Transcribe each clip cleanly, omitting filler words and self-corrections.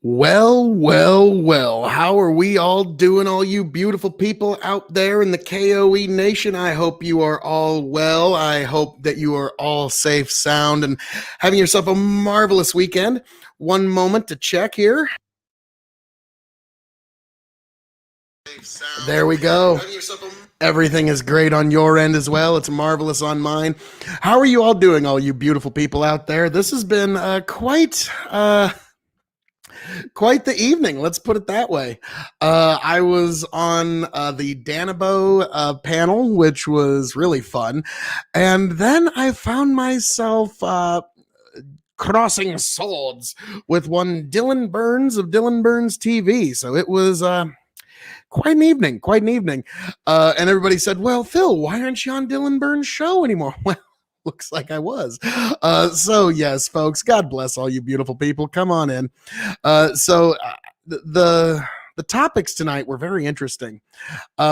Well, well, well. How are we all doing, all you beautiful people out there in the KOE Nation? I hope you are all well. I hope that you are all safe, sound, and having yourself a marvelous weekend. One moment to check here. There we go. Everything is great on your end as well. It's marvelous on mine. How are you all doing, all you beautiful people out there? This has been quite the evening. Let's put it that way. I was on the Danabo panel, which was really fun, and then I found myself crossing swords with one Dylan Burns of Dylan Burns TV. So it was quite an evening, quite an evening. And everybody said, "Well, Phil, why aren't you on Dylan Burns' show anymore?" Well, looks like I was. So yes, folks, God bless all you beautiful people. Come on in. The topics tonight were very interesting.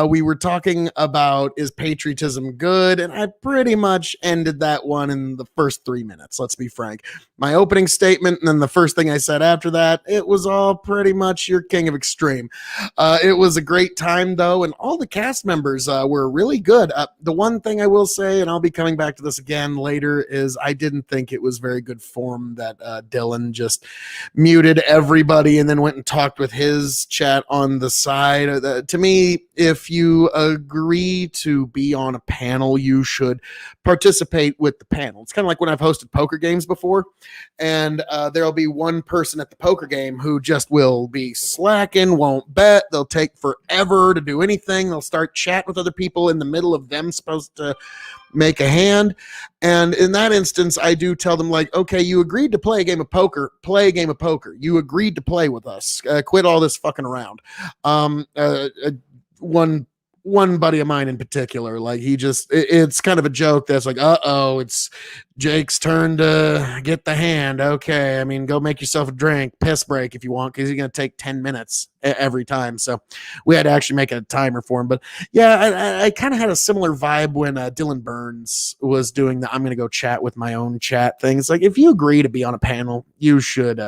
We were talking about, is patriotism good? And I pretty much ended that one in the first 3 minutes, let's be frank. My opening statement and then the first thing I said after that, it was all pretty much your king of extreme. It was a great time, though, and all the cast members were really good. The one thing I will say, and I'll be coming back to this again later, is I didn't think it was very good form that Dylan just muted everybody and then went and talked with his chat on the side. To me, if you agree to be on a panel, you should participate with the panel. It's kind of like when I've hosted poker games before, and there'll be one person at the poker game who just will be slacking, won't bet. They'll take forever to do anything. They'll start chatting with other people in the middle of them supposed to make a hand. And in that instance, I do tell them, like, okay, you agreed to play a game of poker. Play a game of poker. You agreed to play with us. Quit all this fucking around. One buddy of mine in particular, like, it's kind of a joke that's like, it's Jake's turn to get the hand. Okay, I mean, go make yourself a drink, piss break if you want, because you're going to take 10 minutes every time. So we had to actually make a timer for him. But yeah, I kind of had a similar vibe when Dylan Burns was doing the I'm going to go chat with my own chat thing. It's like, if you agree to be on a panel, you should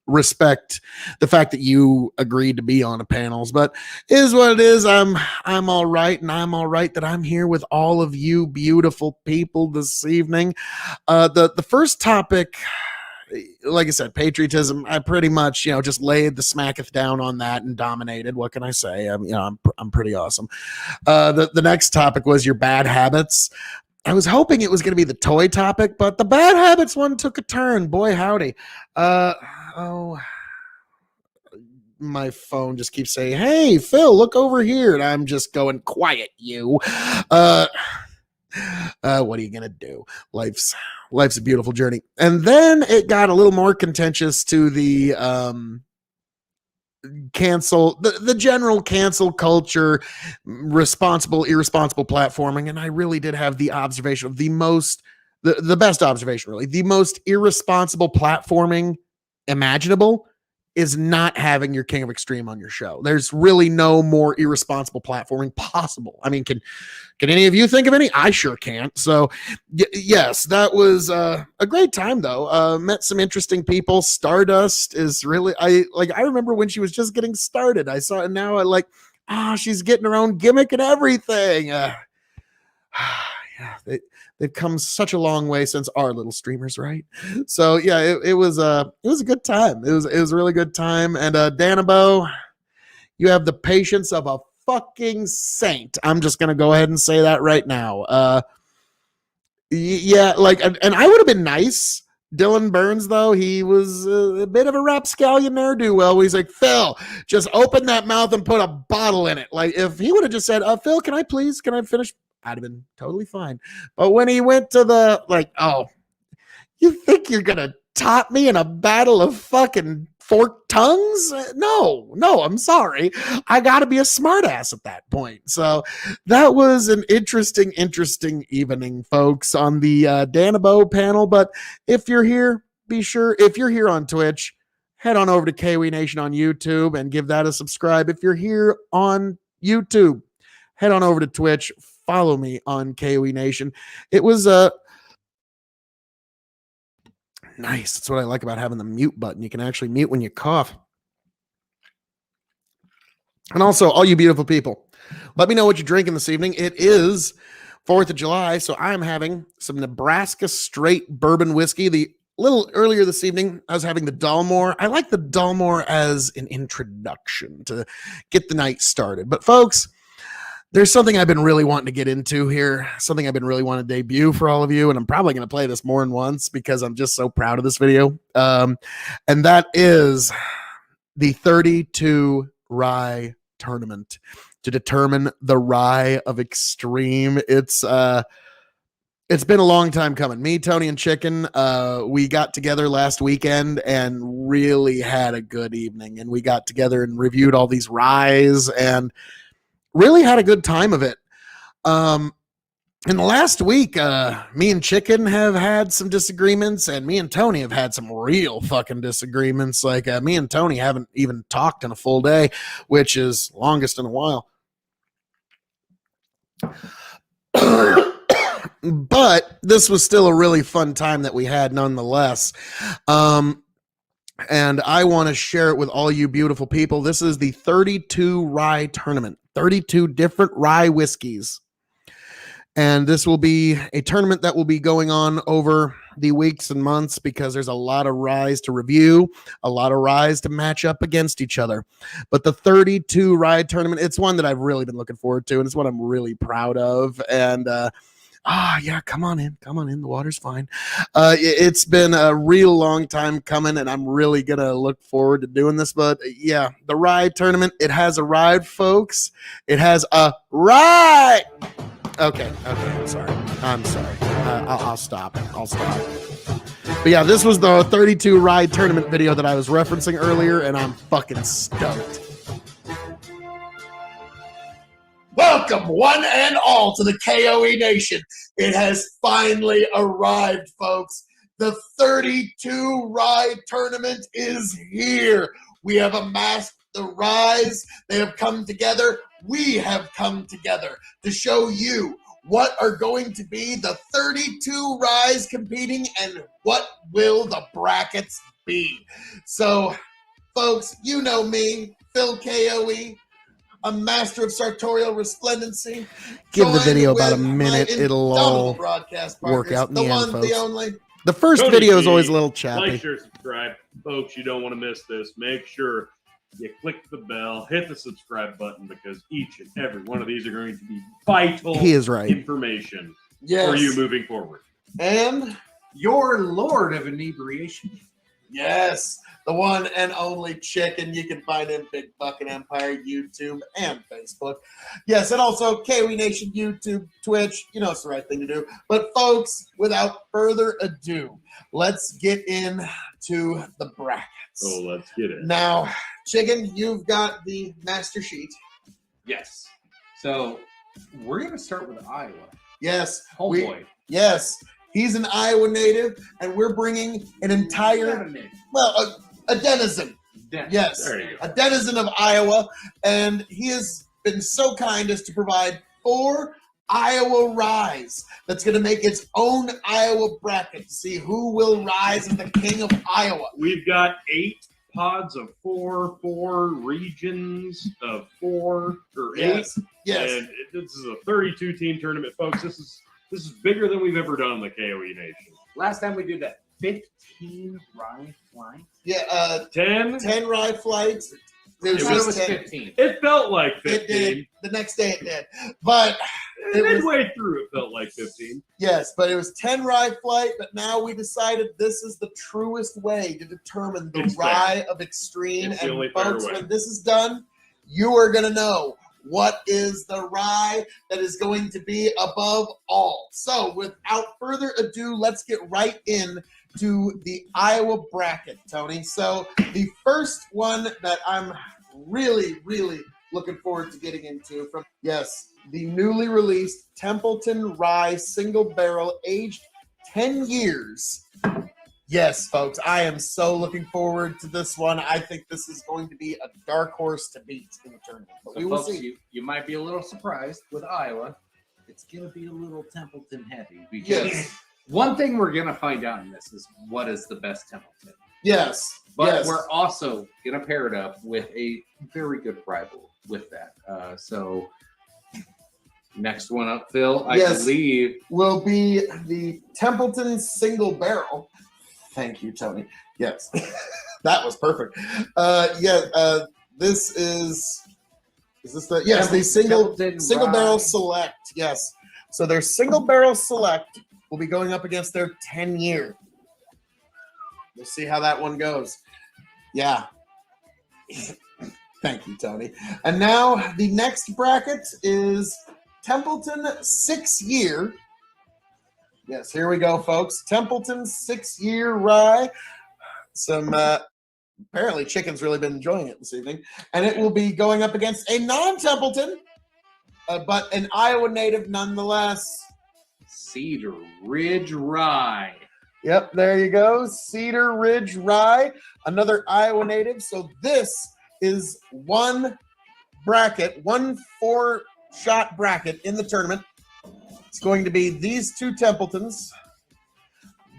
respect the fact that you agreed to be on the panels. But it is what it is. I'm all right, and I'm all right that I'm here with all of you beautiful people this evening. The first topic, like I said, patriotism. I pretty much just laid the smacketh down on that and dominated. What can I say? I'm pretty awesome. The next topic was your bad habits. I was hoping it was going to be the toy topic, but the bad habits one took a turn. Boy, howdy. My phone just keeps saying, "Hey, Phil, look over here." And I'm just going, "Quiet, you." What are you going to do? Life's a beautiful journey. And then it got a little more contentious to the the general cancel culture, irresponsible platforming. And I really did have the observation of the best observation, really. The most irresponsible platforming imaginable is not having your king of extreme on your show. There's really no more irresponsible platforming possible. I mean, can any of you think of any? I sure can't. So yes, that was a great time, though. Met some interesting people. Stardust is really, I remember when she was just getting started. I saw it now. She's getting her own gimmick and everything. Yeah, they've come such a long way since our little streamers, right? So yeah, it was a good time. It was a really good time. And Danabo, you have the patience of a fucking saint. I'm just gonna go ahead and say that right now. Yeah, and I would have been nice. Dylan Burns, though, he was a bit of a rapscallion ne'er-do-well. He's like, "Phil, just open that mouth and put a bottle in it." Like, if he would have just said, "Phil, can I finish?" I'd have been totally fine. But when he went to the, like, "Oh, you think you're going to top me in a battle of fucking forked tongues?" No, I'm sorry. I got to be a smartass at that point. So that was an interesting evening, folks, on the Danabo panel. But if you're here, be sure, if you're here on Twitch, head on over to K.O.E Nation on YouTube and give that a subscribe. If you're here on YouTube, head on over to Twitch, follow me on K.O.E Nation. It was Nice. That's what I like about having the mute button. You can actually mute when you cough. And also, all you beautiful people, let me know what you're drinking this evening. It is 4th of July, so I'm having some Nebraska straight bourbon whiskey. The little earlier this evening, I was having the Dalmore. I like the Dalmore as an introduction to get the night started. But folks, there's something I've been really wanting to get into here, something I've been really wanting to debut for all of you, and I'm probably going to play this more than once because I'm just so proud of this video. And that is the 32 rye tournament to determine the rye of extreme. It's been a long time coming. Me, Tony, and Chicken, we got together last weekend and really had a good evening. And we got together and reviewed all these ryes and really had a good time of it. In the last week, me and Chicken have had some disagreements, and me and Tony have had some real fucking disagreements. Like, me and Tony haven't even talked in a full day, which is longest in a while. But this was still a really fun time that we had nonetheless. And I want to share it with all you beautiful people. This is the 32 rye tournament, 32 different rye whiskeys. And this will be a tournament that will be going on over the weeks and months because there's a lot of ryes to review, a lot of ryes to match up against each other. But the 32 rye tournament, it's one that I've really been looking forward to, and it's what I'm really proud of. And yeah, come on in. The water's fine. It's been a real long time coming, and I'm really gonna look forward to doing this. But yeah, the rye tournament, it has a ride, folks. It has a ride. Okay, I'm sorry. I'll stop. But yeah, this was the 32 ride tournament video that I was referencing earlier, and I'm fucking stoked. Welcome, one and all, to the K.O.E Nation. It has finally arrived, folks. The 32 ride tournament is here. We have amassed the ryes. They have come together. We have come together to show you what are going to be the 32 ryes competing and what will the brackets be. So, folks, you know me, Phil K.O.E., a master of sartorial resplendency. Give the video about a minute. It'll all broadcast work out in the end, folks. The only. The first Tony video is G, always a little choppy. Like, share, subscribe. Folks, you don't want to miss this. Make sure you click the bell, hit the subscribe button, because each and every one of these are going to be vital information for you moving forward. And your Lord of Inebriation. Yes, the one and only Chicken. You can find him Big Bucket Empire, YouTube, and Facebook. Yes, and also K.O.E Nation, YouTube, Twitch. You know it's the right thing to do. But folks, without further ado, let's get into the brackets. Oh, let's get it. Now, Chicken, you've got the master sheet. Yes. So we're going to start with Iowa. Yes. Homeboy. Yes. He's an Iowa native, and we're bringing an entire, a denizen. Yes, there you go. A denizen of Iowa, and he has been so kind as to provide 4 Iowa ryes that's going to make its own Iowa bracket to see who will rise as the king of Iowa. We've got 8 pods of 4 regions of 4 or 8. Yes. And this is a 32-team tournament, folks. This is bigger than we've ever done in the K.O.E Nation. Last time we did that, 15 rye flights. Yeah, 10 rye flights. It was 15. It felt like 15. It did. The next day it did. But midway through, it felt like 15. Yes, but it was 10 rye flight. But now we decided this is the truest way to determine the rye of extreme. It's the only and folks, fair way. when this is done, you are going to know what is the rye that is going to be above all. So without further ado, let's get right in to the Iowa bracket, Tony. So the first one that I'm really, really looking forward to getting into from, the newly released Templeton Rye Single Barrel, aged 10 years. Yes, folks, I am so looking forward to this one. I think this is going to be a dark horse to beat in the tournament. But So we will folks, see. You might be a little surprised with Iowa. It's going to be a little Templeton heavy because Yes. One thing we're going to find out in this is what is the best Templeton. Yes. But yes. we're also going to pair it up with a very good rival with that. So next one up, Phil, I believe, will be the Templeton Single Barrel. Thank you, Tony. Yes, that was perfect. This is this the the single barrel select? Yes. So their single barrel select will be going up against their 10-year. We'll see how that one goes. Yeah. Thank you, Tony. And now the next bracket is Templeton 6-year. Yes, here we go, folks. Templeton 6-year rye. Some apparently chicken's really been enjoying it this evening. And it will be going up against a non-Templeton, but an Iowa native nonetheless. Cedar Ridge Rye. Yep, there you go. Cedar Ridge Rye, another Iowa native. So this is one bracket, 1 4-shot bracket in the tournament. It's going to be these two Templetons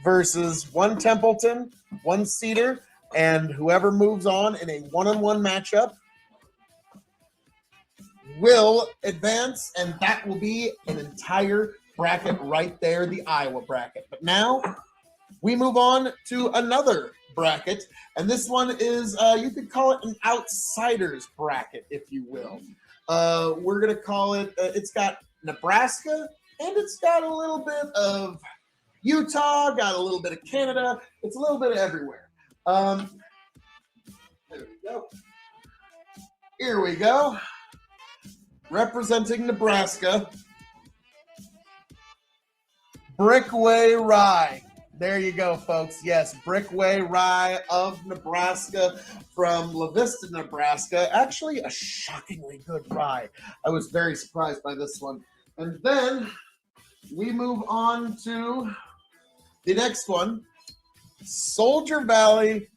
versus one Templeton, one Cedar, and whoever moves on in a one-on-one matchup will advance, and that will be an entire bracket right there, the Iowa bracket. But now we move on to another bracket, and this one is, you could call it an outsiders bracket, if you will. We're going to call it, it's got Nebraska, and it's got a little bit of Utah, got a little bit of Canada. It's a little bit of everywhere. There we go. Here we go. Representing Nebraska, Brickway Rye. There you go, folks. Yes, Brickway Rye of Nebraska from La Vista, Nebraska. Actually, a shockingly good rye. I was very surprised by this one. And then we move on to the next one, Soldier Valley,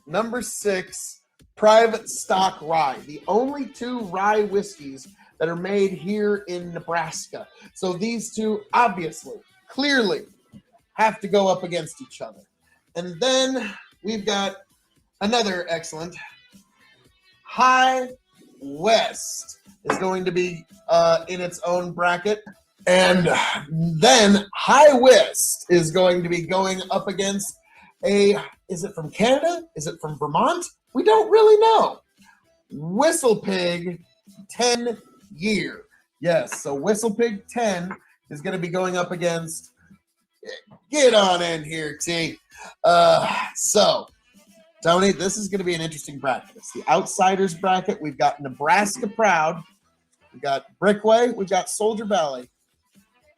number 6, Private Stock Rye. The only 2 rye whiskeys that are made here in Nebraska. So these two, obviously, clearly, have to go up against each other. And then we've got another excellent, High West is going to be in its own bracket. And then High West is going to be going up against is it from Canada? Is it from Vermont? We don't really know. Whistle Pig 10-year. Yes, so Whistle Pig 10 is going to be going up against, get on in here, T. So, Tony, this is going to be an interesting bracket. It's the outsiders bracket. We've got Nebraska Proud. We've got Brickway. We've got Soldier Valley.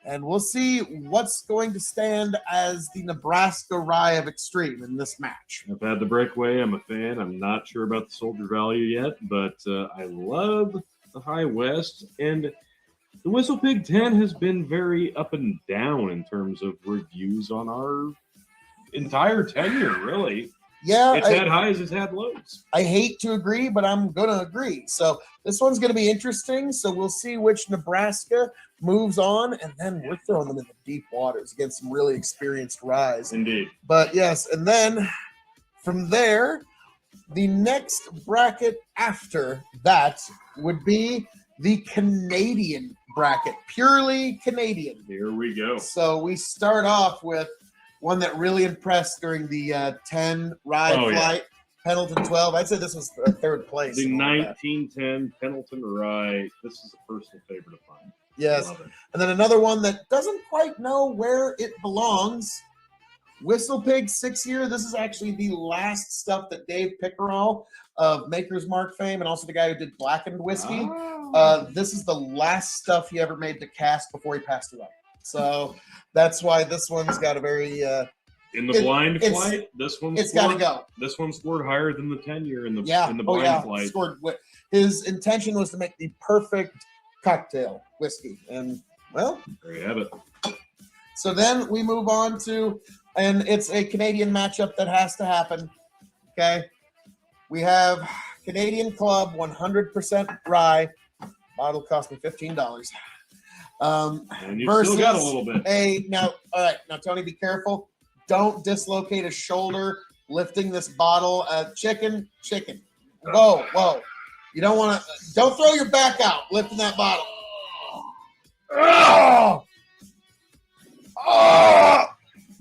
And we'll see what's going to stand as the Nebraska Rye of Extreme in this match. I've had the Brickway. I'm a fan. I'm not sure about the Soldier Value yet, but I love the High West. And the Whistle Pig 10 has been very up and down in terms of reviews on our entire tenure, really. Yeah. It's had highs, it's had lows. I hate to agree, but I'm going to agree. So this one's going to be interesting. So we'll see which Nebraska moves on, and then we're throwing them in the deep waters against some really experienced ryes. Indeed. But yes, and then from there, the next bracket after that would be the Canadian bracket, purely Canadian. Here we go. So we start off with one that really impressed during the 10 ride flight, Pendleton 12. I'd say this was third place. The 1910 Pendleton Rye. This is a personal favorite of mine. Yes. And then another one that doesn't quite know where it belongs, Whistle Pig 6-year. This is actually the last stuff that Dave Pickerel of Maker's Mark fame, and also the guy who did Blackened Whiskey. This is the last stuff he ever made to cast before he passed away. So that's why this one's got a very in the blind flight. This one's it's got to go. This one scored higher than the 10-year in the blind flight. His intention was to make the perfect cocktail whiskey, and well, there you have it. So then we move on to, and it's a Canadian matchup that has to happen. Okay, we have Canadian Club 100% rye. Bottle cost me $15. And you versus still got a little bit. all right, now Tony, be careful. Don't dislocate a shoulder lifting this bottle. Chicken. Whoa. You don't want to. Don't throw your back out lifting that bottle. Oh,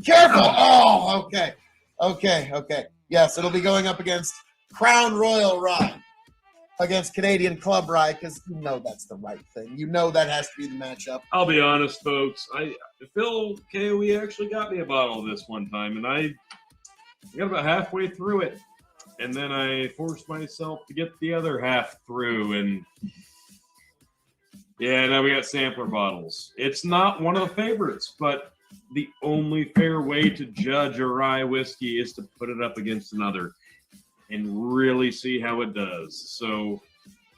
careful. Oh, okay. Yes, it'll be going up against Crown Royal Rye against Canadian Club Rye, because you know that's the right thing. You know that has to be the matchup. I'll be honest, folks. Phil K.O.E actually got me a bottle of this one time, and I got about halfway through it, and then I forced myself to get the other half through, and yeah, now we got sampler bottles. It's not one of the favorites, but the only fair way to judge a rye whiskey is to put it up against another and really see how it does. So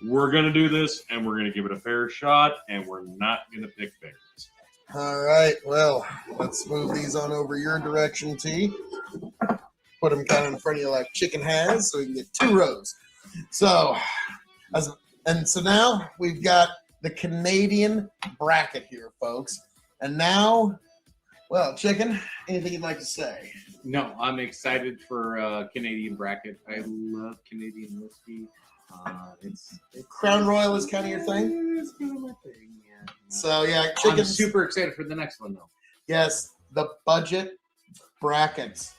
we're going to do this, and we're going to give it a fair shot, and we're not going to pick favorites. All right, well, let's move these on over your direction, T. Put them kind of in front of you like chicken has, so we can get 2 rows. So now we've got the Canadian bracket here, folks. And now, well, Chicken, anything you'd like to say? No, I'm excited for Canadian bracket. I love Canadian whiskey. It's Crown Royal is kind of your thing? It's kind of my thing, yeah. So, yeah, I'm super excited for the next one, though. Yes, the budget brackets.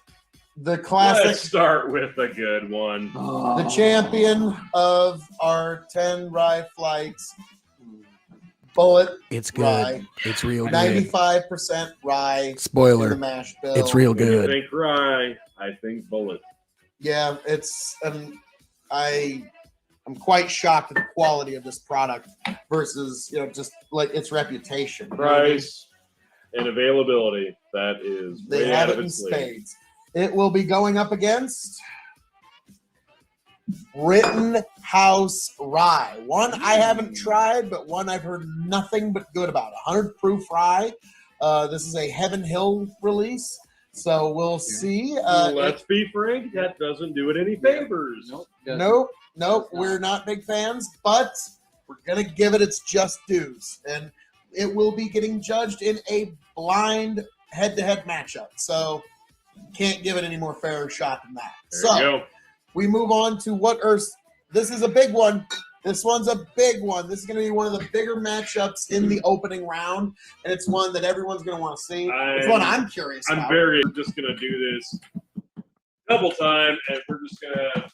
The classic. Let's start with a good one. The champion of our 10 rye flights, Bullet. It's good. Rye. It's real good. 95% rye. Spoiler. In the mash bill. It's real When you good. think rye, I think Bullet. Yeah, it's I'm quite shocked at the quality of this product versus just like its reputation. Price and availability. That is They way have out it of in its league. spades. It will be going up against Rittenhouse Rye. One I haven't tried, but one I've heard nothing but good about. 100 proof rye. This is a Heaven Hill release, so we'll see. Let's be frank, that doesn't do it any favors. Nope. We're not big fans, but we're gonna give it its just dues, and it will be getting judged in a blind head-to-head matchup. So can't give it any more fair shot than that. There you go. We move on to this is a big one. This one's a big one. This is going to be one of the bigger matchups in the opening round, and it's one that everyone's going to want to see. It's one I'm curious about. We're just going to do this double time, and we're just going to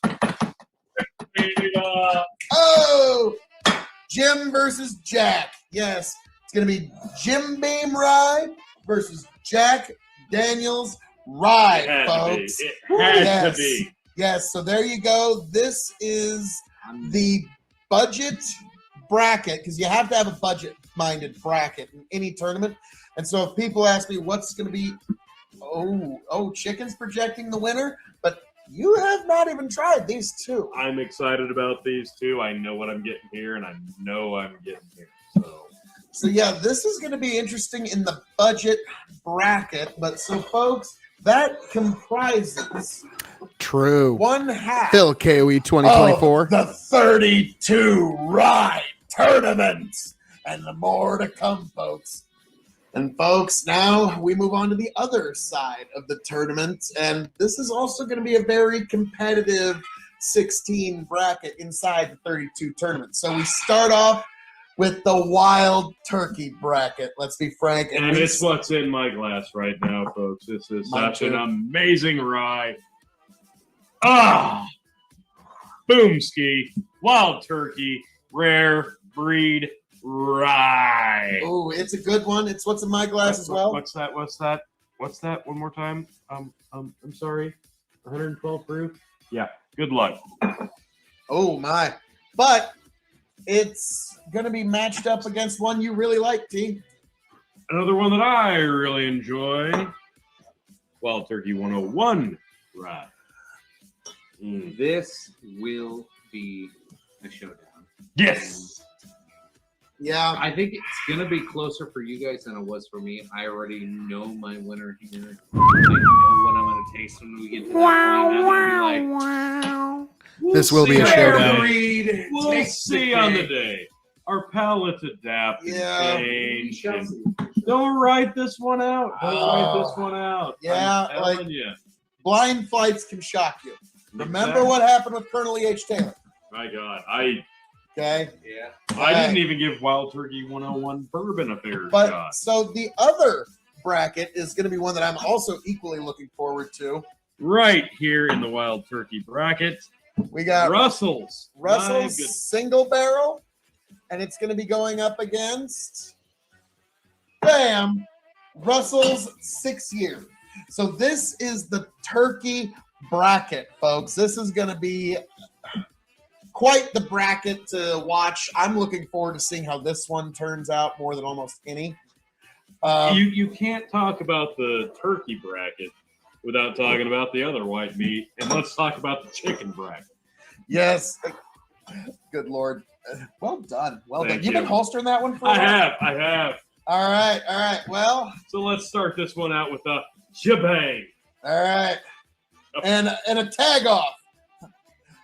Oh! Jim versus Jack. Yes. It's going to be Jim Beam Rye versus Jack Daniels Rye, folks. It had to be. Yes, so there you go. This is the budget bracket, because you have to have a budget-minded bracket in any tournament. And so if people ask me what's going to be, Chicken's projecting the winner, but you have not even tried these two. I'm excited about these two. I know what I'm getting here, and I know I'm getting here. So yeah, this is going to be interesting in the budget bracket. But so, folks, that comprises True. one half Phil K.O.E. 2024. of the 32 Rye tournaments, and the more to come, folks. And folks, now we move on to the other side of the tournament, and this is also going to be a very competitive 16 bracket inside the 32 tournament. So we start off with the Wild Turkey bracket. Let's be frank. And it's what's in my glass right now, folks. This is such an amazing rye. Boomski, Wild Turkey, Rare Breed Rye. Oh, it's a good one. It's what's in my glass as well. What's that? One more time. I'm sorry. 112 proof. Yeah. Good luck. Oh my! But it's going to be matched up against one you really like, T. Another one that I really enjoy. Wild Turkey 101 Rye. This will be a showdown. Yes. Yeah. I think it's going to be closer for you guys than it was for me. I already know my winner here. I know what I'm going to taste when we get to that point. This will be a showdown. We'll see on the day. Our palates adapt and Yeah. change. Don't write this one out. Don't write this one out. Yeah, I'm telling you. Blind flights can shock you. Remember what happened with Colonel E.H. Taylor? My God, Okay. Yeah. I didn't even give Wild Turkey 101 bourbon affair a But shot. so the other bracket is going to be one that I'm also equally looking forward to. Right here in the Wild Turkey bracket, We got Russell's single barrel, and it's going to be going up against bam, Russell's 6 year. So this is the turkey bracket, folks. This is going to be quite the bracket to watch. I'm looking forward to seeing how this one turns out more than almost any. You can't talk about the turkey bracket without talking about the other white meat, and let's talk about the chicken bracket. Yes. Good Lord. Well done. Well done. Thank You've been you. holstering that one for a while? I have. All right. Well. So let's start this one out with a shebang. All right. And a tag off.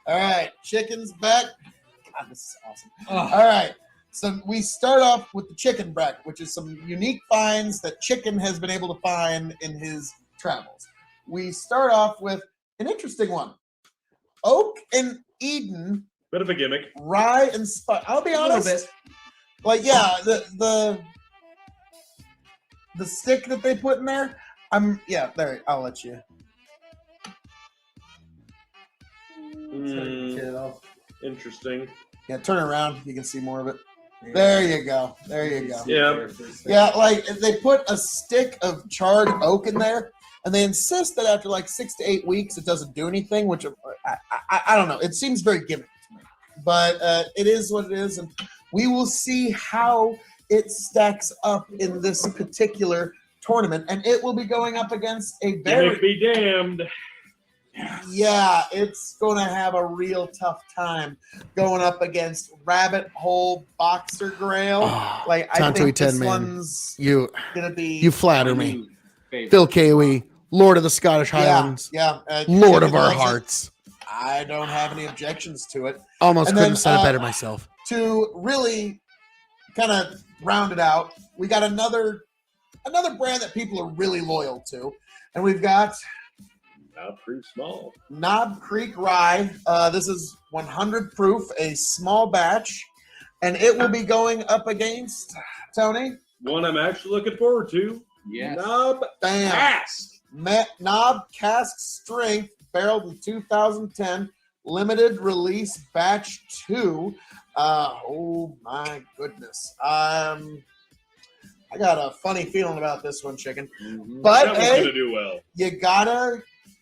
All right. Chicken's back. God, this is awesome. All right. So we start off with the chicken bracket, which is some unique finds that Chicken has been able to find in his travels. We start off with an interesting one. Oak and Eden. Bit of a gimmick. Rye and spice. I'll be honest. Like, yeah, the stick that they put in there. There. I'll let you. Interesting. Yeah, turn around. You can see more of it. There you go. Yeah. Yeah, like they put a stick of charred oak in there, and they insist that after like 6 to 8 weeks, it doesn't do anything. Which I don't know. It seems very gimmicky to me, but it is what it is, and we will see how it stacks up in this particular tournament, and it will be going up against a very Gimmick be damned. Yeah, it's going to have a real tough time going up against Rabbit Hole Boxer Grail. I think this one's going to be... You flatter me. Phil K.O.E., Lord of the Scottish Highlands. Yeah. Lord of our hearts. I don't have any objections to it. Almost couldn't have said it better myself. To really kind of round it out, we got another brand that people are really loyal to, and we've got... Knob Creek Small. Knob Creek Rye. This is 100 proof, a small batch, and it will be going up against, Tony? One I'm actually looking forward to. Yes. Knob Cask. Knob Cask Strength, barreled in 2010, limited release batch 2. Oh my goodness. I got a funny feeling about this one, Chicken. Mm-hmm. But that one's gonna do well.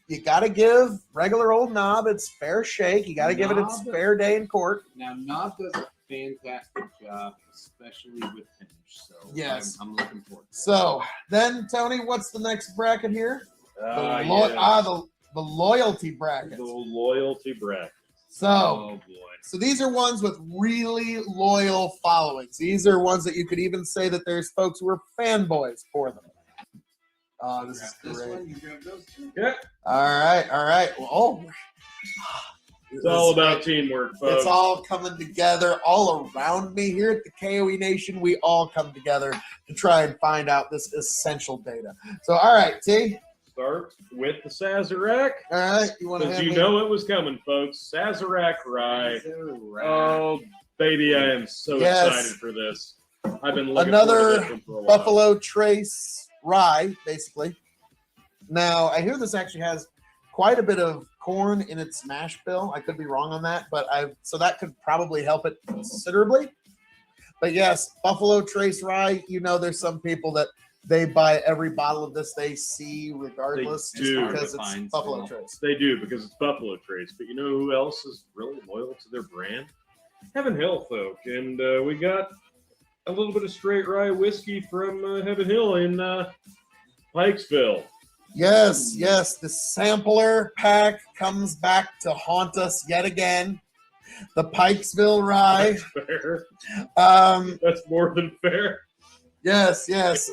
You gotta give regular old Knob its fair shake. You gotta give it its fair day in court. Now, Knob does a fantastic job, especially with finish. So yes, I'm looking forward to it. So then, Tony, what's the next bracket here? The loyalty bracket. The loyalty bracket. So, oh boy. So these are ones with really loyal followings. These are ones that you could even say that there's folks who are fanboys for them. Oh, this is great. Yeah. All right. Well, it's all about teamwork, folks. It's all coming together all around me here at the K.O.E. Nation. We all come together to try and find out this essential data. So, all right, T. Start with the Sazerac. All right, you want to? Because you know it was coming, folks. Sazerac Rye. Oh, baby, I am so excited for this. I've been looking another for this one for a while. Buffalo Trace Rye, basically. Now, I hear this actually has quite a bit of corn in its mash bill. I could be wrong on that, but so that could probably help it considerably. But yes, Buffalo Trace Rye, you know there's some people that they buy every bottle of this they see regardless because it's Buffalo Trace. They do because it's Buffalo Trace. But you know who else is really loyal to their brand? Heaven Hill folk. And we got a little bit of straight rye whiskey from Heaven Hill in Pikesville. Yes. The sampler pack comes back to haunt us yet again. The Pikesville Rye. That's fair. That's more than fair. Yes.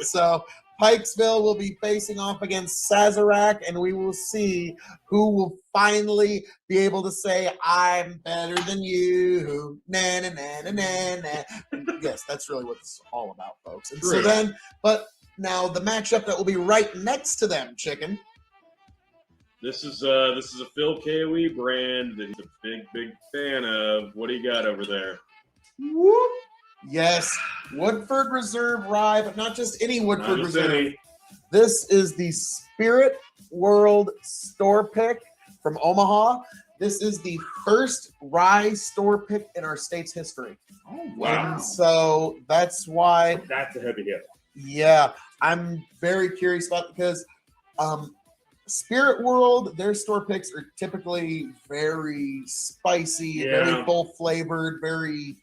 So Pikesville will be facing off against Sazerac, and we will see who will finally be able to say, I'm better than you. Na, na, na, na, na, na. Yes, that's really what it's all about, folks. And so then, but now the matchup that will be right next to them, Chicken. This is a Phil K.O.E. brand that he's a big fan of. What do you got over there? Whoop. Yes, Woodford Reserve Rye, but not just any Woodford Reserve. Any. This is the Spirit World store pick from Omaha. This is the first rye store pick in our state's history. Oh, wow. And so that's why. That's a heavy hit. Yeah, I'm very curious about it because Spirit World, their store picks are typically very spicy, very full flavored, very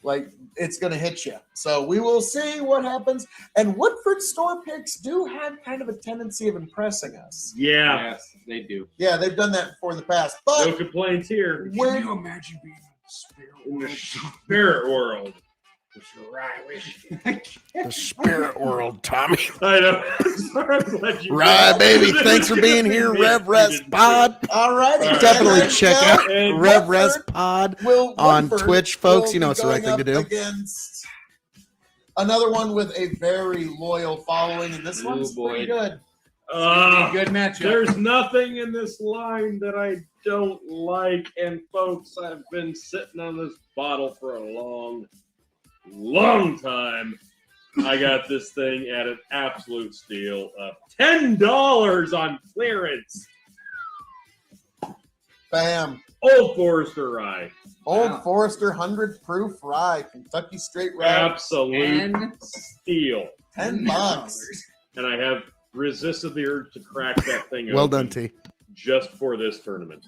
like it's going to hit you. So we will see what happens. And Woodford store picks do have kind of a tendency of impressing us. Yeah. Yes, they do. Yeah, they've done that before in the past. But no complaints here. Can you imagine being in the spirit world? The Spirit World, Tommy. I know. Sorry, I'm glad you Rye, baby. Thanks for being here, Rev Res Pod. All right. Definitely check out Rev Res Pod on Twitch, folks. You know it's the right thing to do. Against another one with a very loyal following, and this one's pretty good. Good matchup. There's nothing in this line that I don't like, and folks, I've been sitting on this bottle for a long time. I got this thing at an absolute steal of $10 on clearance. Bam. Old Forester Rye. Old Forester 100 proof rye, Kentucky straight rye. Absolute steal. $10. And I have resisted the urge to crack that thing open. Well done, T. Just for this tournament.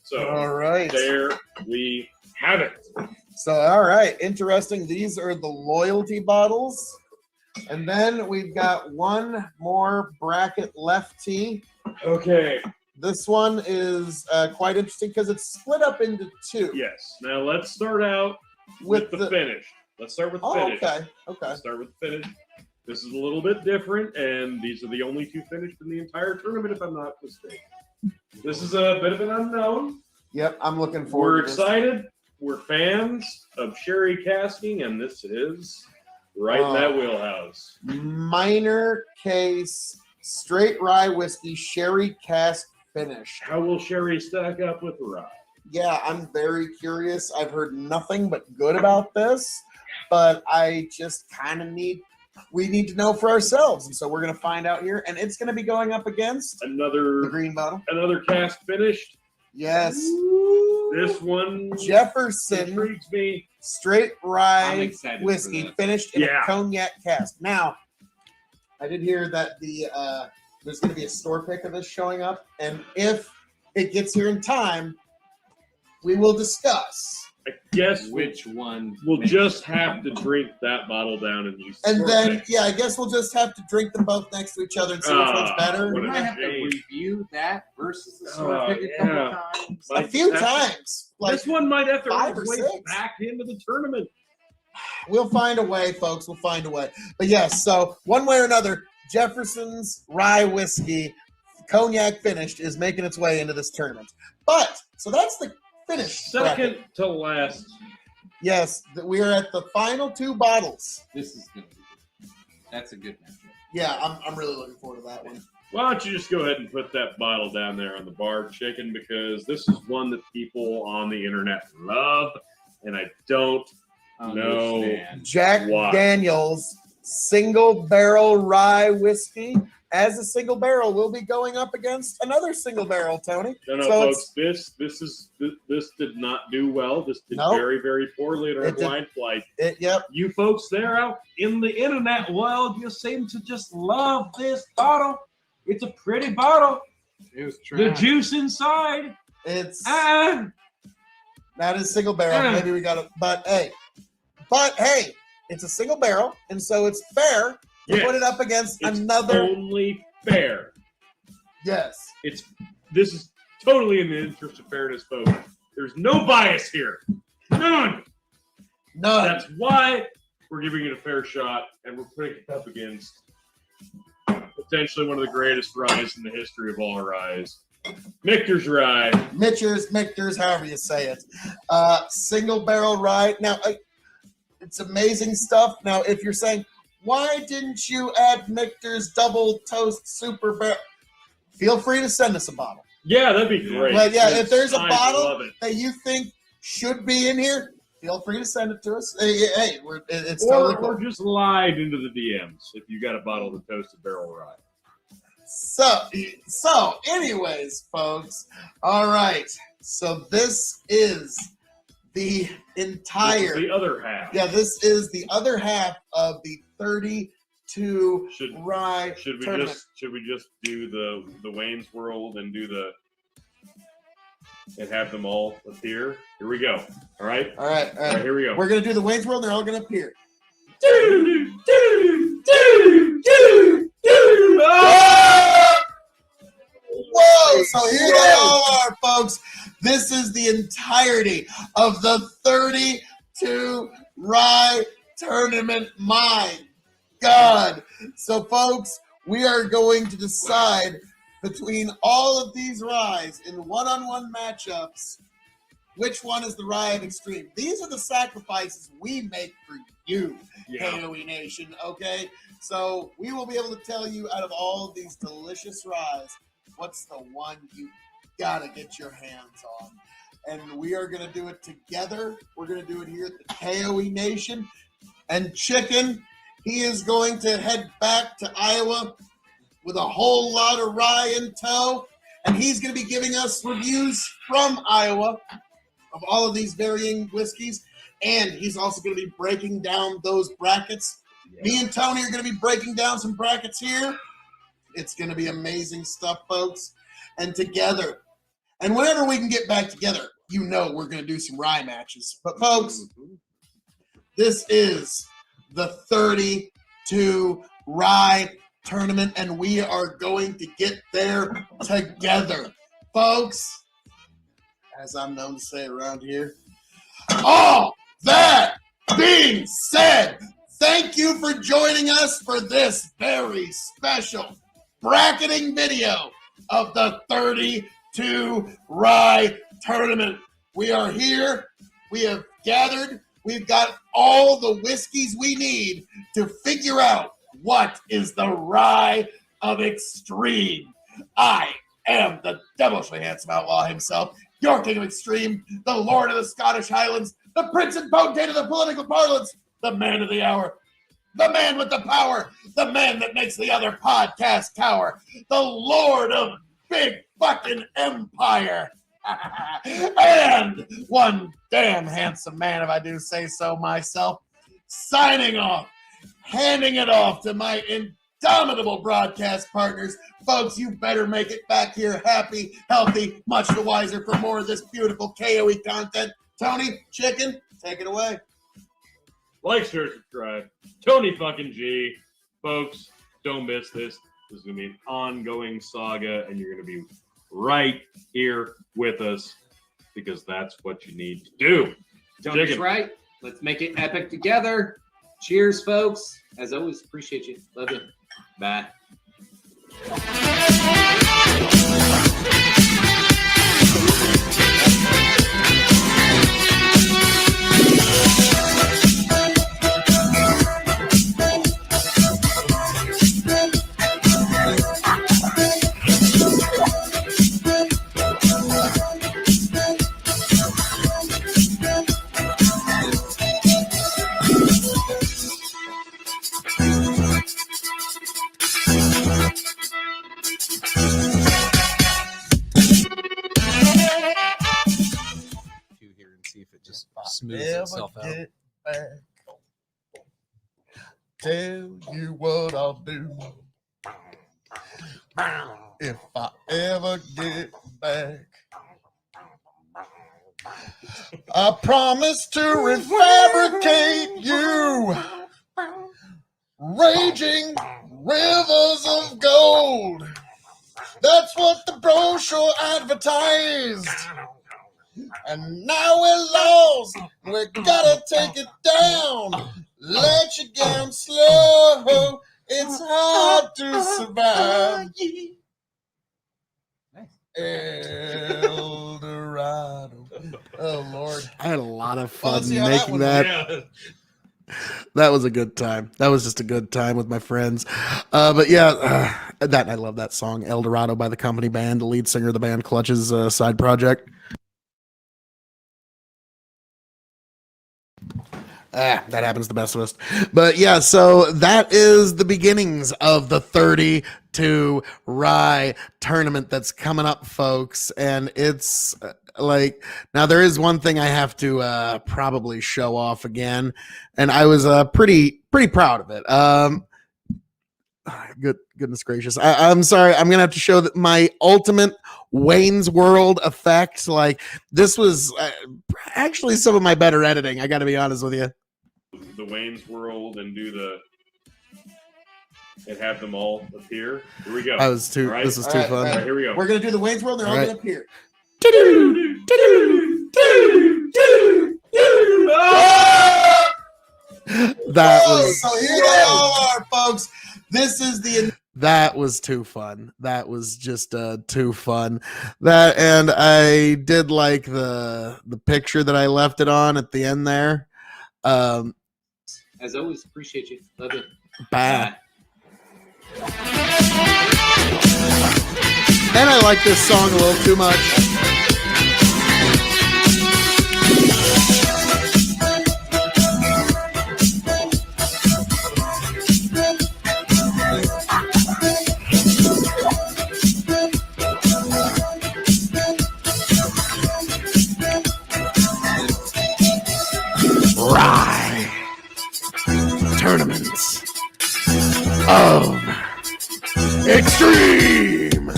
So all right. There we have it. So, all right, interesting. These are the loyalty bottles. And then we've got one more bracket left, T. Okay. This one is quite interesting because it's split up into two. Yes. Now let's start out with the finish. Let's start with the finish. Okay. Let's start with the finish. This is a little bit different, and these are the only two finished in the entire tournament, if I'm not mistaken. This is a bit of an unknown. Yep, I'm looking forward to this. We're excited. We're fans of sherry casking, and this is right in that wheelhouse. Minor case straight rye whiskey sherry cask finish. How will sherry stack up with rye? Yeah, I'm very curious. I've heard nothing but good about this, but I just kind of we need to know for ourselves. And so we're going to find out here, and it's going to be going up against the green bottle. Another cask finished. Yes. This one Jefferson intrigues me. Straight rye whiskey finished in a cognac cask. Now, I did hear that there's going to be a store pick of this showing up, and if it gets here in time, we will discuss. I guess which one. We'll just have to drink that bottle down and use. And then, I guess we'll just have to drink them both next to each other and see which one's better. We might have to review that versus the store pick a couple times. A few times. Like this one might have to find its way back into the tournament. We'll find a way, folks. We'll find a way. But yes, so one way or another, Jefferson's rye whiskey, cognac finished, is making its way into this tournament. But, so that's the finish. Second to last. Yes, we are at the final two bottles. This is going to be good. That's a good matchup. Yeah, I'm really looking forward to that one. Why don't you just go ahead and put that bottle down there on the bar, Chicken, because this is one that people on the internet love, and I don't know Jack why. Daniel's single barrel rye whiskey. As a single barrel, we'll be going up against another single barrel, Tony. No, folks. This did not do well. This did very, very poorly in our blind flight. Yep. You folks there out in the internet world, you seem to just love this bottle. It's a pretty bottle. It was trash. The juice inside. It's that is single barrel. Maybe we got it, but hey, it's a single barrel, and so it's fair. You put it up against another. Only fair. Yes. This is totally in the interest of fairness, folks. There's no bias here. None. None. That's why we're giving it a fair shot, and we're putting it up against potentially one of the greatest ryes in the history of all ryes. Michter's rye. Michter's, however you say it. Single barrel rye. Now, it's amazing stuff. Now, if you're saying, why didn't you add Michter's double toast super barrel? Feel free to send us a bottle. Yeah, that'd be great. But yeah, if there's a bottle that you think should be in here, feel free to send it to us. Hey, it's totally cool. Or just slide into the DMs if you got a bottle of toasted barrel rye. So, anyways, folks, all right. So this is the entire the other half. Yeah, this is the other half of the 32 rye tournament. Should we just do the Wayne's World and do and have them all appear? Here we go. All right, here we go. We're gonna do the Wayne's World. They're all gonna appear. Whoa! So here they all are, folks. This is the entirety of the 32 rye tournament. My God! So, folks, we are going to decide between all of these ryes in one-on-one matchups which one is the rye of extreme. These are the sacrifices we make for you, K.O.E Nation, okay? So we will be able to tell you out of all of these delicious ryes, what's the one you gotta get your hands on. And we are gonna do it together. We're gonna do it here at the K.O.E Nation. And Chicken, he is going to head back to Iowa with a whole lot of rye in tow. And he's gonna be giving us reviews from Iowa of all of these varying whiskeys. And he's also gonna be breaking down those brackets. Me and Tony are going to be breaking down some brackets here. It's going to be amazing stuff, folks. And together, and whenever we can get back together, you know we're going to do some rye matches. But, folks, this is the 32 rye tournament, and we are going to get there together. Folks, as I'm known to say around here, all that being said, thank you for joining us for this very special bracketing video of the 32 Rye Tournament. We are here. We have gathered. We've got all the whiskeys we need to figure out what is the Rye of Extreme. I am the devilishly handsome outlaw himself, your king of extreme, the lord of the Scottish Highlands, the prince and potentate of the political parlance, the man of the hour, the man with the power, the man that makes the other podcast cower, the lord of big fucking empire, and one damn handsome man, if I do say so myself, signing off, handing it off to my indomitable broadcast partners. Folks, you better make it back here happy, healthy, much the wiser for more of this beautiful K.O.E content. Tony, Chicken, take it away. Like, share, subscribe. Tony fucking G. Folks, don't miss this. This is going to be an ongoing saga, and you're going to be right here with us because that's what you need to do. Tony's Chicken. right. Let's make it epic together. Cheers, folks. As always, appreciate you. Love you. Bye. Smooths itself out. Tell you what I'll do if I ever get back. I promise to refabricate you, raging rivers of gold. That's what the brochure advertised. And now we're lost, we gotta take it down. Let you down slow, It's hard to survive. El Dorado. Oh Lord, I had a lot of Well, fun let's see how making that that. one That was a good time. That was just a good time with my friends. But yeah, I love that song, El Dorado by the Company Band, the lead singer of the band Clutch's side project. That happens to the best of us. But yeah, so that is the beginnings of the 32 Rye tournament that's coming up, folks. And it's like, now there is one thing I have to probably show off again. And I was pretty proud of it. Goodness gracious. I'm sorry. I'm going to have to show that my ultimate Wayne's World effect. Like, this was actually some of my better editing. I got to be honest with you. The Wayne's World and and have them all appear. Here we go. This was too fun. All right, here we go. We're gonna do the Wayne's World. They're all All right. gonna appear. So here they all are, folks. This is that was too fun. That was just too fun. That, and I did like the picture that I left it on at the end there. As always, appreciate you. Love you. Bye. And I like this song a little too much. Rye tournaments of extreme.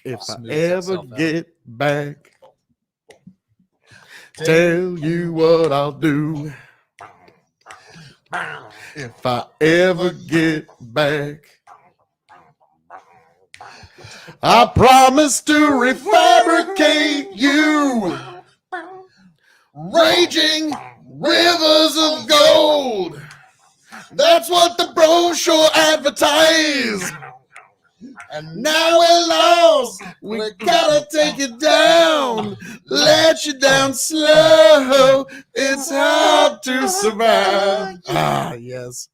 If I ever get back, tell you what I'll do. If I ever get back, I promise to refabricate you. Raging rivers of gold. That's what the brochure advertised. And now we're lost. We gotta take it down. Let you down slow. It's hard to survive. Ah, yes.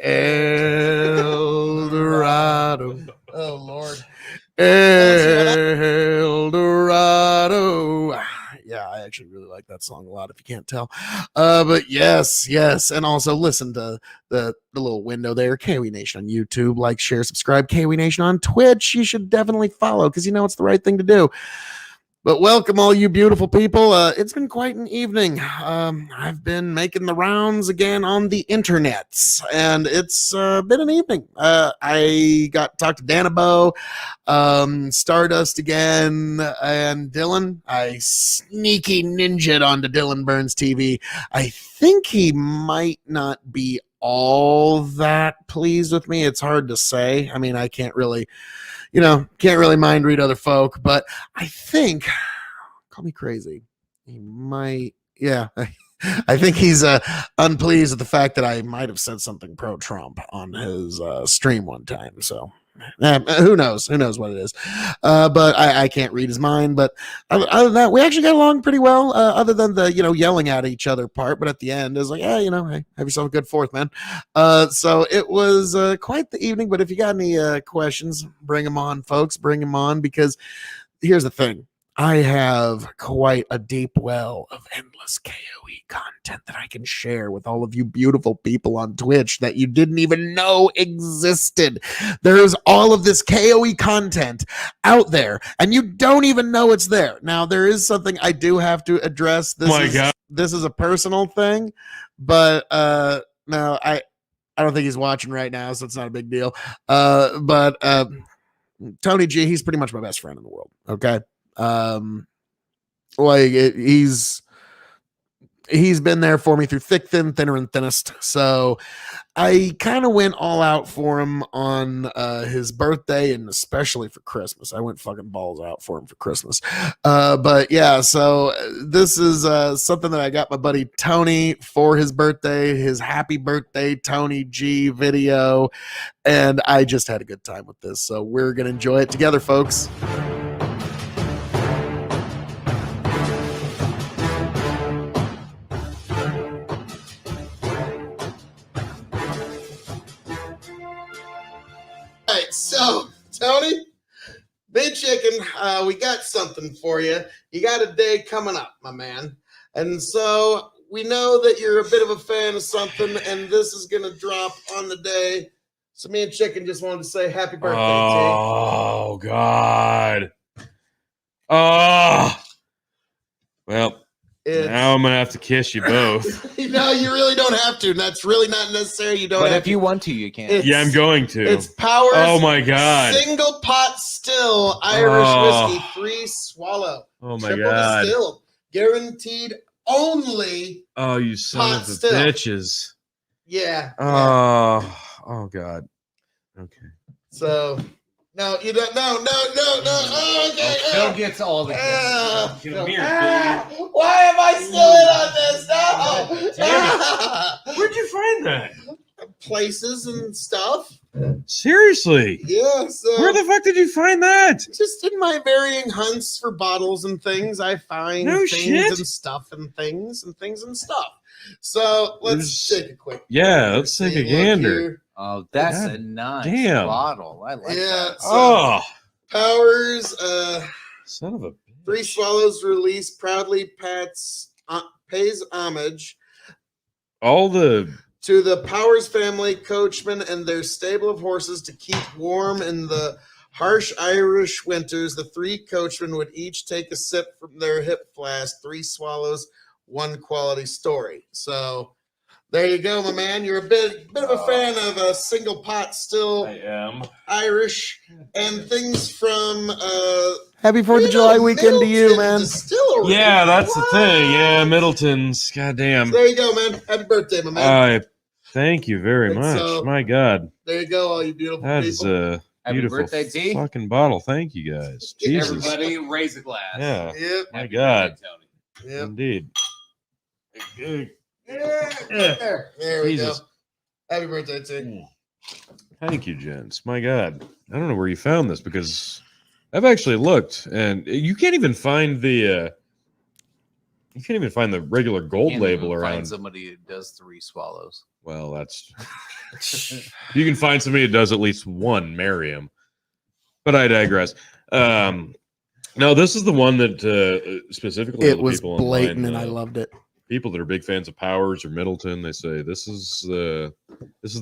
El Dorado. Oh Lord. El Dorado. Yeah, I actually really like that song a lot, if you can't tell. But yes. And also listen to the little window there. K.O.E Nation on YouTube. Like, share, subscribe. K.O.E Nation on Twitch. You should definitely follow because you know it's the right thing to do. But welcome, all you beautiful people. It's been quite an evening. I've been making the rounds again on the internets, and it's been an evening. I got to talk to Danabo, Stardust again, and Dylan. I sneaky ninja'd onto Dylan Burns TV. I think he might not be all that pleased with me. It's hard to say. I mean, I can't really mind read other folk, but I think, call me crazy, he might, yeah, I think he's unpleased with the fact that I might have said something pro-Trump on his stream one time. So who knows what it is. But I can't read his mind. But other than that, we actually got along pretty well, other than the, yelling at each other part. But at the end, it was like, hey, have yourself a good fourth, man. So it was quite the evening. But if you got any questions, bring them on, folks. Bring them on, because here's the thing. I have quite a deep well of endless K.O.E content that I can share with all of you beautiful people on Twitch that you didn't even know existed. There's all of this K.O.E content out there, and you don't even know it's there. Now, there is something I do have to address. This is a personal thing, but no, I don't think he's watching right now, so it's not a big deal. But Tony G, he's pretty much my best friend in the world. Okay. He's he's been there for me through thick, thin, thinner, and thinnest. So I kind of went all out for him on his birthday and especially for Christmas. I went fucking balls out for him for Christmas. But yeah, so this is something that I got my buddy Tony for his birthday, his happy birthday Tony G video. And I just had a good time with this. So we're going to enjoy it together, folks. So, Tony, Big Chicken, we got something for you. You got a day coming up, my man. And so we know that you're a bit of a fan of something, and this is going to drop on the day. So me and Chicken just wanted to say happy birthday, Oh, God. Oh. Well, now I'm going to have to kiss you both. No, you really don't have to. That's really not necessary. You don't But have if you want to, you can. Yeah, I'm going to. It's Powers. Oh, my God. Single pot still Irish whiskey, 3 swallow. Oh, my Triple God. distilled. Guaranteed only. Oh, you son pot of a still. bitches. Yeah. Oh, God. Okay. So, no, you don't. No. Oh, okay. Phil gets all the Why am I still in on this? No. Where'd you find that? Places and stuff. Seriously? Yeah. So Where the fuck did you find that? just in my varying hunts for bottles and things, I find No things shit. and stuff and things. So let's take a quick. Yeah, let's take a look gander. here. Oh, that's God a nice damn. bottle. I like Yeah. that. So Oh, Powers, son of a 3 swallows release proudly pays homage all the to the Powers family coachmen and their stable of horses to keep warm in the harsh Irish winters. The 3 coachmen would each take a sip from their hip flask. 3 swallows, 1 quality story. So there you go, my man. You're a bit of a fan of a single pot still I am. Irish and things from Happy 4th of July weekend to you, Middleton man. Distillery. Yeah, that's the What? thing. Yeah, Middleton's. Goddamn. There you go, man. Happy birthday, my man. Thank you very And much. so- My God, There you go, all you beautiful that's people. a Happy beautiful birthday, T. fucking bottle. Thank you guys. Jesus. Everybody, raise a glass. Yeah, Yep, my Happy God. birthday, Tony. yep. Indeed. There we Jesus. go. Happy birthday, T. Thank you, gents. My God, I don't know where you found this because I've actually looked, and you can't even find the regular gold Can't label even around. Find somebody who does 3 swallows. Well, that's you can find somebody who does at least one, marry him. But I digress. No, this is the one that specifically It the was people blatant, online, and I loved it. people that are big fans of Powers or Middleton. They say this is the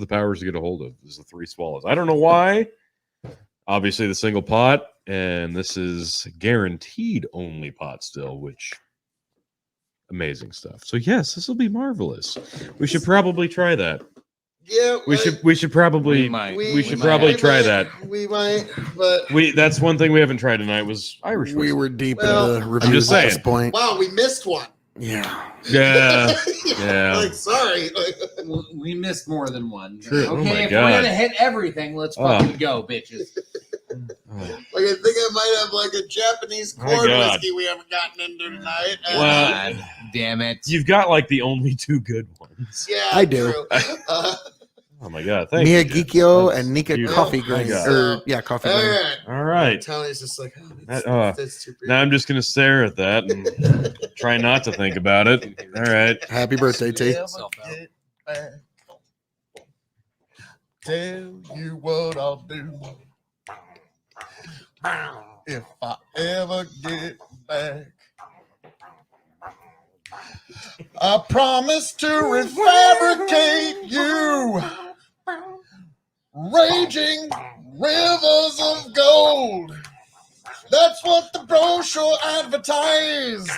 Powers to get a hold of. This is the 3 swallows. I don't know why. Obviously, the single pot, and this is guaranteed only pot still, which amazing stuff. So yes, this will be marvelous. We should probably try that. Yeah, We should probably We might. we should might probably have try might, that. We might, but That's one thing we haven't tried tonight was Irish We whiskey. were deep Well, into I'm reviews just at this saying. point. wow, we missed one. Yeah. Yeah. Yeah. Like, sorry. We missed more than one. True. Oh Okay, my if God. we're gonna hit everything, let's fucking go, bitches. Oh. Like, I think I might have like a Japanese My corn God. whiskey we haven't gotten into tonight. Well, God damn it. You've got like the only 2 good ones. yeah, I do. true. Oh my God! Thank you, Jen. Miyagikyo That's and Nika beautiful. coffee My grain. God. Or yeah, coffee All grain. right. All right. Tony's just like, oh, that's too Now I'm just gonna stare at that and try not to think about it. All right. Happy birthday, T. Yourself out. Tell you what I'll do if I ever get back. I promise to refabricate you, raging rivers of gold. That's what the brochure advertised.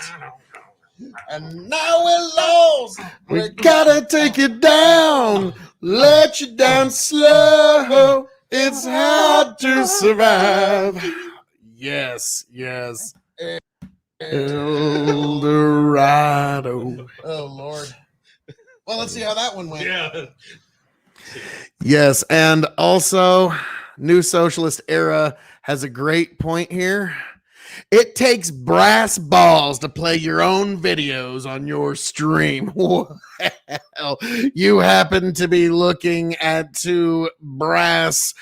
And now we're lost. We gotta take you down, let you down slow. It's hard to survive. Yes, yes. El Dorado. Oh Lord. Well, let's see how that one went. Yeah. Yes, and also, New Socialist Era has a great point here. It takes brass balls to play your own videos on your stream. Well, you happen to be looking at two brass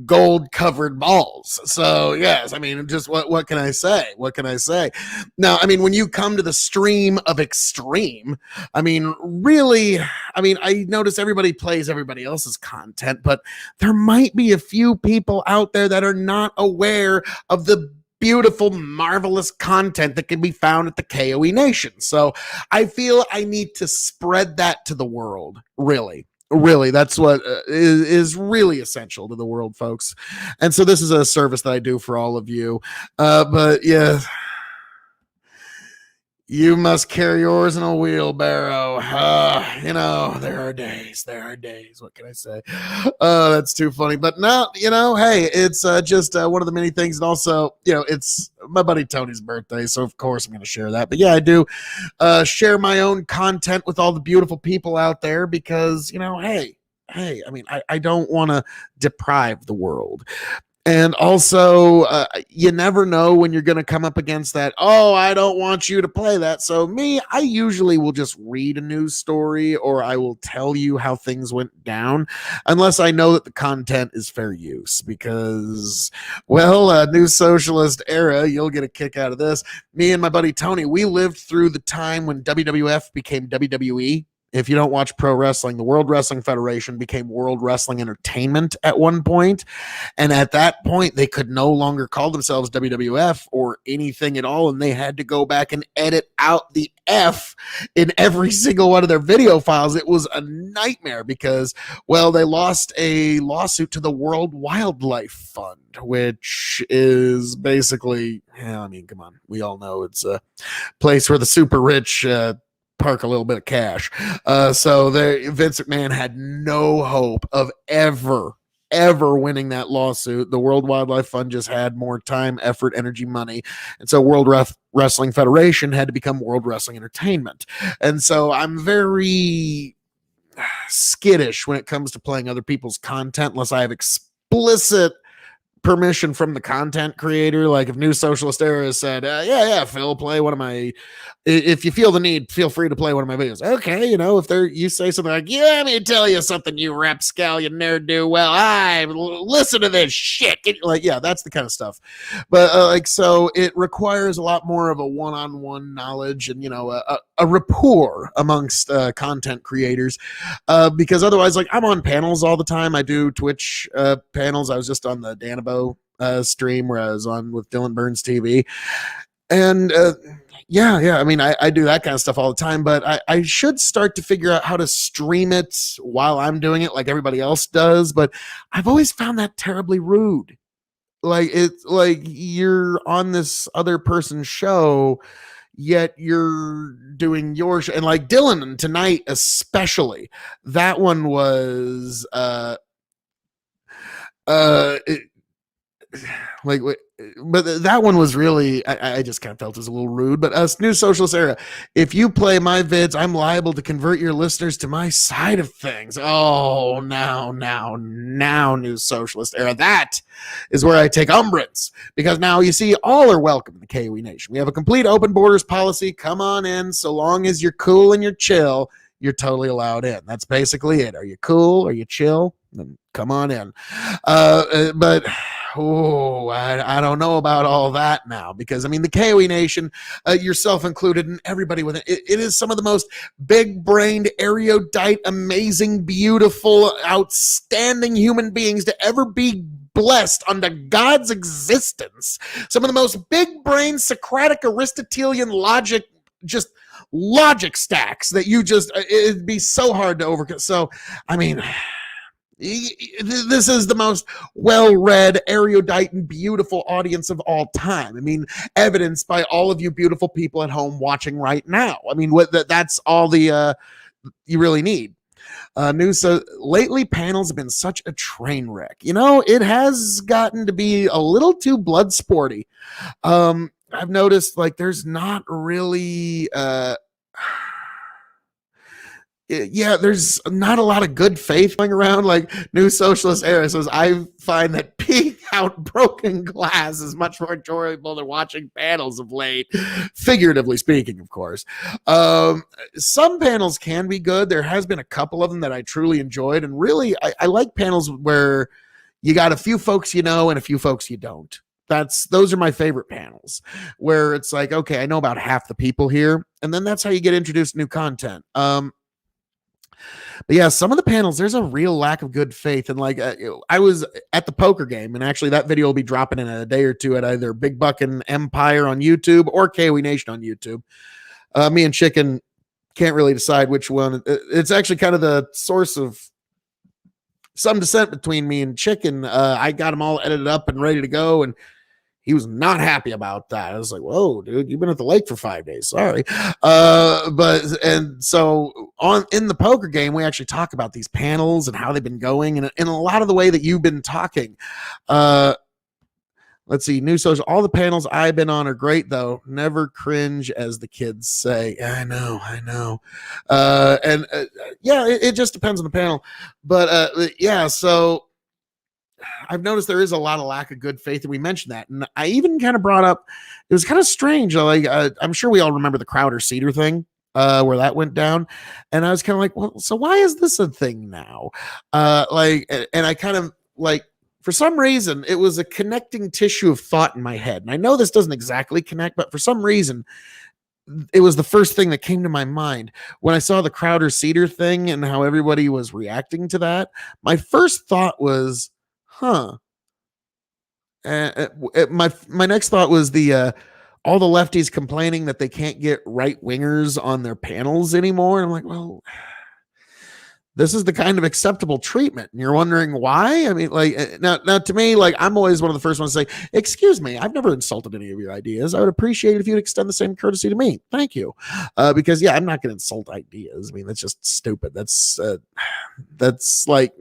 gold covered balls. So yes, I mean, just what can I say? What can I say? Now, I mean, when you come to the stream of extreme, I mean, really, I mean, I notice everybody plays everybody else's content, but there might be a few people out there that are not aware of the beautiful, marvelous content that can be found at the K.O.E Nation. So I feel I need to spread that to the world, really. That's what is really essential to the world, folks. And so this is a service that I do for all of you. But yeah, you must carry yours in a wheelbarrow. You know, there are days. What can I say? That's too funny. But no, you know, hey, it's just one of the many things. And also, you know, it's my buddy Tony's birthday. So, of course, I'm going to share that. But yeah, I do share my own content with all the beautiful people out there because, you know, hey, I mean, I don't want to deprive the world. And also, you never know when you're going to come up against that. Oh, I don't want you to play that. So I usually will just read a news story or I will tell you how things went down, unless I know that the content is fair use. Because, well, New Socialist Era, you'll get a kick out of this. Me and my buddy Tony, we lived through the time when WWF became WWE. If you don't watch pro wrestling, the World Wrestling Federation became World Wrestling Entertainment at one point. And at that point, they could no longer call themselves WWF or anything at all. And they had to go back and edit out the F in every single one of their video files. It was a nightmare because, well, they lost a lawsuit to the World Wildlife Fund, which is basically, I mean, come on. We all know it's a place where the super rich park a little bit of cash. So Vince McMahon had no hope of ever winning that lawsuit. The World Wildlife Fund just had more time, effort, energy, money. And so World Wrestling Federation had to become World Wrestling Entertainment. And so I'm very skittish when it comes to playing other people's content unless I have explicit permission from the content creator. Like if New Socialist Era said, yeah, Phil, play one of my, if you feel the need, feel free to play one of my videos. Okay, you know, if you say something like, yeah, let me tell you something, you rapscallion nerd do. Well, listen to this shit. Like, yeah, that's the kind of stuff. But so it requires a lot more of a one-on-one knowledge and, you know, a rapport amongst content creators, because otherwise, like, I'm on panels all the time. I do Twitch panels. I was just on the Danabo stream where I was on with Dylan Burns TV, and I mean, I do that kind of stuff all the time, but I should start to figure out how to stream it while I'm doing it like everybody else does. But I've always found that terribly rude. Like, it's like you're on this other person's show, yet you're doing your show. And like Dylan tonight, especially, that one was but that one was really, I just kind of felt it was a little rude. But us, New Socialist Era, if you play my vids, I'm liable to convert your listeners to my side of things. Oh, now, New Socialist Era, that is where I take umbrance, because now you see all are welcome in the K.O.E Nation. We have a complete open borders policy. Come on in, so long as you're cool and you're chill, you're totally allowed in. That's basically it. Are you cool? Are you chill? Then come on in. But I don't know about all that now, because I mean, the K.O.E Nation, yourself included, and everybody with it is some of the most big-brained, erudite, amazing, beautiful, outstanding human beings to ever be blessed under God's existence. Some of the most big-brained, Socratic, Aristotelian logic, just logic stacks that you just, it'd be so hard to overcome. So, I mean, this is the most well-read, erudite, and beautiful audience of all time. I mean, evidenced by all of you beautiful people at home watching right now. I mean, that's all the you really need. So lately, panels have been such a train wreck. You know, it has gotten to be a little too blood sporty. I've noticed like there's not really yeah, there's not a lot of good faith going around. Like New Socialist Era says, I find that peeing out broken glass is much more enjoyable than watching panels of late, figuratively speaking, of course. Some panels can be good. There has been a couple of them that I truly enjoyed, and really, I like panels where you got a few folks you know and a few folks you don't. Those are my favorite panels, where it's like, okay, I know about half the people here, and then that's how you get introduced to new content. But yeah, some of the panels, there's a real lack of good faith. And like, I was at the poker game, and actually that video will be dropping in a day or two at either Big Buckin' Empire on YouTube or K.O.E Nation on YouTube. Me and Chicken can't really decide which one. It's actually kind of the source of some dissent between me and Chicken. I got them all edited up and ready to go, and he was not happy about that. I was like, whoa, dude, you've been at the lake for 5 days. Sorry. And so in the poker game, we actually talk about these panels and how they've been going. And in a lot of the way that you've been talking, let's see, New Social, all the panels I've been on are great though. Never cringe, as the kids say. I know. Yeah, it just depends on the panel. But yeah, so I've noticed there is a lot of lack of good faith, and we mentioned that. And I even kind of brought up, it was kind of strange. Like, I'm sure we all remember the Crowder Cedar thing, where that went down. And I was kind of like, well, so why is this a thing now? And I kind of like, for some reason, it was a connecting tissue of thought in my head. And I know this doesn't exactly connect, but for some reason, it was the first thing that came to my mind when I saw the Crowder Cedar thing and how everybody was reacting to that. My first thought was, my next thought was all the lefties complaining that they can't get right wingers on their panels anymore. And I'm like, well, this is the kind of acceptable treatment, and you're wondering why. I mean, like, now to me, like, I'm always one of the first ones to say, excuse me, I've never insulted any of your ideas. I would appreciate it if you'd extend the same courtesy to me. Thank you. Because yeah, I'm not going to insult ideas. I mean, that's just stupid. That's like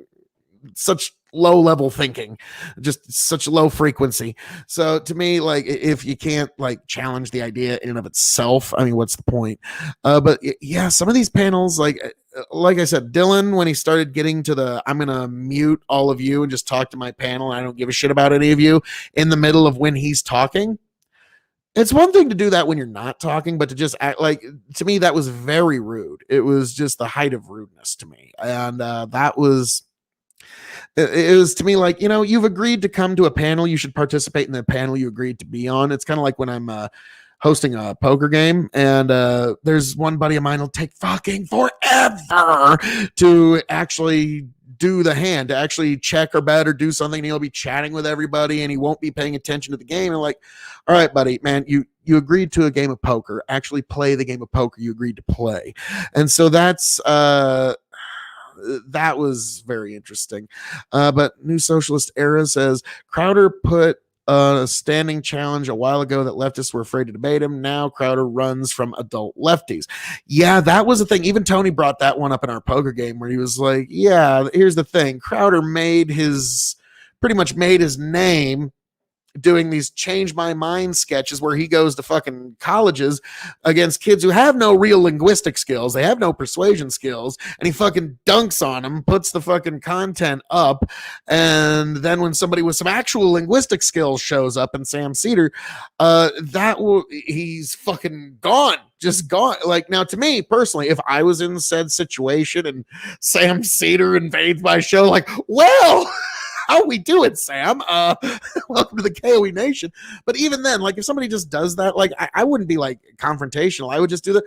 such low level thinking, just such low frequency. So to me, like, if you can't like challenge the idea in and of itself, I mean, what's the point? But yeah, some of these panels, like I said, Dylan, when he started getting to I'm gonna mute all of you and just talk to my panel, and I don't give a shit about any of you in the middle of when he's talking. It's one thing to do that when you're not talking, but to just act like, to me, that was very rude. It was just the height of rudeness to me. And that was, it was to me like, you've agreed to come to a panel, you should participate in the panel you agreed to be on. It's kind of like when I'm hosting a poker game, and there's one buddy of mine will take fucking forever to actually do the hand, to actually check or bet or do something, and he'll be chatting with everybody and he won't be paying attention to the game. And like, all right, buddy, man, you agreed to a game of poker, actually play the game of poker you agreed to play. And so that's that was very interesting. But New Socialist Era says Crowder put a standing challenge a while ago that leftists were afraid to debate him. Now Crowder runs from adult lefties. Yeah, that was a thing. Even Tony brought that one up in our poker game, where he was like, yeah, here's the thing. Crowder pretty much made his name doing these change my mind sketches where he goes to fucking colleges against kids who have no real linguistic skills. They have no persuasion skills, and he fucking dunks on them, puts the fucking content up. And then when somebody with some actual linguistic skills shows up in Sam Cedar, he's fucking gone. Just gone. Like, now to me personally, if I was in said situation and Sam Cedar invades my show, like, well, how we do it, Sam? Welcome to the K.O.E Nation. But even then, like, if somebody just does that, like, I wouldn't be like confrontational. I would just do the,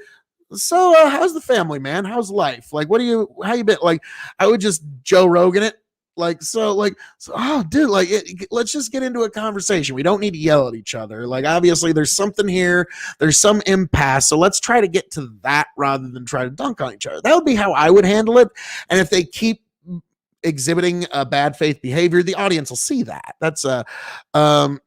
so how's the family, man? How's life? Like, how you been? Like, I would just Joe Rogan it. Oh, dude, like, let's just get into a conversation. We don't need to yell at each other. Like, obviously there's something here. There's some impasse. So let's try to get to that rather than try to dunk on each other. That would be how I would handle it. And if they keep exhibiting a bad faith behavior, the audience will see that. That's Dylan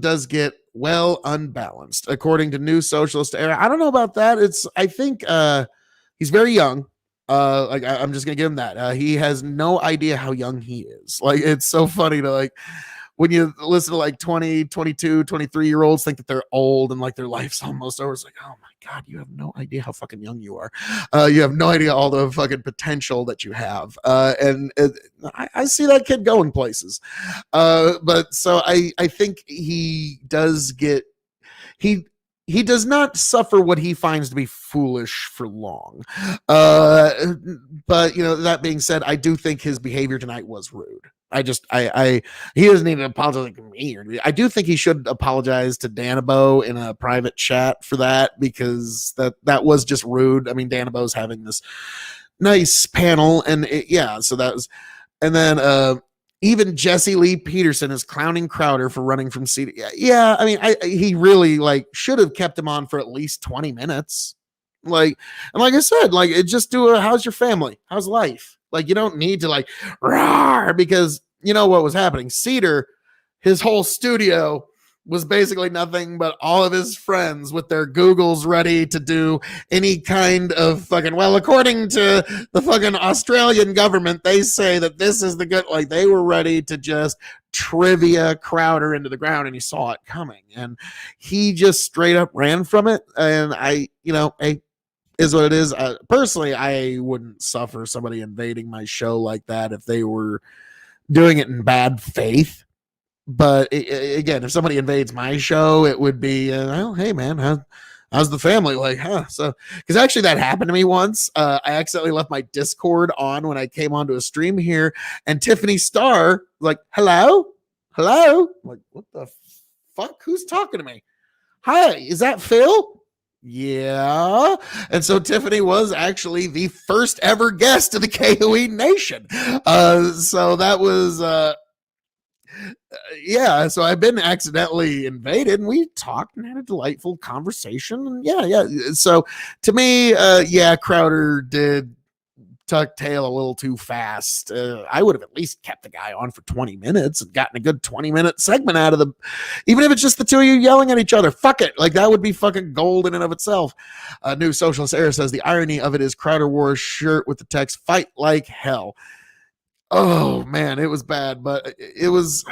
does get well unbalanced according to New Socialist Era. I don't know about that. I think he's very young. I'm just gonna give him that. He has no idea how young he is. Like, it's so funny to like when you listen to like 20, 22, 23-year-olds think that they're old and like their life's almost over. It's like, oh my God, you have no idea how fucking young you are. You have no idea all the fucking potential that you have. I see that kid going places. But so I think he does get, he does not suffer what he finds to be foolish for long. But that being said, I do think his behavior tonight was rude. He doesn't need to apologize to me. I do think he should apologize to Danabo in a private chat for that, because that was just rude. I mean, Danabo's having this nice panel, and so that was, and then even Jesse Lee Peterson is clowning Crowder for running from Cedar. Yeah, I mean, he really should have kept him on for at least 20 minutes. And like I said, just do a how's your family? How's life? You don't need to roar, because you know what was happening. Cedar, his whole studio was basically nothing but all of his friends with their Googles ready to do any kind of fucking, well, according to the fucking Australian government, they say that this is the good, they were ready to just trivia Crowder into the ground, and he saw it coming, and he just straight up ran from it. And is what it is. Personally, I wouldn't suffer somebody invading my show like that if they were doing it in bad faith. But again, if somebody invades my show, it would be, well, hey man, how's the family? So, because actually that happened to me once. I accidentally left my Discord on when I came onto a stream here, and Tiffany Starr was hello? I'm what the fuck? Who's talking to me? Hi, is that Phil? Yeah. And so Tiffany was actually the first ever guest of the K.O.E Nation. So that was, so I've been accidentally invaded, and we talked and had a delightful conversation. And so to me, Crowder did tuck tail a little too fast. I would have at least kept the guy on for 20 minutes and gotten a good 20-minute segment out of them, even if it's just the two of you yelling at each other. Fuck it. That would be fucking gold in and of itself. New Socialist Era says the irony of it is Crowder wore a shirt with the text "Fight like hell." Oh man, it was bad, but it was,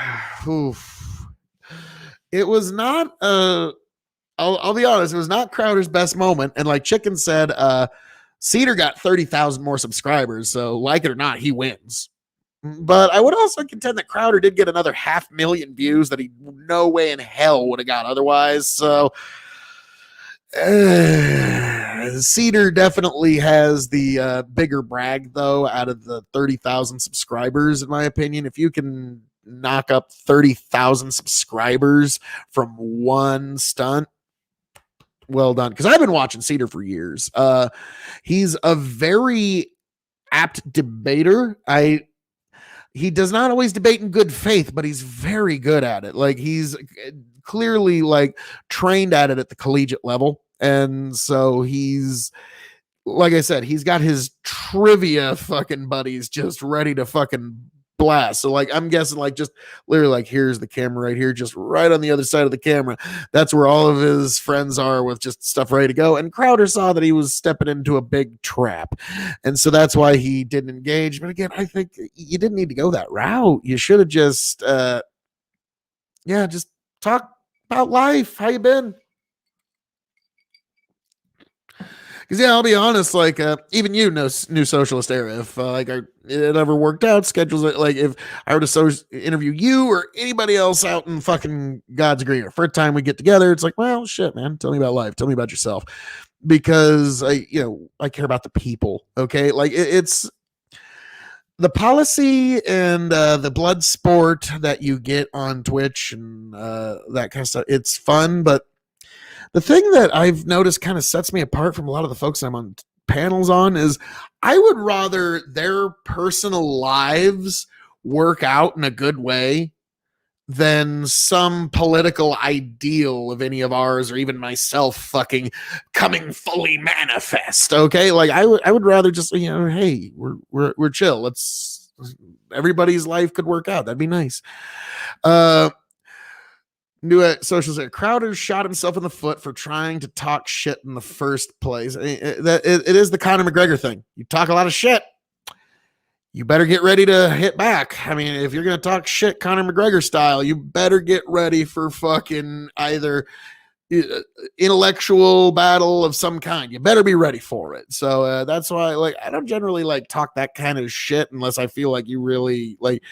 it was not. I'll be honest, it was not Crowder's best moment. And like Chicken said, Cedar got 30,000 more subscribers, so like it or not, he wins. But I would also contend that Crowder did get another 500,000 views that he no way in hell would have got otherwise. So Cedar definitely has the bigger brag, though, out of the 30,000 subscribers, in my opinion. If you can knock up 30,000 subscribers from one stunt, well done. Because I've been watching Cedar for years. He's a very apt debater. He does not always debate in good faith, but he's very good at it. He's clearly trained at it at the collegiate level. And so he's, like I said, he's got his trivia fucking buddies just ready to fucking blast. So I'm guessing just literally here's the camera right here, just right on the other side of the camera. That's where all of his friends are with just stuff ready to go. And Crowder saw that he was stepping into a big trap. And so that's why he didn't engage. But again, I think you didn't need to go that route. You should have just, just talk about life. How you been? Because I'll be honest, even you know, New Socialist Era, if it ever worked out, schedules it, if I were to interview you or anybody else out in fucking God's green, or first time we get together, it's well, shit, man, tell me about life, tell me about yourself, because I care about the people. Okay, it's the policy and the blood sport that you get on Twitch and that kind of stuff. It's fun, but the thing that I've noticed kind of sets me apart from a lot of the folks I'm on panels on is I would rather their personal lives work out in a good way than some political ideal of any of ours, or even myself fucking coming fully manifest. Okay. I would rather just, hey, we're chill. Everybody's life could work out. That'd be nice. New Social said Crowder shot himself in the foot for trying to talk shit in the first place. It is the Conor McGregor thing. You talk a lot of shit, you better get ready to hit back. I mean, if you're going to talk shit Conor McGregor style, you better get ready for fucking either intellectual battle of some kind. You better be ready for it. So that's why, like, I don't generally like talk that kind of shit unless I feel like you really like.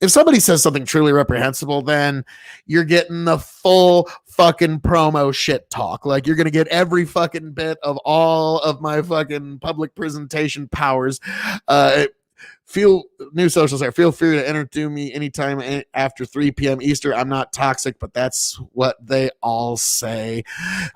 If somebody says something truly reprehensible, then you're getting the full fucking promo shit talk. Like, you're gonna get every fucking bit of all of my fucking public presentation powers. New socials there. Feel free to enter me anytime after 3 p.m. Easter. I'm not toxic, but that's what they all say.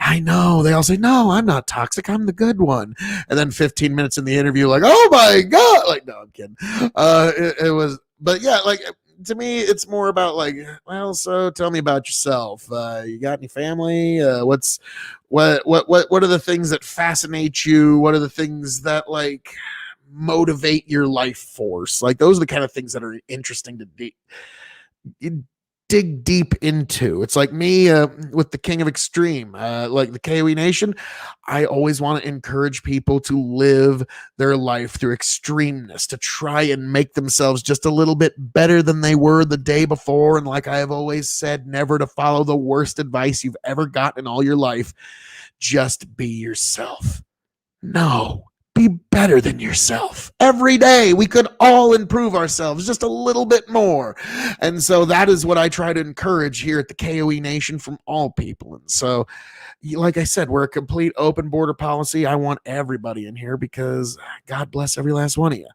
I know. They all say, no, I'm not toxic. I'm the good one. And then 15 minutes in the interview, like, oh my God. Like, no, I'm kidding. It was, but yeah, like, to me, it's more about like, well, so tell me about yourself. You got any family? What are the things that fascinate you? What are the things that like motivate your life force? Like, those are the kind of things that are interesting to dig deep into. It's like me with the King of Extreme, like the K.O.E Nation. I always want to encourage people to live their life through extremeness, to try and make themselves just a little bit better than they were the day before. And like I have always said, never to follow the worst advice you've ever gotten in all your life. Just be yourself. No, be better than yourself. Every day we could all improve ourselves just a little bit more. And so that is what I try to encourage here at the K.O.E Nation from all people. And so, like I said, we're a complete open border policy. I want everybody in here because God bless every last one of you.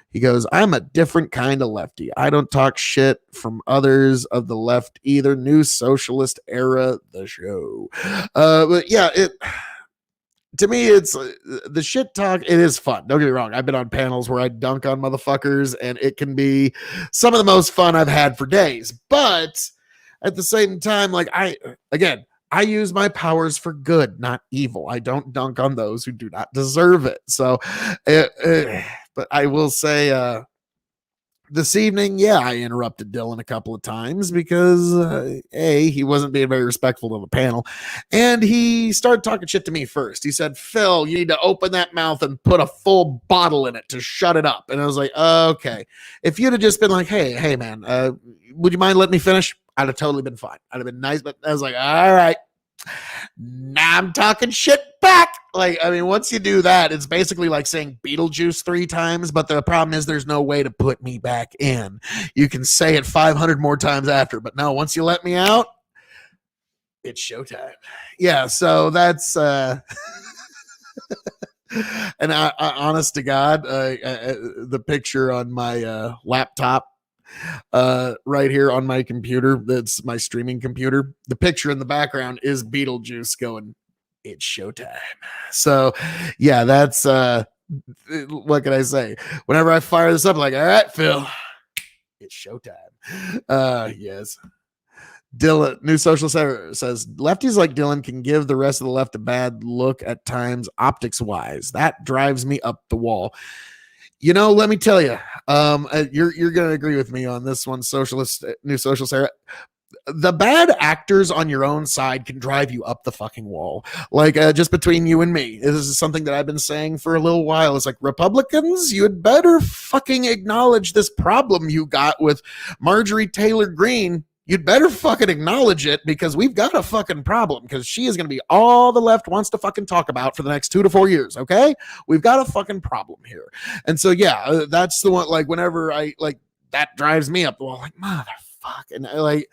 He goes, I'm a different kind of lefty. I don't talk shit from others of the left either. New socialist era, the show. But yeah, to me, it's the shit talk. It is fun. Don't get me wrong. I've been on panels where I dunk on motherfuckers, and it can be some of the most fun I've had for days. But at the same time, like I use my powers for good, not evil. I don't dunk on those who do not deserve it. So, but I will say, this evening, yeah, I interrupted Dylan a couple of times because he wasn't being very respectful to the panel, and he started talking shit to me first. He said, Phil, you need to open that mouth and put a full bottle in it to shut it up. And I was like, okay. If you'd have just been like, hey man, would you mind letting me finish? I'd have totally been fine. I'd have been nice, but I was like, all right, now I'm talking shit back. Like, I mean, once you do that, it's basically like saying Beetlejuice 3 times, but the problem is there's no way to put me back in. You can say it 500 more times after, but no, once you let me out, it's showtime. Yeah, so that's and honest to God, the picture on my laptop right here on my computer, that's my streaming computer, the picture in the background is Beetlejuice going, it's showtime. So yeah, that's what can I say? Whenever I fire this up, I'm like, all right, Phil, it's showtime. Yes. Dylan, New Social says lefties like Dylan can give the rest of the left a bad look at times, optics wise. That drives me up the wall. You know, let me tell you, you're going to agree with me on this one, New Social Sarah. The bad actors on your own side can drive you up the fucking wall. Like, just between you and me, this is something that I've been saying for a little while. It's like, Republicans, you had better fucking acknowledge this problem you got with Marjorie Taylor Greene. You'd better fucking acknowledge it, because we've got a fucking problem, because she is going to be all the left wants to fucking talk about for the next 2 to 4 years. Okay. We've got a fucking problem here. And so, yeah, that's the one, like, whenever I like that drives me up the wall, like, motherfucker. And like,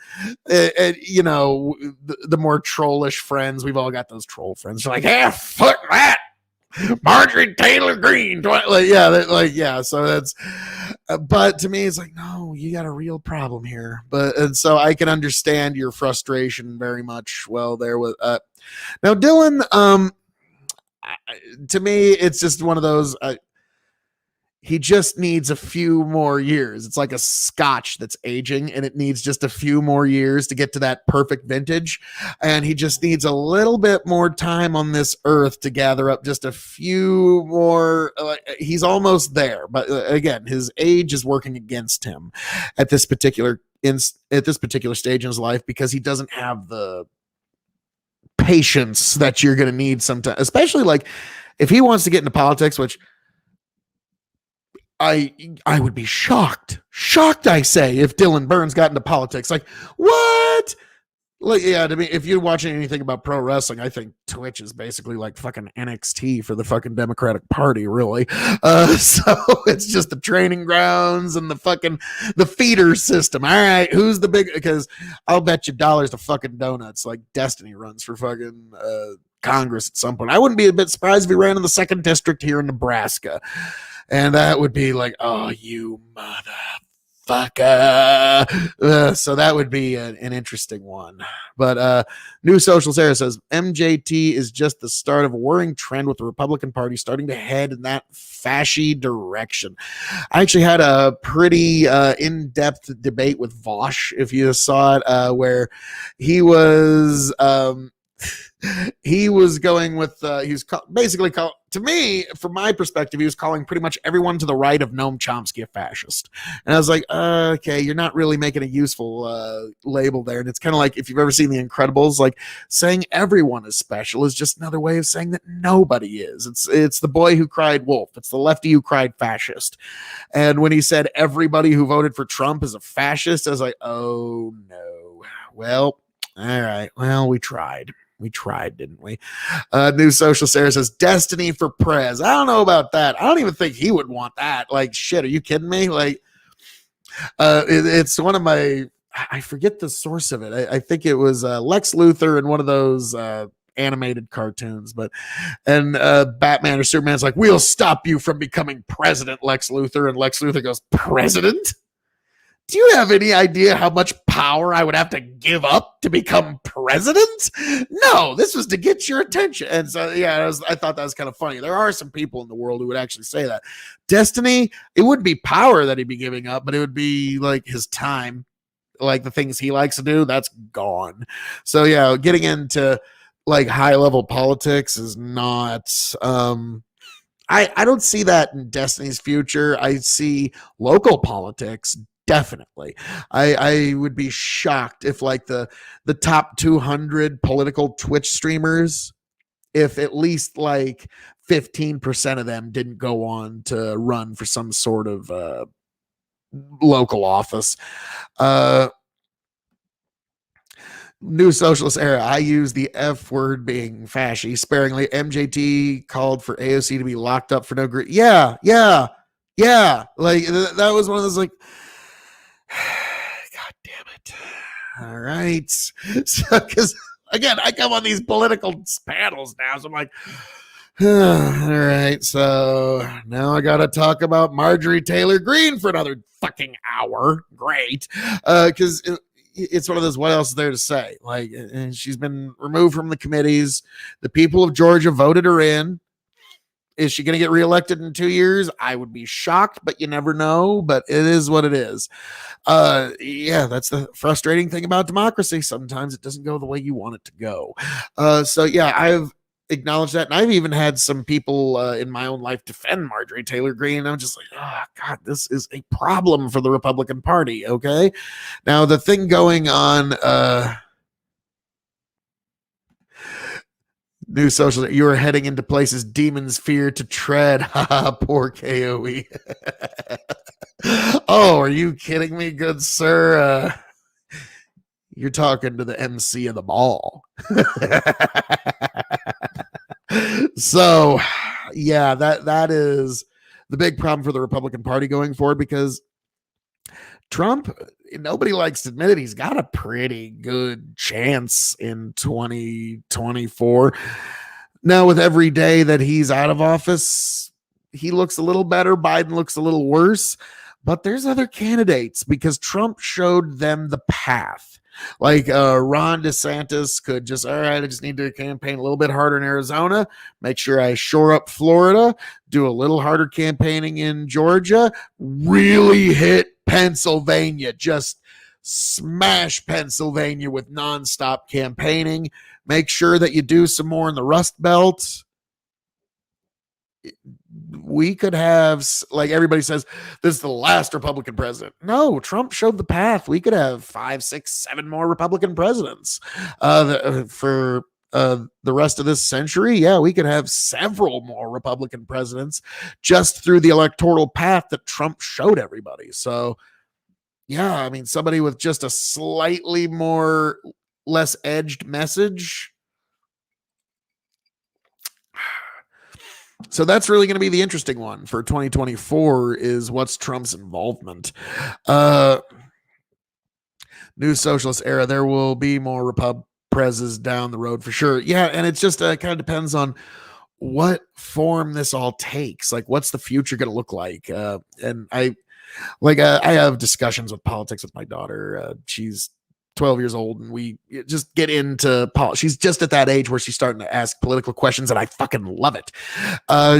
you know, the more trollish friends, we've all got those troll friends. They're like, yeah, fuck that, Marjorie Taylor Greene. Like, yeah. So that's, but to me, it's like, no, you got a real problem here. But and so I can understand your frustration very much. Well, there was now Dylan. To me, it's just one of those. He just needs a few more years. It's like a scotch that's aging, and it needs just a few more years to get to that perfect vintage. And he just needs a little bit more time on this earth to gather up just a few more. He's almost there, but again, his age is working against him at this particular stage in his life, because he doesn't have the patience that you're going to need sometimes, especially like if he wants to get into politics, which I would be shocked, I say, if Dylan Burns got into politics. Like, what? Like, yeah, to me, if you're watching anything about pro wrestling, I think Twitch is basically like fucking NXT for the fucking Democratic Party, really. So it's just the training grounds and the feeder system. All right, who's the big? Because I'll bet you dollars to fucking donuts, like Destiny runs for fucking Congress at some point. I wouldn't be a bit surprised if he ran in the 2nd district here in Nebraska, and that would be like, oh, you mother. So that would be an interesting one. But New Social Sarah says MJT is just the start of a worrying trend with the Republican Party starting to head in that fashy direction. I actually had a pretty in-depth debate with Vosh, if you saw it, where he was going with he was basically to me, from my perspective, he was calling pretty much everyone to the right of Noam Chomsky a fascist. And I was like, okay, you're not really making a useful label there. And it's kind of like, if you've ever seen The Incredibles, like saying everyone is special is just another way of saying that nobody is. It's the boy who cried wolf. It's the lefty who cried fascist. And when he said everybody who voted for Trump is a fascist, I was like, oh no. Well, all right. Well, we tried. We tried, didn't we? New Social Sarah says, Destiny for Prez. I don't know about that. I don't even think he would want that. Like, shit, are you kidding me? Like, it's one of my, I forget the source of it. I think it was Lex Luthor in one of those animated cartoons, and Batman or Superman's like, we'll stop you from becoming president, Lex Luthor. And Lex Luthor goes, president? Do you have any idea how much power I would have to give up to become president? No, this was to get your attention. And so, yeah, I thought that was kind of funny. There are some people in the world who would actually say that. Destiny, it wouldn't be power that he'd be giving up, but it would be like his time, like the things he likes to do, that's gone. So, yeah, getting into like high level politics is not, I don't see that in Destiny's future. I see local politics. Definitely. I would be shocked if like the top 200 political Twitch streamers, if at least like 15% of them didn't go on to run for some sort of local office. New Socialist Era. I use the F word being fashy sparingly. MJT called for AOC to be locked up for no greed. Yeah. Like that was one of those like, God damn it. All right. So, because again, I come on these political panels now, so I'm like, all right. So now I got to talk about Marjorie Taylor Greene for another fucking hour. Great. Because it's one of those, what else is there to say? Like, she's been removed from the committees. The people of Georgia voted her in. Is she going to get reelected in 2 years? I would be shocked, but you never know. But it is what it is. Yeah, that's the frustrating thing about democracy. Sometimes it doesn't go the way you want it to go. So yeah, I've acknowledged that. And I've even had some people in my own life defend Marjorie Taylor Greene. I'm just like, oh God, this is a problem for the Republican Party. Okay. Now the thing going on, New Social, you are heading into places demons fear to tread. Poor K.O.E. Oh, are you kidding me, good sir? You're talking to the MC of the ball. So, yeah, that is the big problem for the Republican Party going forward, because Trump, nobody likes to admit it, he's got a pretty good chance in 2024. Now, with every day that he's out of office, he looks a little better. Biden looks a little worse. But there's other candidates, because Trump showed them the path. Like Ron DeSantis could just, all right, I just need to campaign a little bit harder in Arizona, make sure I shore up Florida, do a little harder campaigning in Georgia, really hit Pennsylvania, just smash Pennsylvania with nonstop campaigning, make sure that you do some more in the Rust Belt. We could have, like everybody says, this is the last Republican president. No, Trump showed the path. We could have 5, 6, 7 more Republican presidents for the rest of this century, yeah, we could have several more Republican presidents just through the electoral path that Trump showed everybody. So, yeah, I mean, somebody with just a slightly more less edged message. So that's really going to be the interesting one for 2024 is what's Trump's involvement. New socialist era, there will be more Repub prezes down the road for sure. Yeah, and it's just kind of depends on what form this all takes. Like, what's the future going to look like? And I have discussions with politics with my daughter. She's 12 years old, and we just get into politics. She's just at that age where she's starting to ask political questions, and I fucking love it.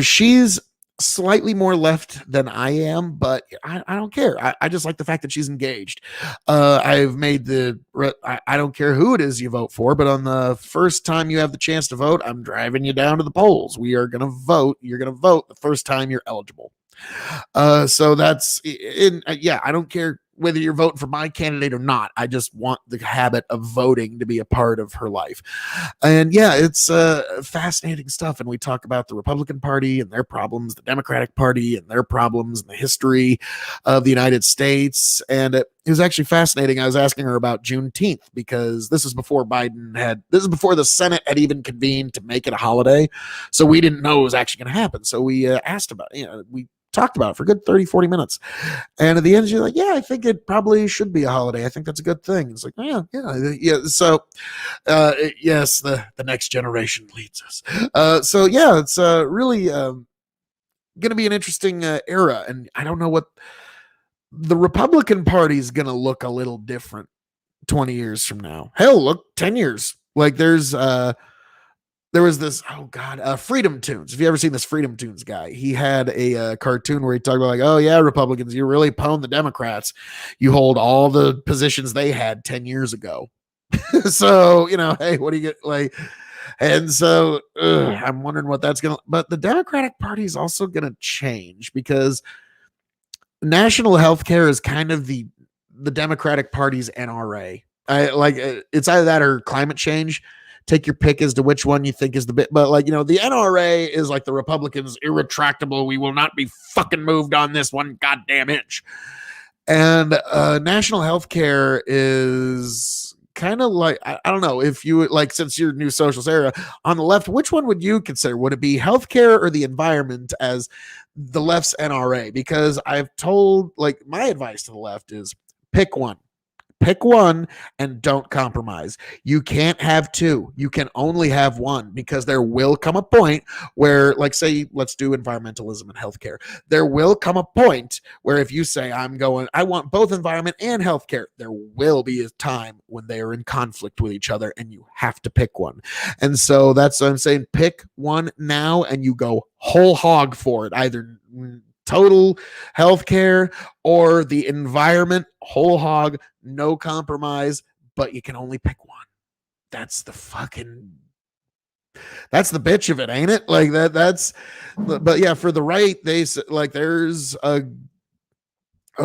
She's slightly more left than I am, but I don't care. I just like the fact that she's engaged. I've made I don't care who it is you vote for, but on the first time you have the chance to vote, I'm driving you down to the polls. We are going to vote. You're going to vote the first time you're eligible. So that's I don't care whether you're voting for my candidate or not. I just want the habit of voting to be a part of her life. And yeah, it's fascinating stuff. And we talk about the Republican Party and their problems, the Democratic Party and their problems, and the history of the United States. And it was actually fascinating. I was asking her about Juneteenth because this is before the Senate had even convened to make it a holiday. So we didn't know it was actually going to happen. So we asked about it. We talked about it for a good 30-40 minutes, and at the end she's like, yeah, I think it probably should be a holiday. I think that's a good thing. It's like, yeah. So yes, the next generation leads us. So yeah, it's really gonna be an interesting era, and I don't know what the Republican Party is gonna look a little different 20 years from now. Hell, look, 10 years. Like there was this, Freedom Tunes. Have you ever seen this Freedom Tunes guy? He had a cartoon where he talked about like, oh yeah, Republicans, you really pwn the Democrats. You hold all the positions they had 10 years ago. So, hey, what do you get? Like, and so I'm wondering what that's going to, but the Democratic Party is also going to change because national health care is kind of the Democratic Party's NRA. It's either that or climate change. Take your pick as to which one you think is the bit, but the NRA is like the Republicans, irretractable. We will not be fucking moved on this one goddamn inch. And national health care is kind of like, I don't know if you like, since you're new socialist era on the left, which one would you consider? Would it be healthcare or the environment as the left's NRA? Because I've told, like, my advice to the left is pick one. Pick one and don't compromise. You can't have two. You can only have one, because there will come a point where, like, say, let's do environmentalism and healthcare. There will come a point where if you say, I want both environment and healthcare, there will be a time when they are in conflict with each other and you have to pick one. And so that's what I'm saying. Pick one now and you go whole hog for it. Either total healthcare or the environment, whole hog, no compromise, but you can only pick one. That's the bitch of it, ain't it? Like that's, but yeah, for the right, they like, there's a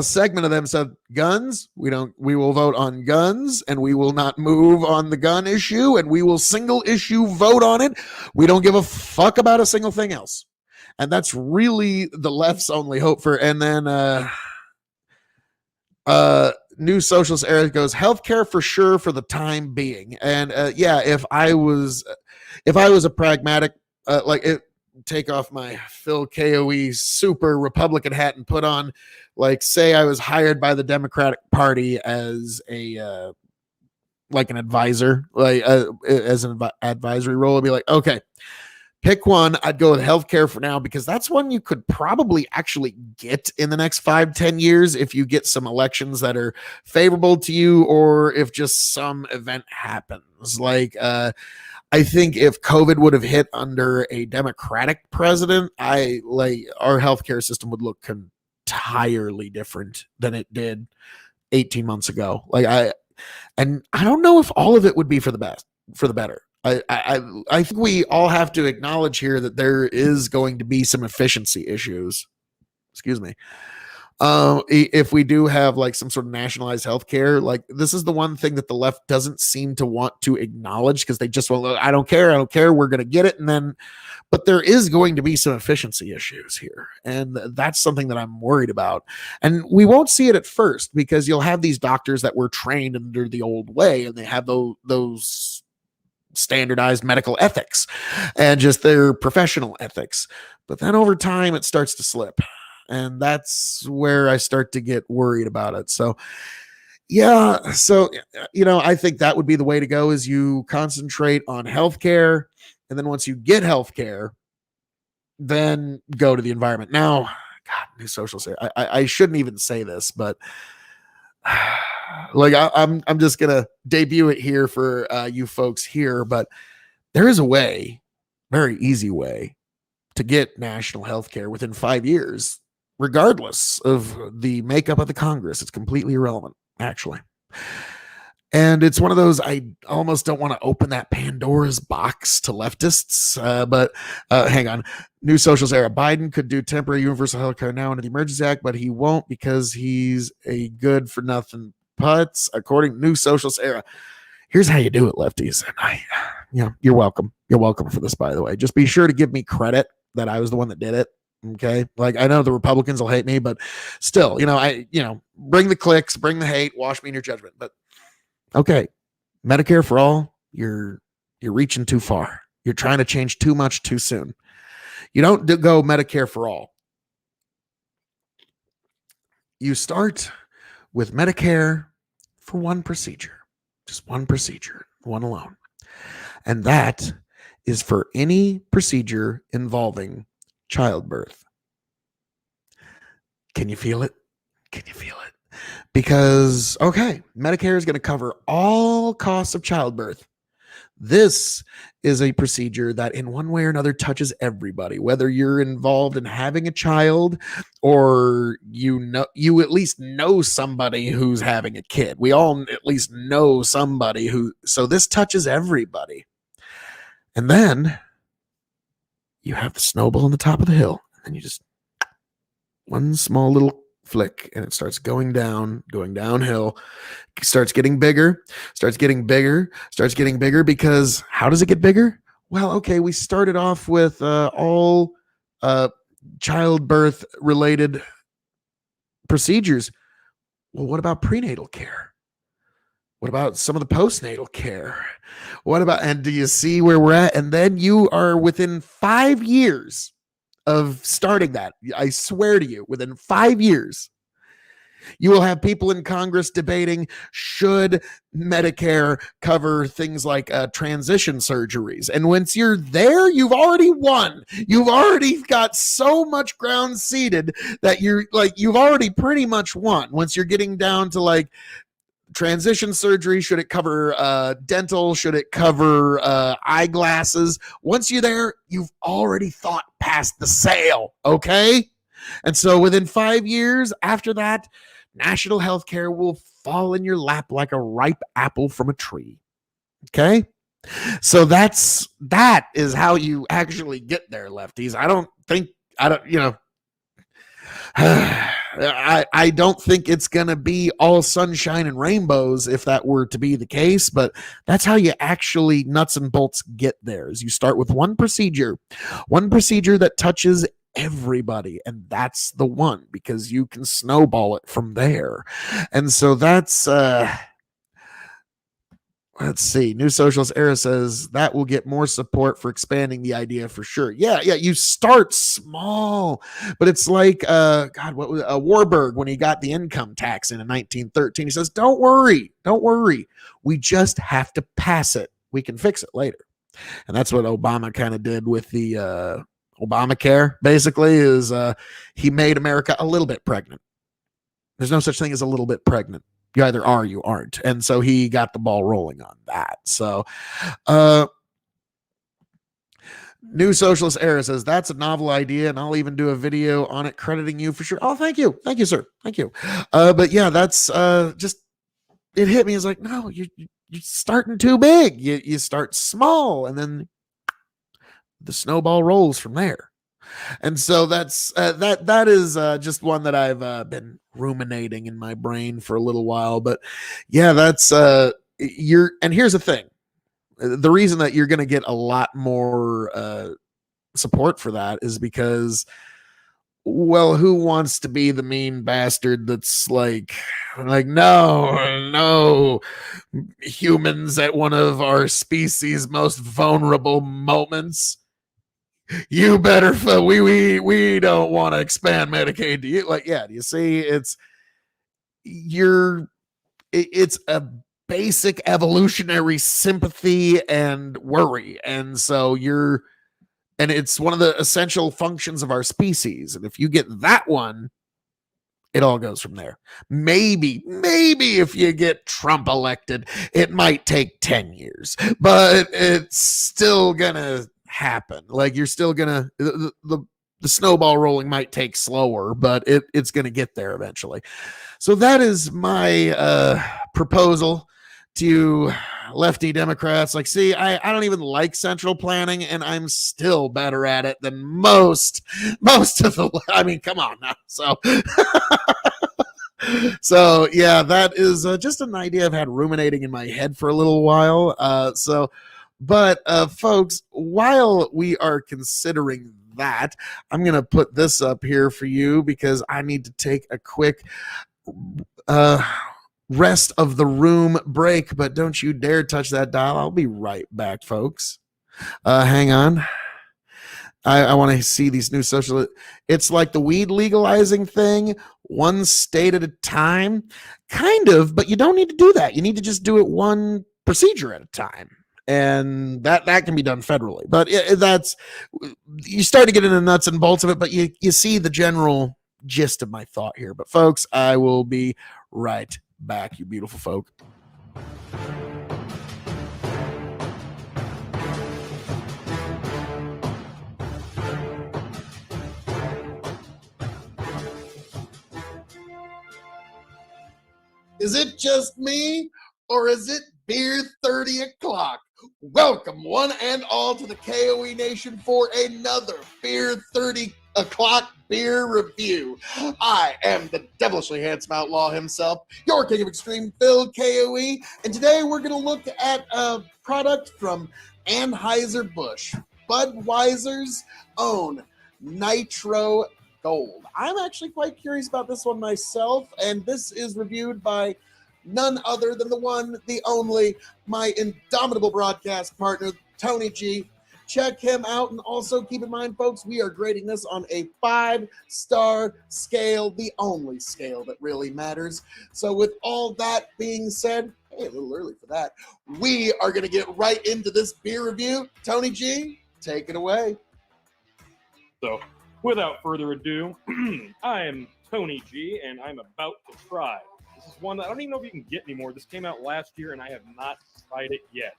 segment of them said guns. We will vote on guns and we will not move on the gun issue, and we will single issue vote on it. We don't give a fuck about a single thing else. And that's really the left's only hope for. And then new socialist era goes healthcare for sure for the time being. And if I was a pragmatic, take off my Phil K.O.E. super Republican hat and put on, like, say I was hired by the Democratic Party as a like an advisor, as an advisory role, I'd be like, okay, pick one. I'd go with healthcare for now, because that's one you could probably actually get in the next 5-10 years if you get some elections that are favorable to you, or if just some event happens. Like, I think if COVID would have hit under a Democratic president, our healthcare system would look entirely different than it did 18 months ago. And I don't know if all of it would be for the better. I think we all have to acknowledge here that there is going to be some efficiency issues. Excuse me. If we do have like some sort of nationalized healthcare, like this is the one thing that the left doesn't seem to want to acknowledge because they just want, I don't care, we're going to get it. And then, but there is going to be some efficiency issues here. And that's something that I'm worried about. And we won't see it at first because you'll have these doctors that were trained under the old way and they have those standardized medical ethics and just their professional ethics. But then over time, it starts to slip. And that's where I start to get worried about it. So, yeah. So, I think that would be the way to go is you concentrate on healthcare. And then once you get healthcare, then go to the environment. Now, God, new social say I shouldn't even say this, but like I'm just gonna debut it here for you folks here. But there is a way, very easy way, to get national healthcare within 5 years. Regardless of the makeup of the Congress, it's completely irrelevant, actually. And it's one of those, I almost don't want to open that Pandora's box to leftists. But hang on. New Socials era. Biden could do temporary universal health care now under the Emergency Act, but he won't because he's a good for nothing putz, according to New Socials era. Here's how you do it, lefties. And you're welcome. You're welcome for this, by the way. Just be sure to give me credit that I was the one that did it. Okay. Like I know the Republicans will hate me, but still, bring the clicks, bring the hate, wash me in your judgment. But okay. Medicare for all, you're reaching too far. You're trying to change too much too soon. You don't go Medicare for all. You start with Medicare for one procedure, just one procedure, one alone. And that is for any procedure involving childbirth. Can you feel it? Can you feel it? Because, okay, Medicare is going to cover all costs of childbirth. This is a procedure that in one way or another touches everybody, whether you're involved in having a child or you at least know somebody who's having a kid. We all at least know somebody so this touches everybody. And then you have the snowball on the top of the hill and you just one small little flick and it starts going downhill, starts getting bigger because how does it get bigger? Well, okay, we started off with all childbirth related procedures. Well, what about prenatal care? What about some of the postnatal care? And do you see where we're at? And then you are within 5 years of starting that. I swear to you, within 5 years, you will have people in Congress debating, should Medicare cover things like transition surgeries? And once you're there, you've already won. You've already got so much ground ceded that you've already pretty much won. Once you're getting down to like transition surgery, should it cover dental? Should it cover eyeglasses? Once you're there, you've already thought past the sale, okay? And so within 5 years after that, national health care will fall in your lap like a ripe apple from a tree, okay? So that is how you actually get there, lefties. I don't think it's going to be all sunshine and rainbows if that were to be the case, but that's how you actually nuts and bolts get there. Is you start with one procedure that touches everybody, and that's the one, because you can snowball it from there. And so that's let's see. New Socialist Era says that will get more support for expanding the idea for sure. Yeah. You start small, but it's like what was Warburg when he got the income tax in 1913. He says, "Don't worry. We just have to pass it. We can fix it later." And that's what Obama kind of did with the Obamacare. Basically, is he made America a little bit pregnant. There's no such thing as a little bit pregnant. You either are, you aren't. And so he got the ball rolling on that. So, New Socialist Era says, that's a novel idea, and I'll even do a video on it crediting you for sure. Oh, thank you. Thank you, sir. Thank you. But yeah, that's just, it hit me. It's like, no, you're starting too big. You start small, and then the snowball rolls from there. And so that is just one that I've been ruminating in my brain for a little while. But yeah, that's you're. And here's the thing: the reason that you're going to get a lot more support for that is because, well, who wants to be the mean bastard that's like no humans at one of our species' most vulnerable moments? You better we don't want to expand Medicaid to you. Like, yeah, do you see? It's a basic evolutionary sympathy and worry, and so and it's one of the essential functions of our species. And if you get that one, it all goes from there. Maybe if you get Trump elected, it might take 10 years, but it's still gonna happen. Like, you're still gonna the snowball rolling might take slower, but it's gonna get there eventually. So that is my proposal to lefty Democrats. Like, see, I don't even like central planning, and I'm still better at it than most of the. I mean, come on now. So yeah, that is just an idea I've had ruminating in my head for a little while. But folks, while we are considering that, I'm gonna put this up here for you because I need to take a quick rest of the room break, but don't you dare touch that dial. I'll be right back, folks. Hang on. I want to see these new social. It's like the weed legalizing thing, one state at a time, kind of, but you don't need to do that. You need to just do it one procedure at a time. And that can be done federally. But that's, you start to get into the nuts and bolts of it, but you see the general gist of my thought here. But folks, I will be right back, you beautiful folk. Is it just me, or is it beer 30 o'clock? Welcome, one and all, to the K.O.E Nation for another beer 30 o'clock beer review. I am the devilishly handsome outlaw himself, your king of extreme, Phil K.O.E, and today we're going to look at a product from Anheuser-Busch, Budweiser's own Nitro Gold. I'm actually quite curious about this one myself, and this is reviewed by none other than the one, the only, my indomitable broadcast partner, Tony G. Check him out, and also keep in mind, folks, we are grading this on a 5-star scale, the only scale that really matters. So with all that being said, hey, a little early for that, we are going to get right into this beer review. Tony G, take it away. So, without further ado, I am Tony G, and I'm about to try. This is one that I don't even know if you can get anymore. This came out last year, and I have not tried it yet.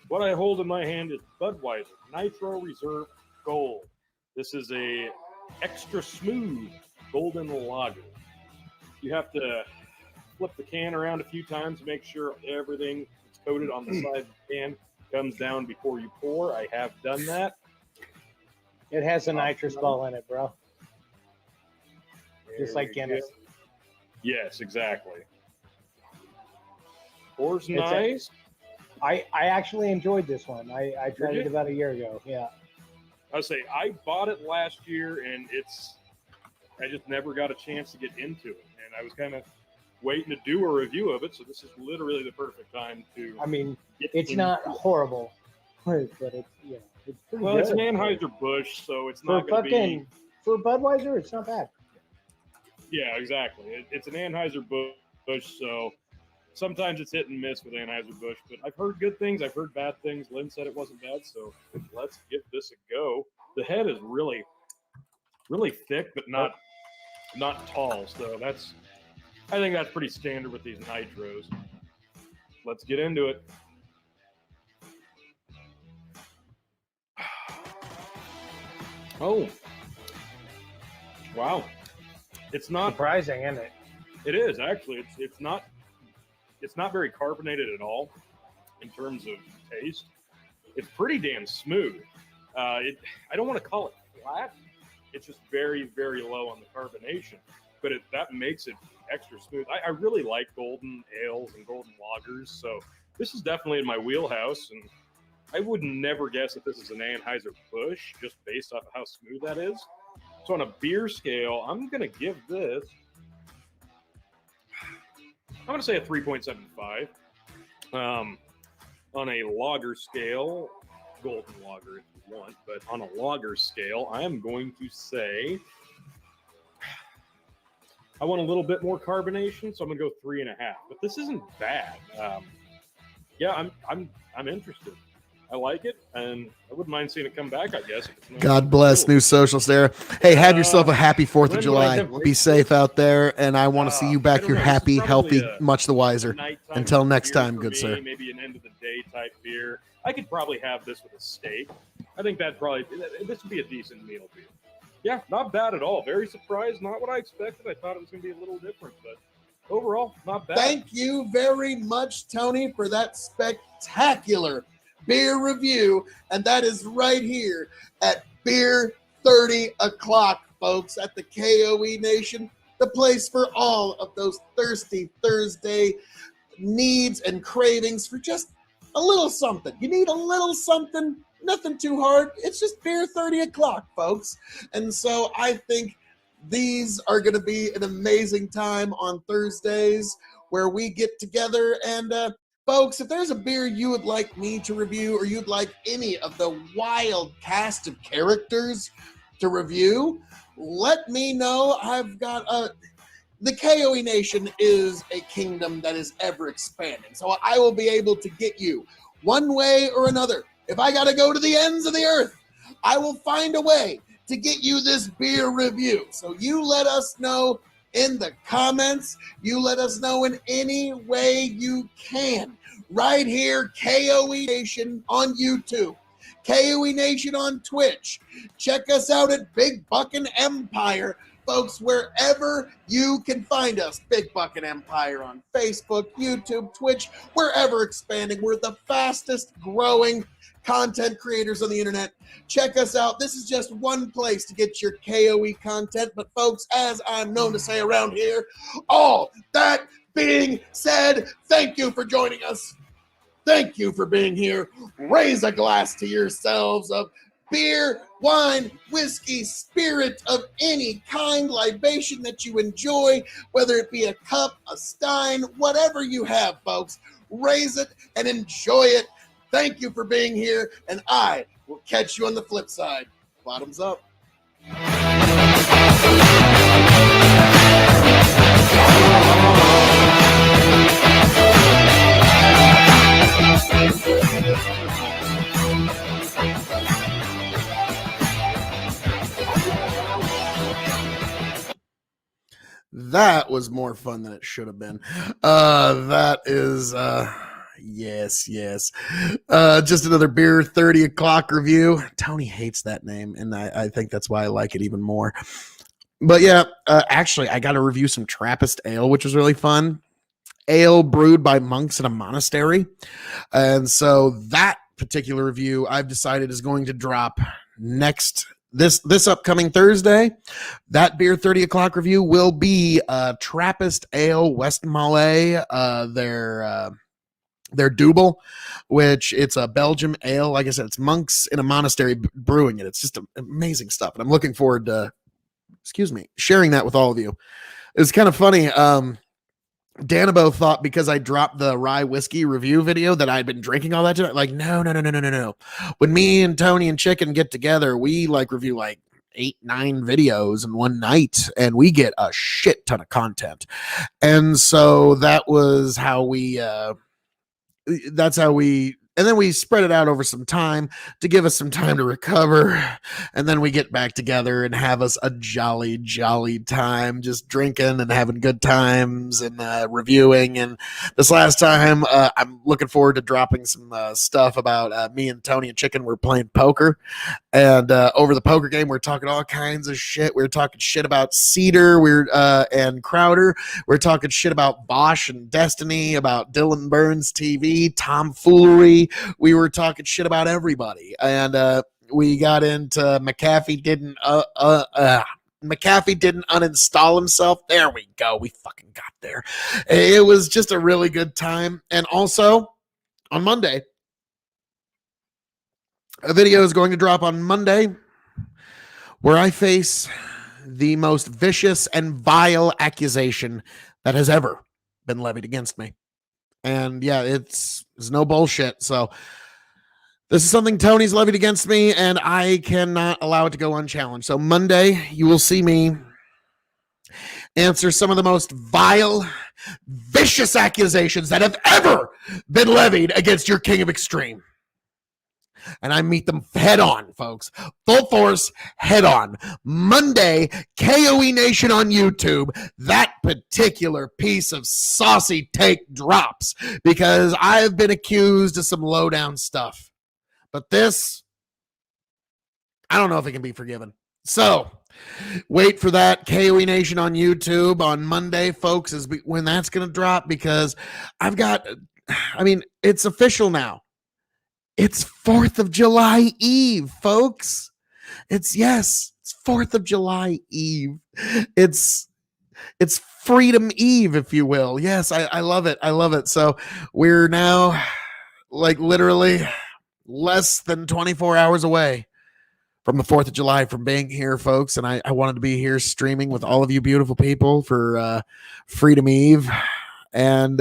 What I hold in my hand is Budweiser Nitro Reserve Gold. This is a extra smooth golden lager. You have to flip the can around a few times to make sure everything that's coated on the side of the can comes down before you pour. I have done that. It has a nitrous ball in it, bro. Just like Guinness. Yes, exactly. Pours nice. I actually enjoyed this one. I tried it about a year ago. Yeah. I would say I bought it last year, and I just never got a chance to get into it, and I was kind of waiting to do a review of it. So this is literally the perfect time to. I mean, it's not horrible, but it's it's pretty good. It's an Anheuser-Busch, so it's not going to be for Budweiser. It's not bad. Yeah, exactly. It's an Anheuser-Busch, so sometimes it's hit and miss with Anheuser-Busch, but I've heard good things. I've heard bad things. Lynn said it wasn't bad, so let's give this a go. The head is really, really thick, but not tall. So I think that's pretty standard with these nitros. Let's get into it. Oh, wow! It's not surprising, isn't it? It is actually. It's not very carbonated at all in terms of taste. It's pretty damn smooth. I don't want to call it flat, It's just very, very low on the carbonation, but that makes it extra smooth. I really like golden ales and golden lagers, so this is definitely in my wheelhouse, and I would never guess that this is an Anheuser-Busch just based off of how smooth that is. So on a beer scale, I'm going to give this, I'm going to say a 3.75. On a lager scale, golden lager if you want, but on a lager scale, I am going to say I want a little bit more carbonation, so I'm going to go 3.5. But this isn't bad. Yeah, I'm interested. I like it, and I wouldn't mind seeing it come back, I guess. God bless New Social Stare. Hey, have yourself a happy 4th of July. Be safe out there, and I want to see you back here happy, healthy, much the wiser. Until next time, good sir. Maybe an end-of-the-day type beer. I could probably have this with a steak. I think this would be a decent meal beer. Yeah, not bad at all. Very surprised. Not what I expected. I thought it was going to be a little different, but overall, not bad. Thank you very much, Tony, for that spectacular beer review, and that is right here at Beer 30 o'clock, folks, at the K.O.E. Nation, the place for all of those thirsty Thursday needs and cravings for just a little something. You need a little something, nothing too hard. It's just Beer 30 o'clock, folks. And so I think these are going to be an amazing time on Thursdays where we get together and folks, if there's a beer you would like me to review, or you'd like any of the wild cast of characters to review, let me know. I've got the K.O.E. Nation is a kingdom that is ever expanding. So I will be able to get you one way or another. If I got to go to the ends of the earth, I will find a way to get you this beer review. So you let us know in the comments. You let us know in any way you can. Right here, K.O.E. Nation on YouTube. K.O.E. Nation on Twitch. Check us out at Big Buckin' Empire. Folks, wherever you can find us, Big Buckin' Empire on Facebook, YouTube, Twitch, we're ever expanding. We're the fastest growing content creators on the internet. Check us out. This is just one place to get your K.O.E. content. But folks, as I'm known to say around here, all that being said, thank you for joining us. Thank you for being here. Raise a glass to yourselves of beer, wine, whiskey, spirit of any kind, libation that you enjoy, whether it be a cup, a stein, whatever you have, folks. Raise it and enjoy it. Thank you for being here, and I will catch you on the flip side. Bottoms up. That was more fun than it should have been. That is yes. Just another Beer 30 o'clock review. Tony hates that name, and I think that's why I like it even more. But yeah, actually, I got to review some Trappist ale, which was really fun. Ale brewed by monks in a monastery. And so that particular review I've decided is going to drop this upcoming Thursday. That Beer 30 o'clock review will be Trappist Ale West Malay, their double, which it's a Belgium ale. Like I said, it's monks in a monastery brewing it. It's just amazing stuff. And I'm looking forward to, sharing that with all of you. It was kind of funny. Danabo thought because I dropped the rye whiskey review video that I'd been drinking all that tonight. Like, no. When me and Tony and Chicken get together, we review 8-9 videos in one night, and we get a shit ton of content. And so that was how we, and then we spread it out over some time to give us some time to recover. And then we get back together and have us a jolly, jolly time, just drinking and having good times and reviewing. And this last time, I'm looking forward to dropping some stuff about me and Tony and Chicken. We're playing poker. And over the poker game, we're talking all kinds of shit. We're talking shit about Cedar and Crowder. We're talking shit about Bosch and Destiny, about Dylan Burns TV, tomfoolery. We were talking shit about everybody. And We got into McAfee didn't uninstall himself. There we go. We fucking got there. It was just a really good time. And also on Monday, a video is going to drop on Monday where I face the most vicious and vile accusation that has ever been levied against me. And yeah, it's no bullshit. So this is something Tony's levied against me, and I cannot allow it to go unchallenged. So Monday, you will see me answer some of the most vile, vicious accusations that have ever been levied against your King of Extreme. And I meet them head on, folks. Full force, head on. Monday, K.O.E. Nation on YouTube. That particular piece of saucy take drops because I've been accused of some lowdown stuff. But this, I don't know if it can be forgiven. So wait for that K.O.E. Nation on YouTube on Monday, folks, is when that's going to drop because it's official now. It's 4th of July Eve, folks. It's 4th of July Eve. It's Freedom Eve, if you will. Yes, I love it. I love it. So we're now like literally less than 24 hours away from the 4th of July from being here, folks. And I wanted to be here streaming with all of you beautiful people for Freedom Eve. And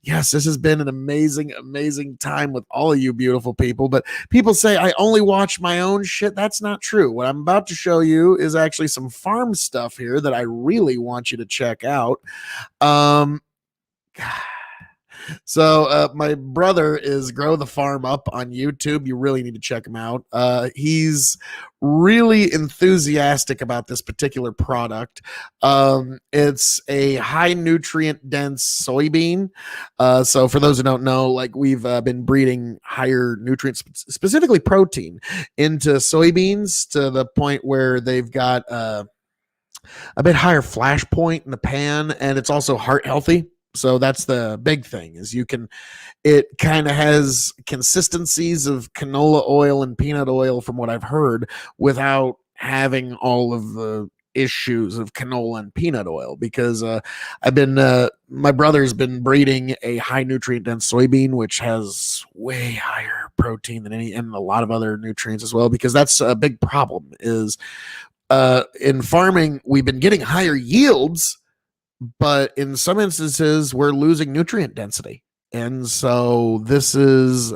yes, this has been an amazing, amazing time with all of you beautiful people. But people say I only watch my own shit. That's not true. What I'm about to show you is actually some farm stuff here that I really want you to check out. So my brother is Grow the Farm Up on YouTube. You really need to check him out. He's really enthusiastic about this particular product. It's a high nutrient dense soybean. So for those who don't know, like we've been breeding higher nutrients, specifically protein, into soybeans to the point where they've got a bit higher flash point in the pan, and it's also heart healthy. So that's the big thing is it kind of has consistencies of canola oil and peanut oil from what I've heard without having all of the issues of canola and peanut oil because my brother's been breeding a high nutrient dense soybean, which has way higher protein than and a lot of other nutrients as well, because that's a big problem is in farming, we've been getting higher yields, but in some instances we're losing nutrient density. And so this is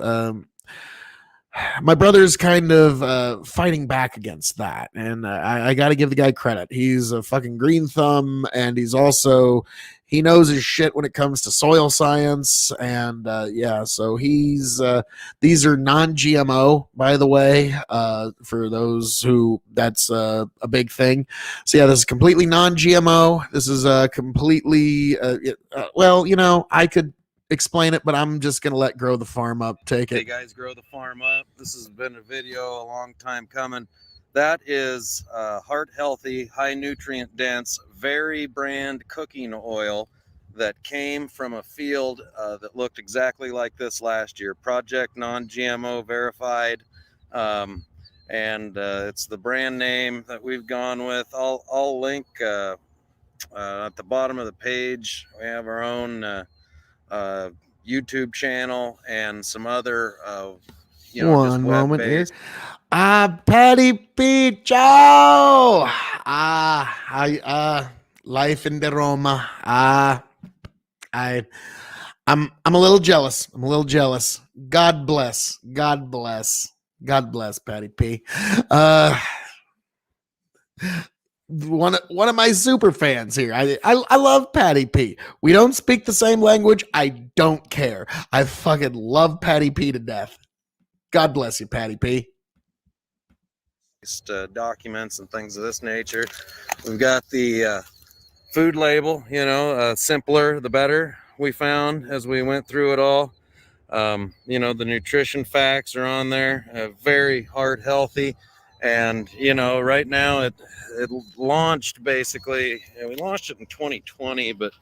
my brother's kind of fighting back against that, and I got to give the guy credit. He's a fucking green thumb, and he knows his shit when it comes to soil science. And so these are non-GMO, by the way, for those who that's a big thing. So yeah, this is completely non-GMO. This is completely I could explain it, but I'm just gonna let Grow the Farm Up take it. Hey guys, Grow the Farm Up. This has been a video a long time coming. That is heart healthy, high nutrient dense, very brand cooking oil that came from a field that looked exactly like this last year. Project non-GMO verified, and it's the brand name that we've gone with. I'll link at the bottom of the page. We have our own YouTube channel and some other one moment here. Patty P. Ciao. Life in the Roma. I'm a little jealous. God bless. Patty P. One of my super fans here. I love Patty P. We don't speak the same language. I don't care. I fucking love Patty P to death. God bless you, Patty P. Documents and things of this nature. We've got the food label, simpler the better, we found as we went through it all. The nutrition facts are on there, very heart healthy. And, right now it launched basically, we launched it in 2020, but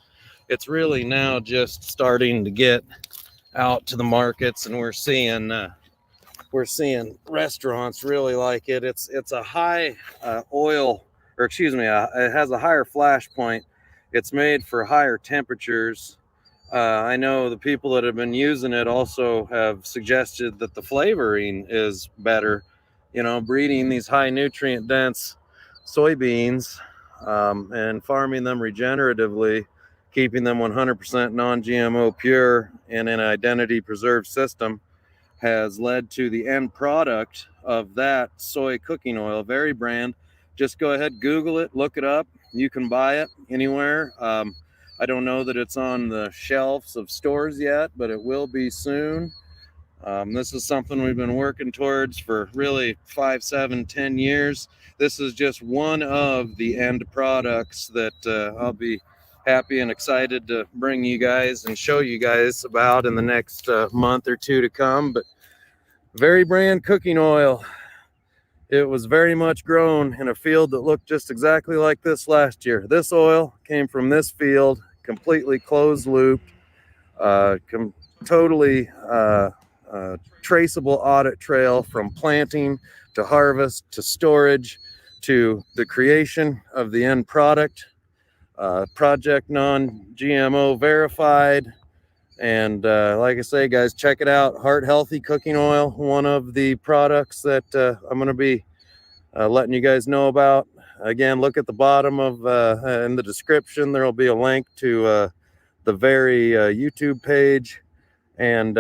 it's really now just starting to get out to the markets, and we're seeing we're seeing restaurants really like it. It's a high oil, or excuse me, it has a higher flash point. It's made for higher temperatures. I know the people that have been using it also have suggested that the flavoring is better. You know, breeding these high nutrient dense soybeans and farming them regeneratively, keeping them 100% non-GMO pure in an identity preserved system has led to the end product of that soy cooking oil, very brand. Just go ahead, Google it, look it up. You can buy it anywhere. I don't know that it's on the shelves of stores yet, but it will be soon. This is something we've been working towards for really 5, 7, 10 years. This is just one of the end products that I'll be happy and excited to bring you guys and show you guys about in the next month or two to come. But very brand cooking oil. It was very much grown in a field that looked just exactly like this last year. This oil came from this field, completely closed looped, totally traceable audit trail from planting to harvest to storage to the creation of the end product. Project non-GMO verified. And like I say, guys, check it out. Heart Healthy Cooking Oil, one of the products that I'm going to be letting you guys know about. Again, look at the bottom of in the description. There will be a link to the very YouTube page and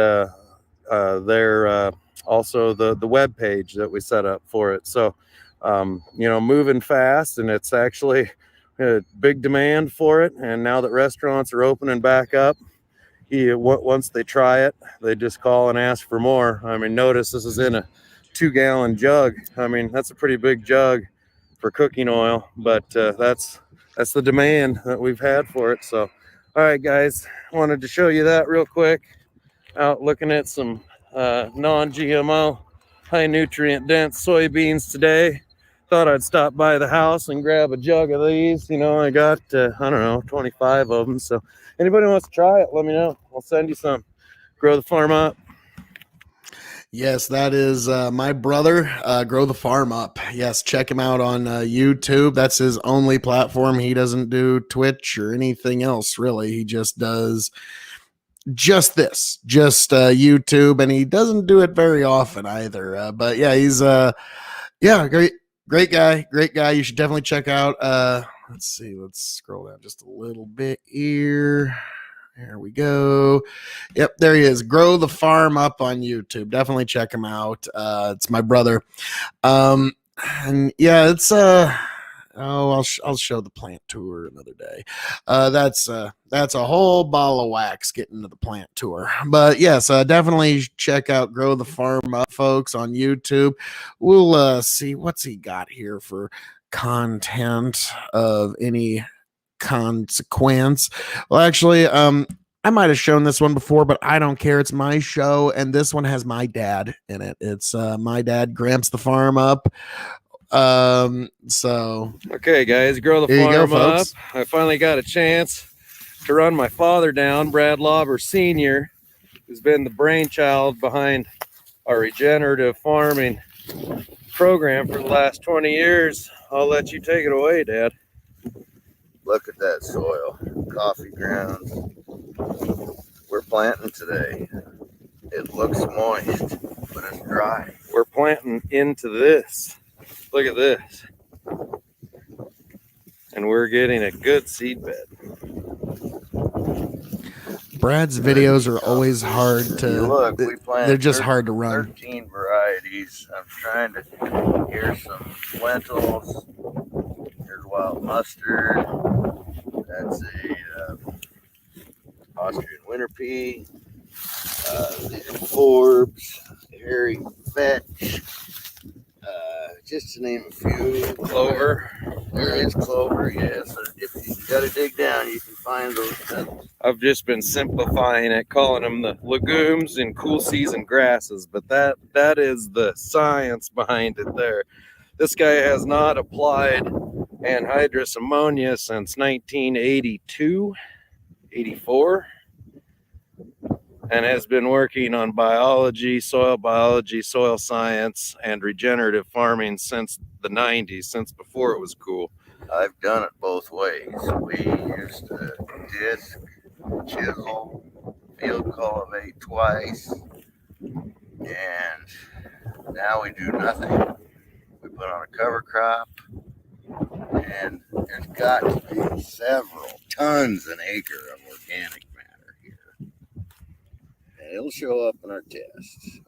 also the web page that we set up for it. So, you know, moving fast, and it's actually a big demand for it. And now that restaurants are opening back up, once they try it, they just call and ask for more. I mean, notice this is in a 2-gallon jug. I mean, that's a pretty big jug for cooking oil, but that's the demand that we've had for it. So, all right, guys, wanted to show you that real quick. Out looking at some non-GMO, high nutrient dense soybeans today. Thought I'd stop by the house and grab a jug of these. You know, I got, I don't know, 25 of them. So anybody wants to try it, let me know. I'll send you some. Grow the Farm Up. Yes, that is my brother, Grow the Farm Up. Yes, check him out on YouTube. That's his only platform. He doesn't do Twitch or anything else, really. He just does just YouTube, and he doesn't do it very often either. But yeah, he's great guy. You should definitely check out. Let's see. Let's scroll down just a little bit here. There we go. Yep, there he is. Grow the Farm Up on YouTube. Definitely check him out. It's my brother. And yeah, it's I'll show the plant tour another day. That's a whole ball of wax getting to the plant tour. But yes, definitely check out Grow the Farm Up, folks, on YouTube. We'll see what's he got here for content of any consequence. Well, actually, I might have shown this one before, but I don't care. It's my show, and this one has my dad in it. It's my dad, Gramps the Farm Up. So okay, guys, Grow the Farm Up. I finally got a chance to run my father down, Brad Lauber Sr., who's been the brainchild behind our regenerative farming program for the last 20 years. I'll let you take it away, Dad. Look at that soil, coffee grounds. We're planting today. It looks moist, but it's dry. We're planting into this. Look at this. And we're getting a good seed bed. Brad's videos are always hard to look. They're just hard to run. 13 varieties. I'm trying to. Here's some lentils. Here's wild mustard. That's a Austrian winter pea. These are Forbes, Harry Fetch. Just to name a few. Clover. There is clover, yes. If you got to dig down, you can find those. I've just been simplifying it, calling them the legumes and cool season grasses, but that is the science behind it there. This guy has not applied anhydrous ammonia since 1982, 84. and has been working on biology, soil science, and regenerative farming since the 90s, since before it was cool. I've done it both ways. We used to disc, chisel, field cultivate twice, and now we do nothing. We put on a cover crop, and there's got to be several tons an acre of organic matter here. And it'll show up in our tests.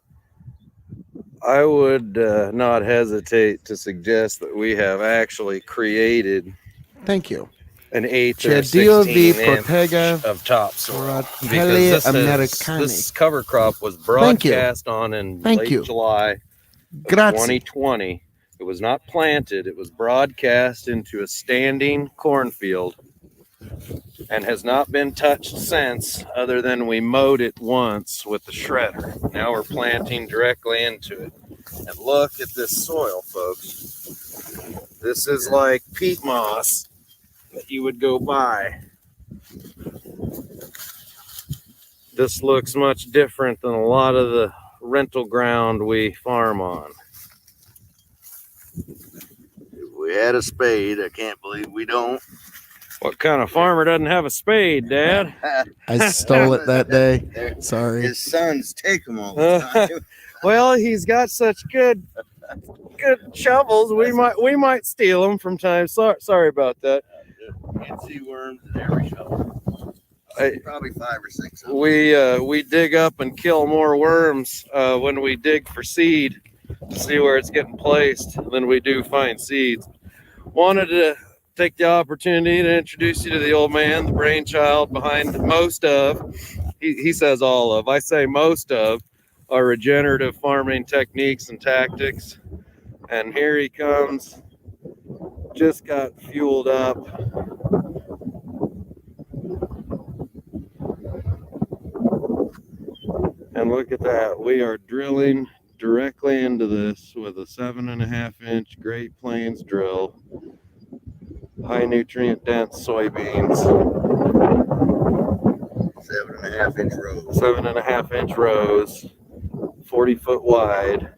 I would not hesitate to suggest that we have actually created Thank you. an 8 or Cedio 16 vi protega inch of topsoil, fratelli because americani. this cover crop was Thank you. broadcast on in Thank late you. July of Grazie. 2020. It was not planted, it was broadcast into a standing cornfield and has not been touched since, other than we mowed it once with the shredder. Now we're planting directly into it. And look at this soil, folks. This is like peat moss that you would go buy. This looks much different than a lot of the rental ground we farm on. If we had a spade, I can't believe we don't. What kind of farmer doesn't have a spade, Dad? I stole it that day. Sorry. His sons take them all the time. Well, he's got such good shovels. We might steal them from time. Sorry about that. You can see worms in every shovel. Probably 5 or 6 of them. We dig up and kill more worms when we dig for seed to see where it's getting placed than we do find seeds. Wanted to take the opportunity to introduce you to the old man, the brainchild behind most of, he says all of, I say most of, our regenerative farming techniques and tactics. And here he comes, just got fueled up. And look at that, we are drilling directly into this with a 7.5 inch Great Plains drill. High nutrient dense soybeans. 7.5 inch rows. 7.5 inch rows, 40 foot wide.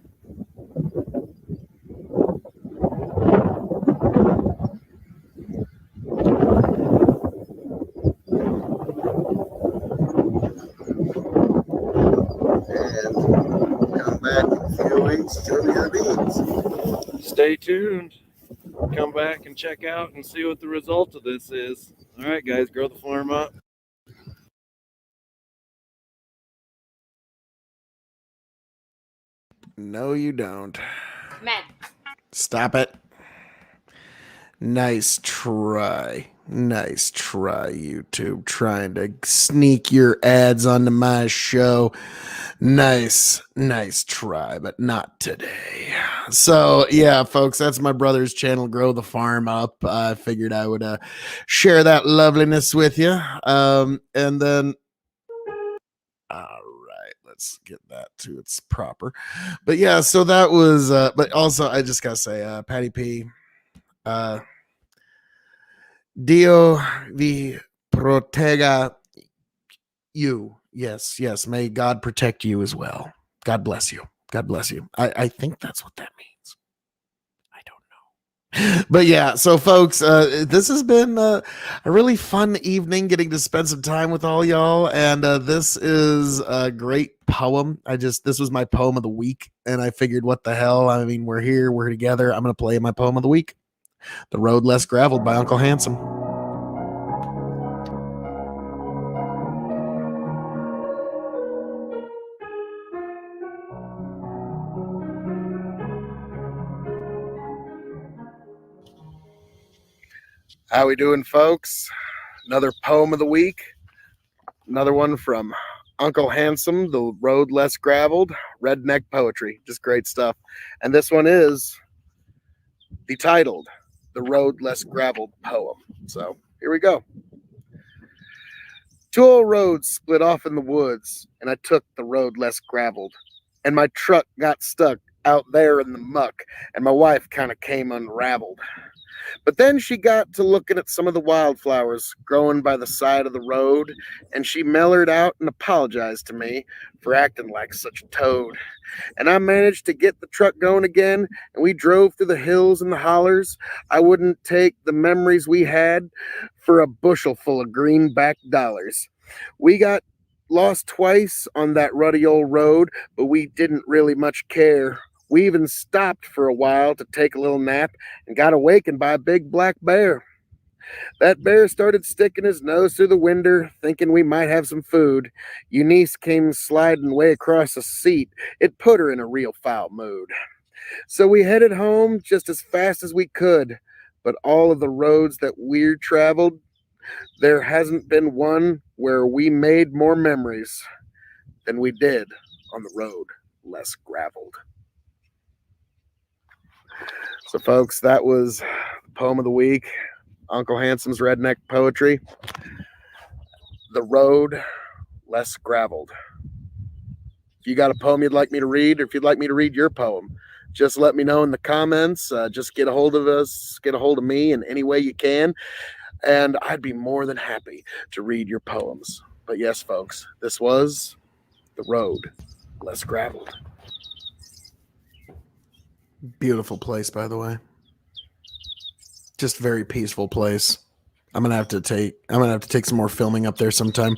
And come back in a few weeks, show you the beans. Stay tuned. Come back and check out and see what the result of this is. All right, guys, grow the farm up. No, you don't. Man. Stop it. Nice try. Nice try, YouTube. Trying to sneak your ads onto my show. Nice try, but not today. So, yeah, folks, that's my brother's channel, Grow the Farm Up. I figured I would share that loveliness with you. And then, all right, let's get that to its proper. But yeah, so that was, but also, I just got to say, Patty P, Dio vi protega you. Yes. May God protect you as well. God bless you. God bless you. I think that's what that means. I don't know. But yeah, so folks, this has been a really fun evening getting to spend some time with all y'all. And this is a great poem. This was my poem of the week. And I figured, what the hell? I mean, we're here, we're together. I'm going to play my poem of the week. The Road Less Graveled by Uncle Handsome. How we doing, folks? Another poem of the week. Another one from Uncle Handsome, The Road Less Graveled, redneck poetry. Just great stuff. And this one is titled The Road Less Graveled poem. So here we go. 2 old roads split off in the woods, and I took the road less graveled. And my truck got stuck out there in the muck, and my wife kind of came unraveled. But then she got to looking at some of the wildflowers growing by the side of the road, and she mellered out and apologized to me for acting like such a toad. And I managed to get the truck going again, and we drove through the hills and the hollers. I wouldn't take the memories we had for a bushel full of greenback dollars. We got lost twice on that ruddy old road, but we didn't really much care. We even stopped for a while to take a little nap and got awakened by a big black bear. That bear started sticking his nose through the window, thinking we might have some food. Eunice came sliding way across the seat. It put her in a real foul mood. So we headed home just as fast as we could. But all of the roads that we traveled, there hasn't been one where we made more memories than we did on the road less graveled. So, folks, that was the poem of the week. Uncle Handsome's Redneck Poetry. The road less graveled. If you got a poem you'd like me to read, or if you'd like me to read your poem, just let me know in the comments. Just get a hold of us, get a hold of me in any way you can, and I'd be more than happy to read your poems. But yes, folks, this was The Road Less Graveled. Beautiful place, by the way. Just very peaceful place. I'm gonna have to take some more filming up there sometime.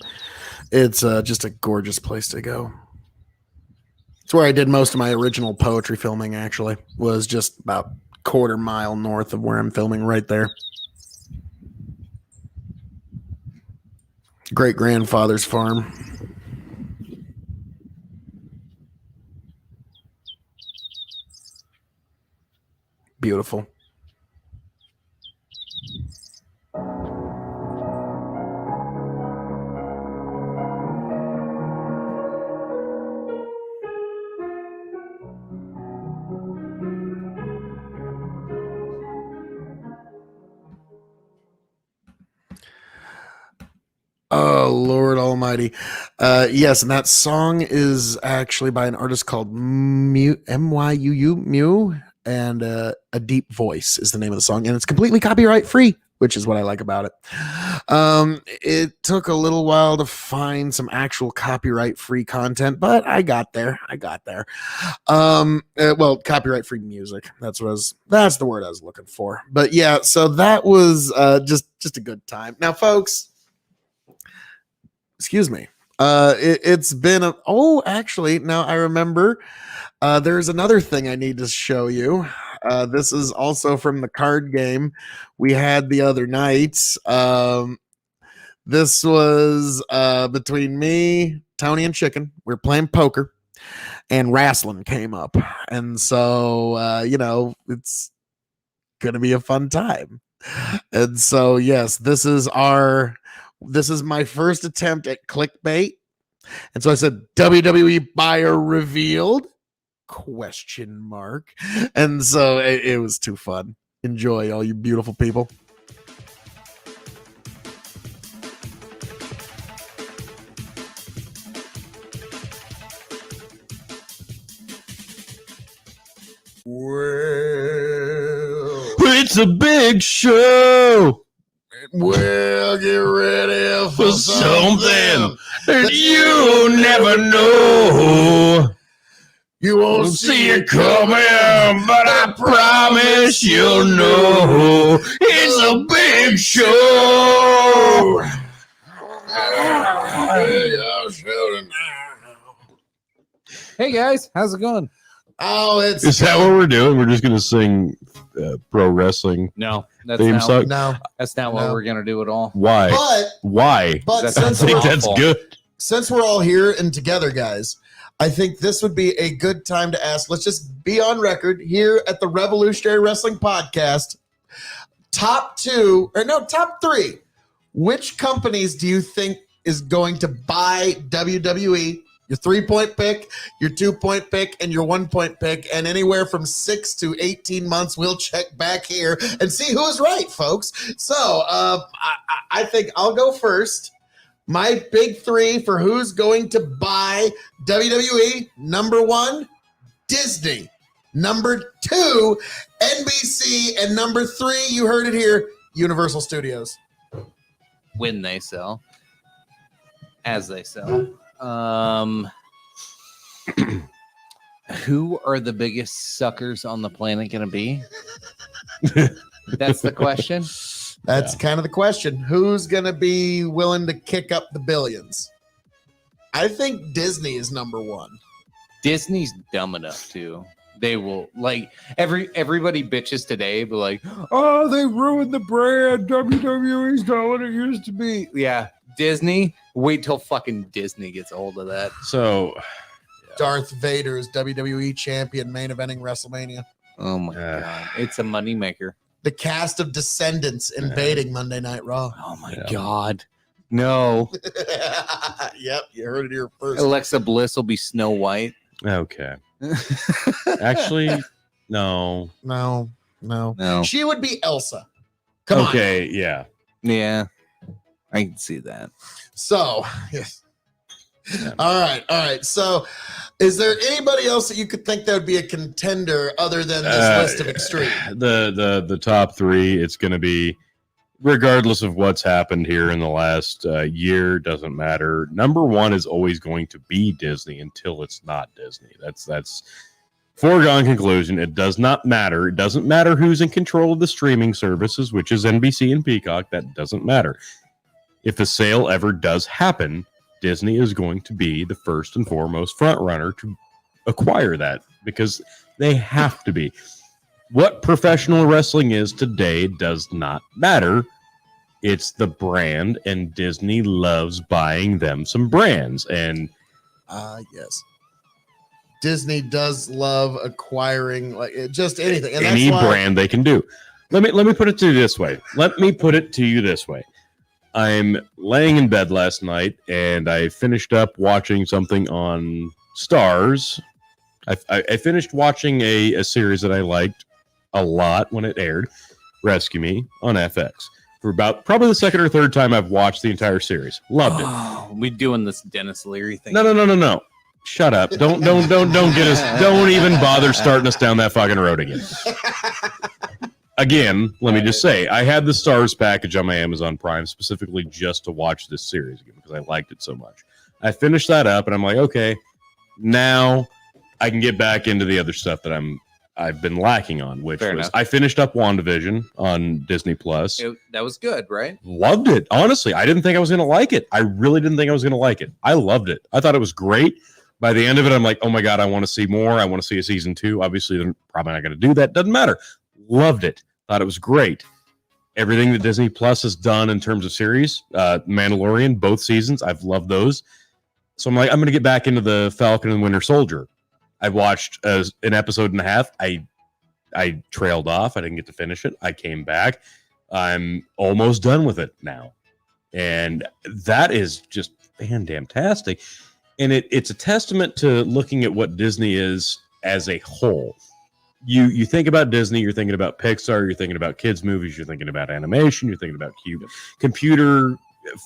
It's just a gorgeous place to go. It's where I did most of my original poetry filming. Actually, was just about quarter mile north of where I'm filming, right there. Great grandfather's farm. Beautiful. Oh, Lord Almighty. Yes, and that song is actually by an artist called M-Y-U-U, Mew, and A Deep Voice is the name of the song, and it's completely copyright free, which is what I like about it. It took a little while to find some actual copyright free content, but I got there. Well, copyright free music. That's the word I was looking for. But yeah, so that was just a good time. Now, folks, excuse me. It's been actually, now I remember. There's another thing I need to show you. This is also from the card game we had the other night. This was between me, Tony, and Chicken. We were playing poker, and wrestling came up. And so, it's going to be a fun time. And so, yes, this is my first attempt at clickbait. And so I said, WWE buyer revealed? ? And so it was too fun. Enjoy, all you beautiful people. Well, it's a big show. Well, get ready for something that you never know. You won't see it coming, but I promise you'll know. It's a big show. Hey guys, how's it going? Oh, Is that what we're doing? We're just going to sing pro wrestling No, that's theme not. song? No. That's not what we're gonna do at all. Why? But I since think we're, that's good. since we're all here and together, guys, I think this would be a good time to ask. Let's just be on record here at the Revolutionary Wrestling Podcast. Top 3. Which companies do you think is going to buy WWE? Your 3-point pick, your 2-point pick, and your 1-point pick. And anywhere from 6 to 18 months, we'll check back here and see who's right, folks. So I think I'll go first. My big 3 for who's going to buy WWE. Number 1, Disney. Number 2, NBC. And number 3, you heard it here, Universal Studios. When they sell. As they sell. Who are the biggest suckers on the planet going to be? That's the question. That's kind of the question. Who's going to be willing to kick up the billions? I think Disney is number 1. Disney's dumb enough to. They will, like, everybody bitches today, but like, oh, they ruined the brand. WWE's not what it used to be. Yeah, Disney. Wait till fucking Disney gets a hold of that. So, Darth Vader is WWE champion, main eventing WrestleMania. Oh my god, it's a moneymaker. The cast of Descendants invading Monday Night Raw. Oh my god, no. Yep, you heard it here first. Alexa Bliss will be Snow White. Okay. Actually, no. She would be Elsa. Come on. Okay, yeah. Yeah, I can see that. So, yes. All right. So, is there anybody else that you could think that would be a contender other than this list of extreme? The top 3, it's going to be, regardless of what's happened here in the last year, doesn't matter. Number 1 is always going to be Disney until it's not Disney. That's foregone conclusion. It does not matter. It doesn't matter who's in control of the streaming services, which is NBC and Peacock. That doesn't matter. If a sale ever does happen, Disney is going to be the first and foremost front runner to acquire that because they have to be. What professional wrestling is today does not matter. It's the brand, and Disney loves buying them some brands. And yes, Disney does love acquiring like just anything, and any brand they can do. Let me put it to you this way. I'm laying in bed last night, and I finished up watching something on Stars. I finished watching a series that I liked a lot when it aired, Rescue Me, on FX. For about probably the second or third time I've watched the entire series. Loved it. We doing this Dennis Leary thing. No. Shut up. Don't get us. Don't even bother starting us down that fucking road again. Again, let me just say, I had the Stars package on my Amazon Prime specifically just to watch this series again because I liked it so much. I finished that up, and I'm like, okay, now I can get back into the other stuff that I've been lacking on, which Fair was enough. I finished up WandaVision on Disney Plus. That was good, right? Loved it. Honestly, I didn't think I was going to like it. I really didn't think I was going to like it. I loved it. I thought it was great. By the end of it, I'm like, oh my God, I want to see more. I want to see a season 2. Obviously, they're probably not going to do that. Doesn't matter. Loved it. Thought it was great. Everything that Disney Plus has done in terms of series, Mandalorian, both seasons, I've loved those. So I'm like, I'm going to get back into the Falcon and Winter Soldier. I watched an episode and a half. I trailed off. I didn't get to finish it. I came back. I'm almost done with it now. And that is just fantastic. And it's a testament to looking at what Disney is as a whole. You think about Disney, you're thinking about Pixar, you're thinking about kids movies, you're thinking about animation, you're thinking about computer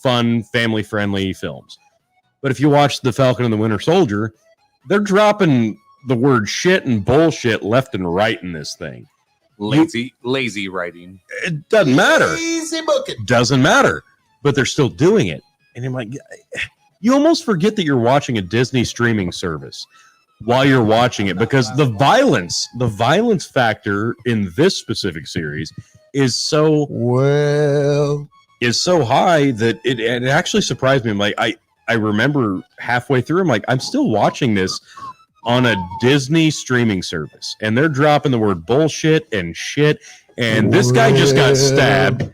fun, family-friendly films. But if you watch The Falcon and the Winter Soldier, they're dropping the word shit and bullshit left and right in this thing. Lazy writing. It doesn't matter. Easy booking. Doesn't matter. But they're still doing it. And I'm like, you almost forget that you're watching a Disney streaming service while you're watching it because the violence factor in this specific series is so high that it actually surprised me. I'm like, I remember halfway through, I'm like, I'm still watching this on a Disney streaming service, and they're dropping the word bullshit and shit, and this guy just got stabbed.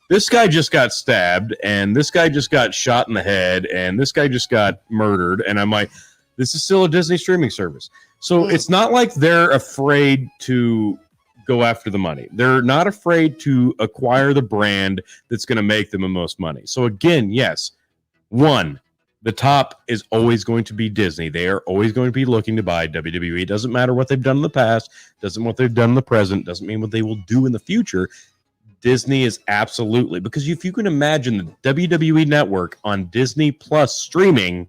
This guy just got stabbed, and this guy just got shot in the head, and this guy just got murdered, and I'm like, this is still a Disney streaming service. So it's not like they're afraid to go after the money. They're not afraid to acquire the brand that's going to make them the most money. So again, yes, the top is always going to be Disney. They are always going to be looking to buy WWE. It doesn't matter what they've done in the past, doesn't what they've done in the present, doesn't mean what they will do in the future. Disney is absolutely, because if you can imagine the WWE network on Disney Plus streaming,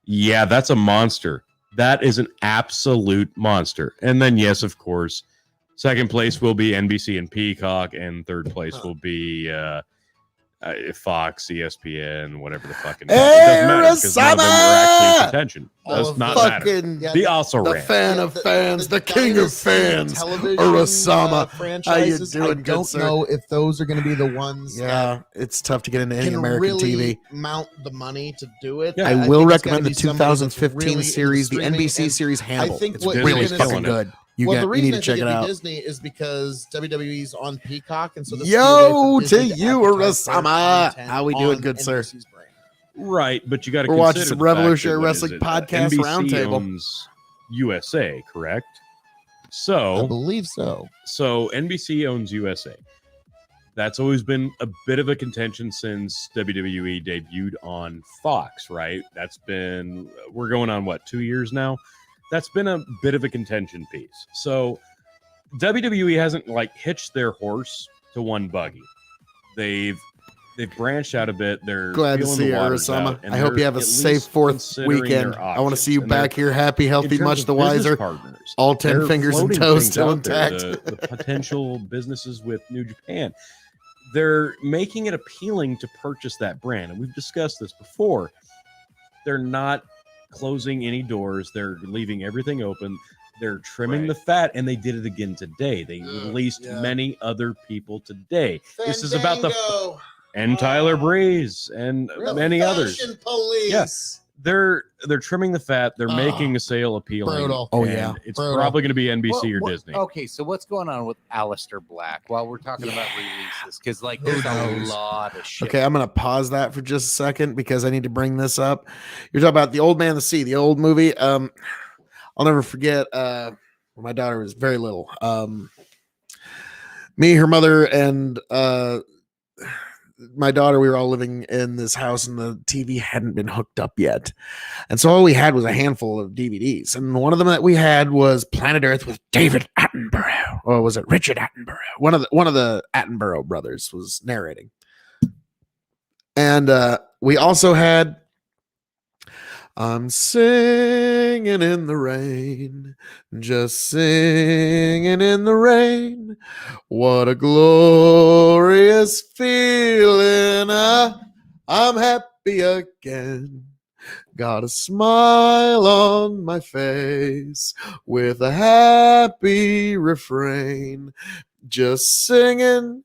yeah, that's a monster. That is an absolute monster. And then, yes, of course, second place will be NBC and Peacock, and third place will be Fox, ESPN, whatever the fucking. Hey, it doesn't matter because none of them were actually in contention. Does Does not fucking matter. Yeah, The also the ran. fan of fans, the king of fans, Urasama. How you doing, I good don't sir? know if those are going to be the ones Yeah, it's tough to get into that any can American really TV. mount the money to do it. Yeah. I think will it's recommend gotta the be somebody that's 2015 really series, the into streaming, NBC and series Hannibal. think It's what really Disney's fucking killing it. good. You the need reason to I check think it it'd be out. Disney is because WWE's on Peacock, and so this Yo, would be a way to for Disney you, advertise their Urasama. content How we doing, on good sir? NBC's brand. Right, but you got to. We're watching some Revolutionary Wrestling Podcast NBC Roundtable. owns USA, correct? I So, believe so. NBC owns USA. That's always been a bit of a contention since WWE debuted on Fox, right? We're going on 2 years now? That's been a bit of a contention piece. So WWE hasn't hitched their horse to one buggy. They've branched out a bit. They're Glad to feeling see the you, waters Urasama. out, and I hope they're you have a at safe least 4th considering weekend. their I want to options. see you And back here, happy, in healthy, terms much of the business wiser. partners, All 10 they're fingers and floating toes things still out there, intact. the potential businesses with New Japan. They're making it appealing to purchase that brand. And we've discussed this before. They're not closing any doors. They're leaving everything open. They're trimming the fat, and they did it again today. They released many other people today. This is about and Tyler Breeze and many others. Police. Yes. They're trimming the fat. They're making a sale appealing. Brutal. Oh, and yeah. It's probably going to be NBC or Disney. Okay, so what's going on with Aleister Black while we're talking about releases? Because there's a lot of shit. Okay, I'm going to pause that for just a second because I need to bring this up. You're talking about The Old Man of the Sea, the old movie. I'll never forget when my daughter was very little. Me, her mother, and my daughter, we were all living in this house and the TV hadn't been hooked up yet. And so all we had was a handful of DVDs. And one of them that we had was Planet Earth with David Attenborough. Or was it Richard Attenborough? One of the Attenborough brothers was narrating. And we also had I'm singing in the rain, just singing in the rain. What a glorious feeling. I'm happy again. Got a smile on my face with a happy refrain. Just singing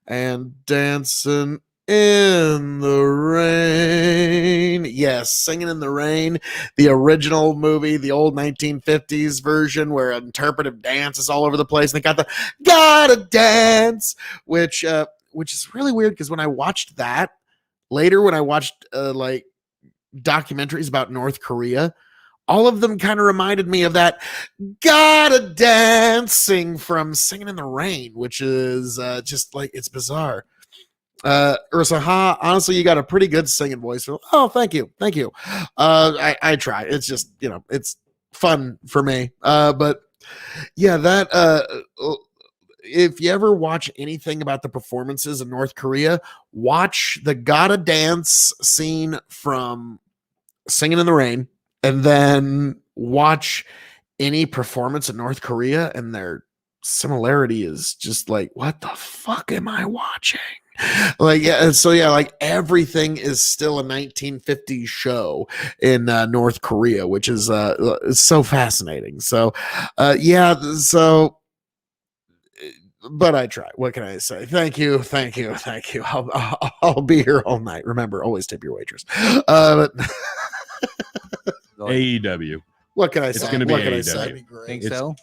and dancing in the rain. Yes, Singing in the Rain, the original movie, the old 1950s version where interpretive dance is all over the place. And they got the Gotta Dance, which is really weird because when I watched that later, when I watched documentaries about North Korea, all of them kind of reminded me of that Gotta Dancing from Singing in the Rain, which is just it's bizarre. Ursa, honestly, you got a pretty good singing voice. Oh, thank you. I try. It's just, it's fun for me. But yeah, that if you ever watch anything about the performances in North Korea, watch the Gotta Dance scene from Singing in the Rain, and then watch any performance in North Korea, and their similarity is just what the fuck am I watching? Everything is still a 1950s show in North Korea, which is so fascinating. So but I try. What can I say? Thank you. I'll be here all night. Remember, always tip your waitress. But AEW. What can I say? It's going to be what can AEW. I say? Think so?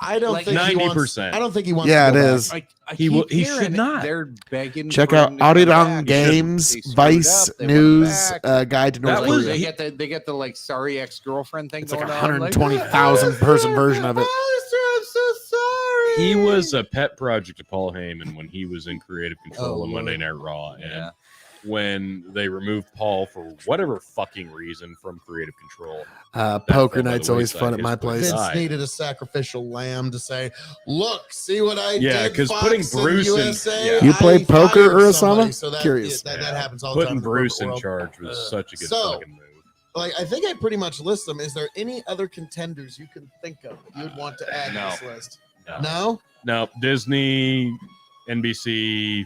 I don't think 90%. I don't think he wants. Yeah, to go it back. is. He should not. They're begging. Check for out him to come Arirang back. Games They screwed Vice up. They went News back. Guide to North Korea. They get the sorry ex-girlfriend thing It's going like on. 120,000 person version of it. I'm so sorry. He was a pet project of Paul Heyman when he was in creative control on Lord. Monday Night Raw. And when they removed Paul for whatever fucking reason from creative control. Poker fell by night's the always wayside. fun at my His place. Vince side. needed a sacrificial lamb to say, "Look, see what I Yeah, did." 'cause Fox putting and Bruce in- USA, yeah. You play I poker, fired somebody." Urasama? So that, Curious. That happens all the time. Putting in the Bruce corporate in world. charge was such a good So, fucking move. like I think I pretty much list them. Is there any other contenders you can think of that you would want to add to this list? No. Disney, NBC,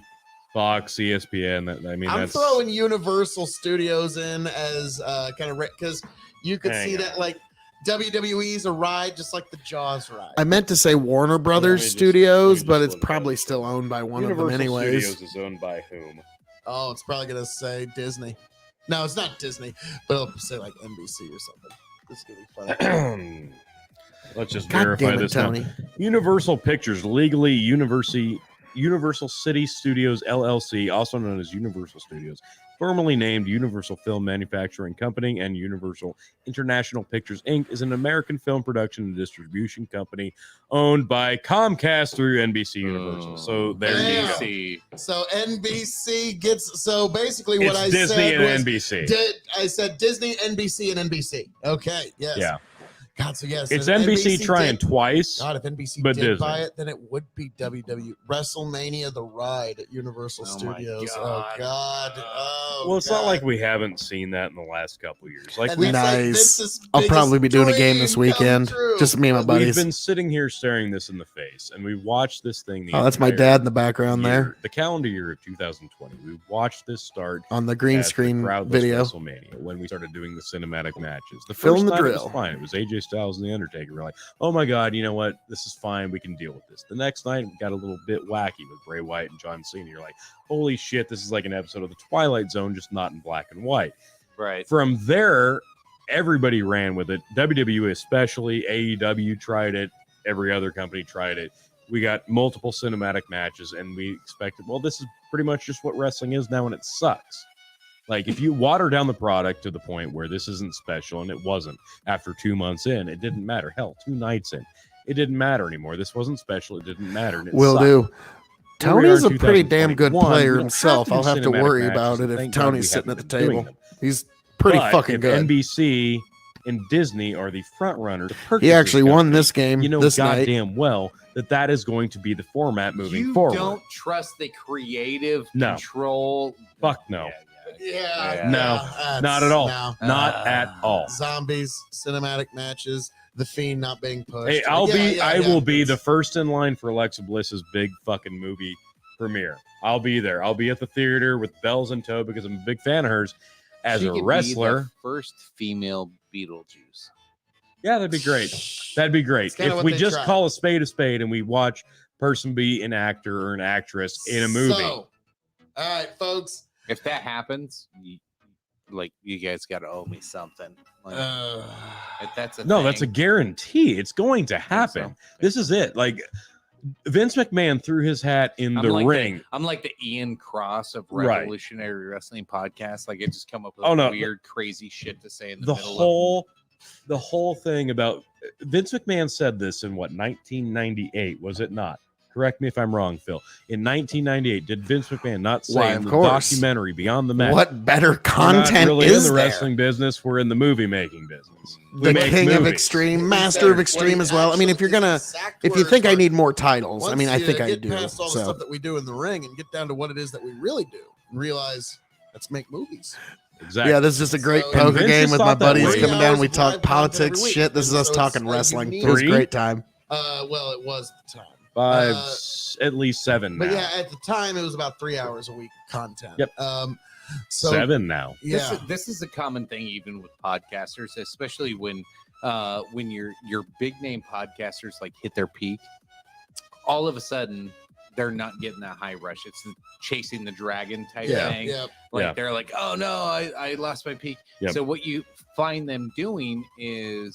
Fox, ESPN. I'm throwing Universal Studios in as kind of because you could see that like WWE's a ride just like the Jaws ride. I meant to say Warner Brothers Studios, but it's probably still owned by one of them anyways. Studios is owned by whom? Oh, it's probably gonna say Disney. No, it's not Disney, but it'll say like NBC or something. This is gonna be funny. Let's just God verify damn it, this Tony. now. Universal Pictures, legally Universal City Studios LLC, also known as Universal Studios, formerly named Universal Film Manufacturing Company and Universal International Pictures Inc., is an American film production and distribution company owned by Comcast through NBC Universal. So there you go. So NBC gets basically what It's I Disney said and was NBC. I said Disney, NBC, and NBC. Okay, yes. Yeah. God, so yes, It's if NBC trying did, twice. God, if NBC but did Disney. buy it, then it would be WWE WrestleMania the Ride at Universal Studios. Oh God! Oh, Well, it's God. not like we haven't seen that in the last couple years. Like And we, that's like Nice. Vince's I'll probably be doing a game this biggest dream come weekend. true. Just me and my we've buddies. been sitting here staring this in the face, and we watched this thing. Oh, that's my entire dad in the background year, there the calendar year of 2020. We watched this start on the green at the screen crowdless video. WrestleMania when we started doing the cinematic matches. The Fill first in the time it drill. was fine. It was AJ Styles and The Undertaker. We're like, oh my God, you know what? This is fine. We can deal with this. The next night, we got a little bit wacky with Bray Wyatt and John Cena. You're like, holy shit, this is like an episode of The Twilight Zone, just not in black and white. Right. From there, everybody ran with it. WWE especially, AEW tried it. Every other company tried it. We got multiple cinematic matches, and we expected, well, this is pretty much just what wrestling is now, and it sucks. Like, if you water down the product to the point where this isn't special, and it wasn't after 2 months in, it didn't matter. Hell, 2 nights in, it didn't matter anymore. This wasn't special. It didn't matter. And it Will sucked. do. Here we are Tony's in a pretty damn good 2021. player We don't himself. to do I'll have to cinematic worry matches, about it and if thank God Tony's we sitting at the haven't been doing table. them. He's pretty But fucking if good. NBC and Disney are the front runners to purchase He actually this won company, this game you know this night. goddamn well that is going to be the format moving You forward. don't trust the creative No. control. Fuck no. Yeah, No, that's- not at all. no. Not at all. Zombies, cinematic matches, the Fiend not being pushed. Hey, I will be the first in line for Alexa Bliss's big fucking movie premiere. I'll be there. I'll be at the theater with bells in tow because I'm a big fan of hers as She a could be wrestler. the first female Beetlejuice. Yeah, that'd be great. That'd be great. It's kinda If what we they just tried. call a spade and we watch person be an actor or an actress in a movie. So, all right, folks. If that happens, you guys got to owe me something. Like, if that's a No, thing, that's a guarantee. It's going to I think happen. so. This is it. Like Vince McMahon threw his hat in I'm the like ring. I'm like the Ian Cross of Right. Revolutionary Wrestling podcast. Like, I just come up with Oh, no. weird, crazy shit to say in the, the middle whole thing about Vince McMahon said this in 1998, was it not? Correct me if I'm wrong, Phil. In 1998, did Vince McMahon not say Why, in of the course. documentary Beyond the Mat? What better "We're not content really is in the there? wreshling business? We're in the movie making business. We The make king of movies." extreme, master of extreme as well. I mean, if you're gonna, if you think I need more titles, I mean, I think I get do. past all the So stuff that we do in the ring and get down to what it is that we really do and realize let's make movies. Exactly. yeah, this is just a great So- poker And Vince game has with my thought that buddies way. 3 coming down. hours We of talk live content politics every week. shit. This is And us so talking it's a wrestling. unique- It was a 3? great time. Well, it was at the time. Five, Uh, at least 7 now. But yeah, at the time it was about 3 hours a week content. Yep. So 7 now. yeah, This is a common thing even with podcasters, especially when your big name podcasters like hit their peak. All of a sudden, they're not getting that high rush. It's the chasing the dragon type thing. yeah. Like Yeah. they're like, oh no, I lost my peak. Yep. So what you find them doing is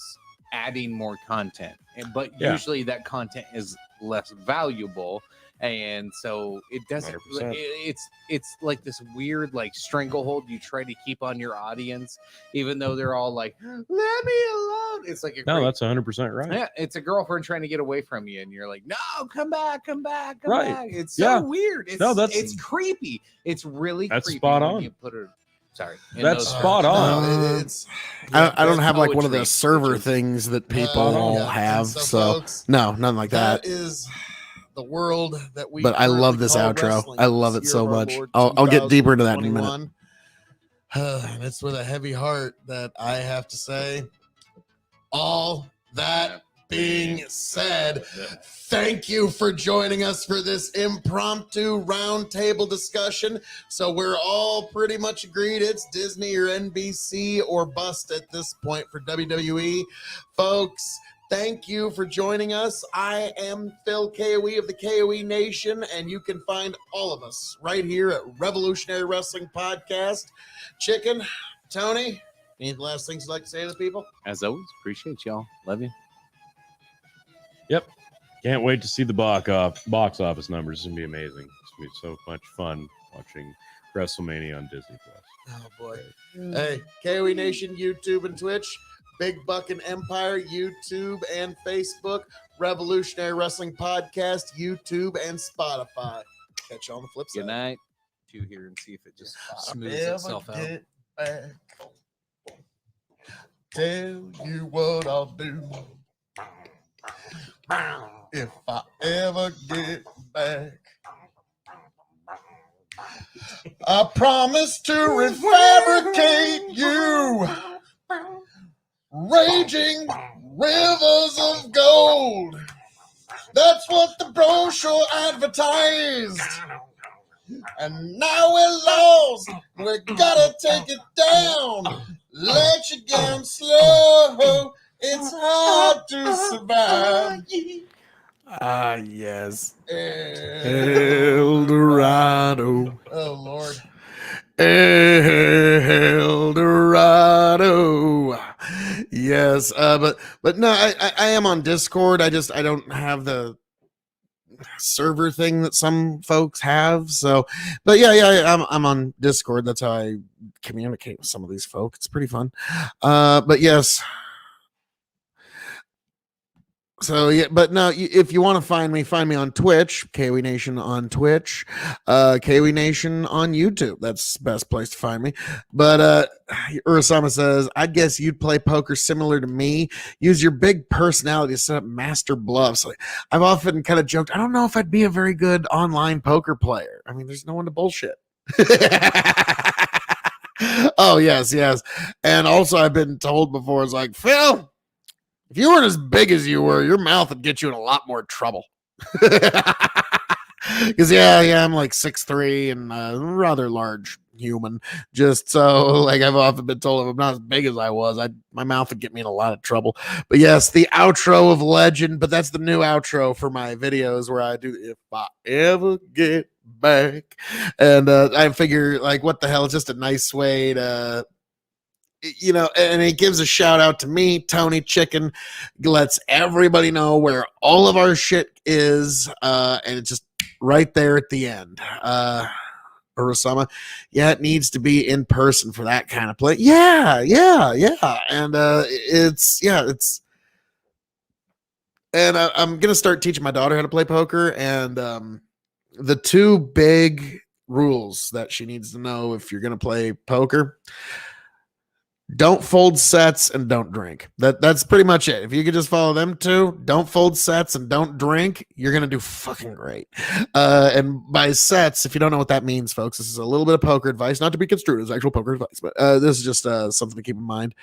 adding more content, but Yeah. usually that content is less valuable, and so it doesn't. 100%. It's like this weird like stranglehold you try to keep on your audience, even though they're all like, "Let me alone." It's like a No, great- that's 100% right. yeah, it's a girlfriend trying to get away from you, and you're like, "No, come back, come back, come Right. back." It's so Yeah. weird. It's, No, that's- it's creepy. It's really That's creepy spot when on. You put her. Sorry, in That's those- spot on. No, it's I don't have like one of poetry. the server things that people yeah. have. And So folks, no, nothing like that. that is the world that we. But I love currently this call outro. wrestling I love this it so year of our much. Lord I'll get deeper into that in a minute. 2021. And it's with a heavy heart that I have to say, all that being said, thank you for joining us for this impromptu roundtable discussion. So we're all pretty much agreed it's Disney or NBC or bust at this point for WWE. Folks, thank you for joining us. I am Phil K.O.E. of the K.O.E. Nation, and you can find all of us right here at Revolutionary Wrestling Podcast. Chicken, Tony, any last things you'd like to say to the people? As always, appreciate y'all. Love you. Yep. Can't wait to see the box office numbers. It's going to be amazing. It's going to be so much fun watching WrestleMania on Disney+. Oh, boy. Hey, KOE Nation, YouTube and Twitch, Big Buck and Empire, YouTube and Facebook, Revolutionary Wrestling Podcast, YouTube and Spotify. Catch you on the flip side. Good night. To here and see if it just smooths itself out. Tell you what I'll do if I ever get back. I promise to refabricate you, raging rivers of gold. That's what the brochure advertised. And now we're lost. We gotta take it down. Let you down slow. It's hard to survive. Ah, yes. El Dorado. Oh, Lord. El Dorado. Yes, but no, I am on Discord. I don't have the server thing that some folks have. So, but yeah, I'm on Discord. That's how I communicate with some of these folks. It's pretty fun. But yes. So yeah, but no, if you want to find me on Twitch, KOE Nation on Twitch, KOE Nation on YouTube. That's the best place to find me. But Urasama says, I guess you'd play poker similar to me. Use your big personality to set up master bluffs. Like, I've often kind of joked, I don't know if I'd be a very good online poker player. I mean, there's no one to bullshit. Oh, yes. And also I've been told before, it's like, Phil, if you weren't as big as you were, your mouth would get you in a lot more trouble. Because yeah, I'm like 6'3" and rather large human. Just so, like, I've often been told if I'm not as big as I was, my mouth would get me in a lot of trouble. But yes, the outro of Legend, but that's the new outro for my videos where I do If I Ever Get Back. And I figure, like, what the hell, it's just a nice way to, you know, and it gives a shout out to me, Tony Chicken, lets everybody know where all of our shit is, and it's just right there at the end. Urasama, yeah, it needs to be in person for that kind of play. Yeah, and and I'm gonna start teaching my daughter how to play poker, and the two big rules that she needs to know if you're gonna play poker: don't fold sets and don't drink. That's pretty much it. If you could just follow them two, don't fold sets and don't drink, you're gonna do fucking great. And by sets, if you don't know what that means, folks, this is a little bit of poker advice, not to be construed as actual poker advice, but this is just something to keep in mind.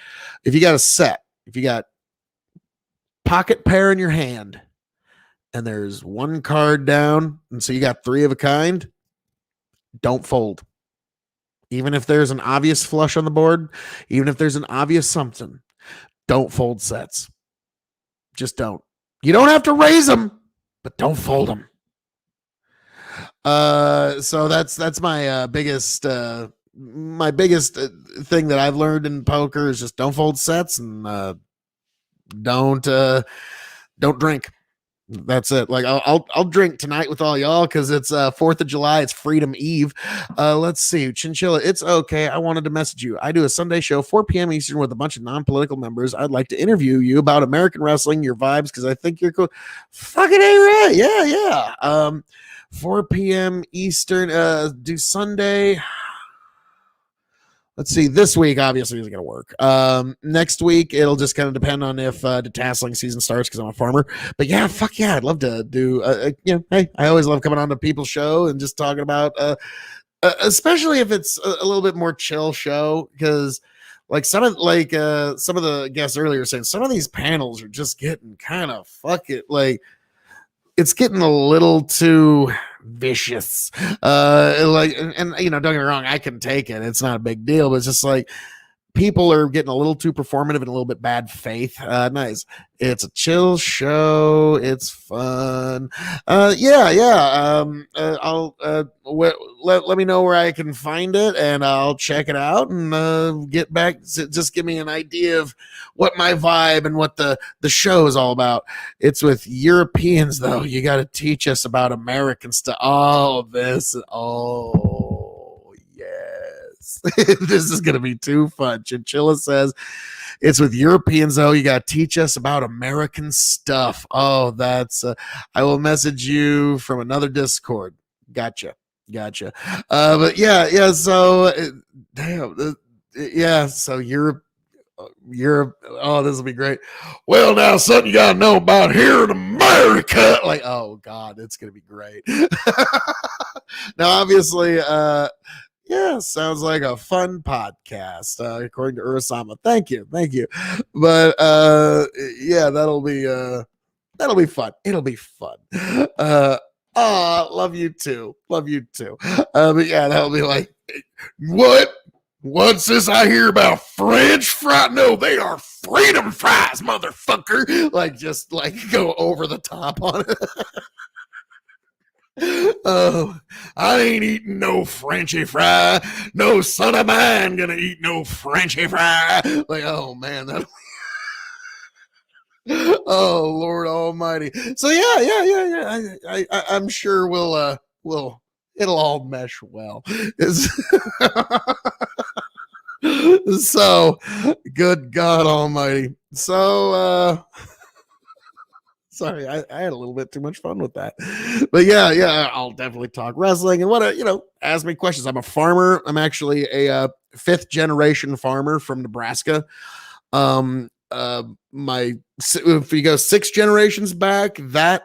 If you got a set, if you got pocket pair in your hand, and there's one card down, and so you got three of a kind, don't fold. Even if there's an obvious flush on the board, even if there's an obvious something, don't fold sets. Just don't. You don't have to raise them, but don't fold them. So that's my biggest thing that I've learned in poker is just don't fold sets and don't drink. That's it. Like I'll drink tonight with all y'all because it's 4th of July. It's Freedom Eve. Let's see. Chinchilla, it's okay. I wanted to message you. I do a Sunday show, 4 p.m. Eastern, with a bunch of non-political members. I'd like to interview you about American wrestling, your vibes, because I think you're cool. Fucking A right. Yeah. 4 p.m. Eastern. Do Sunday. Let's see. This week, obviously, isn't going to work. Next week, it'll just kind of depend on if detasseling season starts because I'm a farmer. But yeah, fuck yeah, I'd love to do. Hey, I always love coming on to people's show and just talking about especially if it's a little bit more chill show, because like some of the guests earlier saying some of these panels are just getting kind of like it's getting a little too vicious. And don't get me wrong, I can take it. It's not a big deal, but it's just like people are getting a little too performative and a little bit bad faith. Nice. It's a chill show. It's fun. I'll let me know where I can find it, and I'll check it out and get back. Just give me an idea of what my vibe and what the show is all about. It's with Europeans, though. You got to teach us about American stuff. All this. Oh, yes. This is going to be too fun. Chinchilla says, it's with Europeans, though. You got to teach us about American stuff. Oh, that's. I will message you from another Discord. Gotcha. But yeah. So, damn. Yeah. So Europe. Oh, this will be great. Well, now, something you got to know about here in America. Like, oh, God, it's going to be great. Now, obviously, yeah, sounds like a fun podcast, according to Urasama. Thank you. But yeah, that'll be fun. It'll be fun. Love you too. But yeah, that'll be like, what? What's this I hear about French fries? No, they are freedom fries, motherfucker. Like, just like go over the top on it. Oh, I ain't eating no Frenchy fry. No son of mine gonna eat no Frenchy fry. Like, oh man, that. Oh Lord Almighty. So yeah. I'm sure we'll it'll all mesh well. So, good God Almighty. So, sorry, I had a little bit too much fun with that. But yeah, I'll definitely talk wrestling and ask me questions. I'm a farmer. I'm actually a 5th generation farmer from Nebraska. If you go 6 generations back, that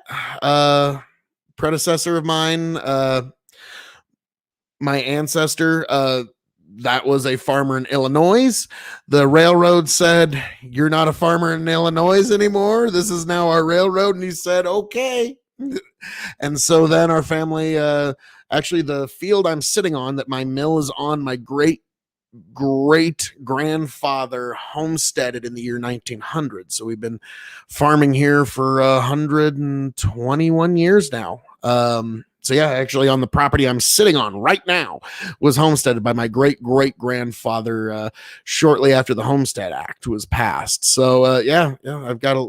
predecessor of mine, my ancestor, that was a farmer in Illinois. The railroad said, you're not a farmer in Illinois anymore. This is now our railroad. And he said, okay. And so then our family, actually the field I'm sitting on that my mill is on, my great grandfather homesteaded in the year 1900. So we've been farming here for 121 years now. So yeah, actually on the property I'm sitting on right now was homesteaded by my great grandfather shortly after the Homestead Act was passed. So yeah,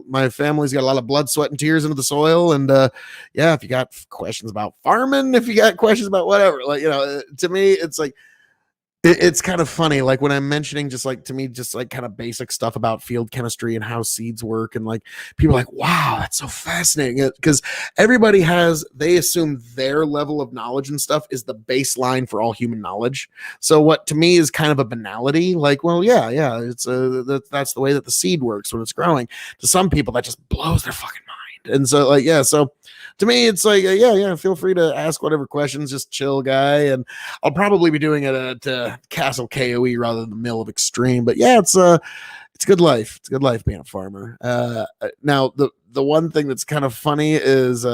my family's got a lot of blood, sweat, and tears into the soil. And yeah, if you got questions about farming, if you got questions about whatever, to me, it's like, it's kind of funny, like when I'm mentioning just like kind of basic stuff about field chemistry and how seeds work, and like people are like, wow, that's so fascinating, because everybody they assume their level of knowledge and stuff is the baseline for all human knowledge. So what to me is kind of a banality, like, well, yeah, it's that's the way that the seed works when it's growing. To some people, that just blows their fucking mind. And so like, yeah, so to me, it's like, yeah, feel free to ask whatever questions, just chill, guy. And I'll probably be doing it at Castle K.O.E rather than the Mill of Extreme. But yeah, it's good life. It's good life being a farmer. Now, the one thing that's kind of funny is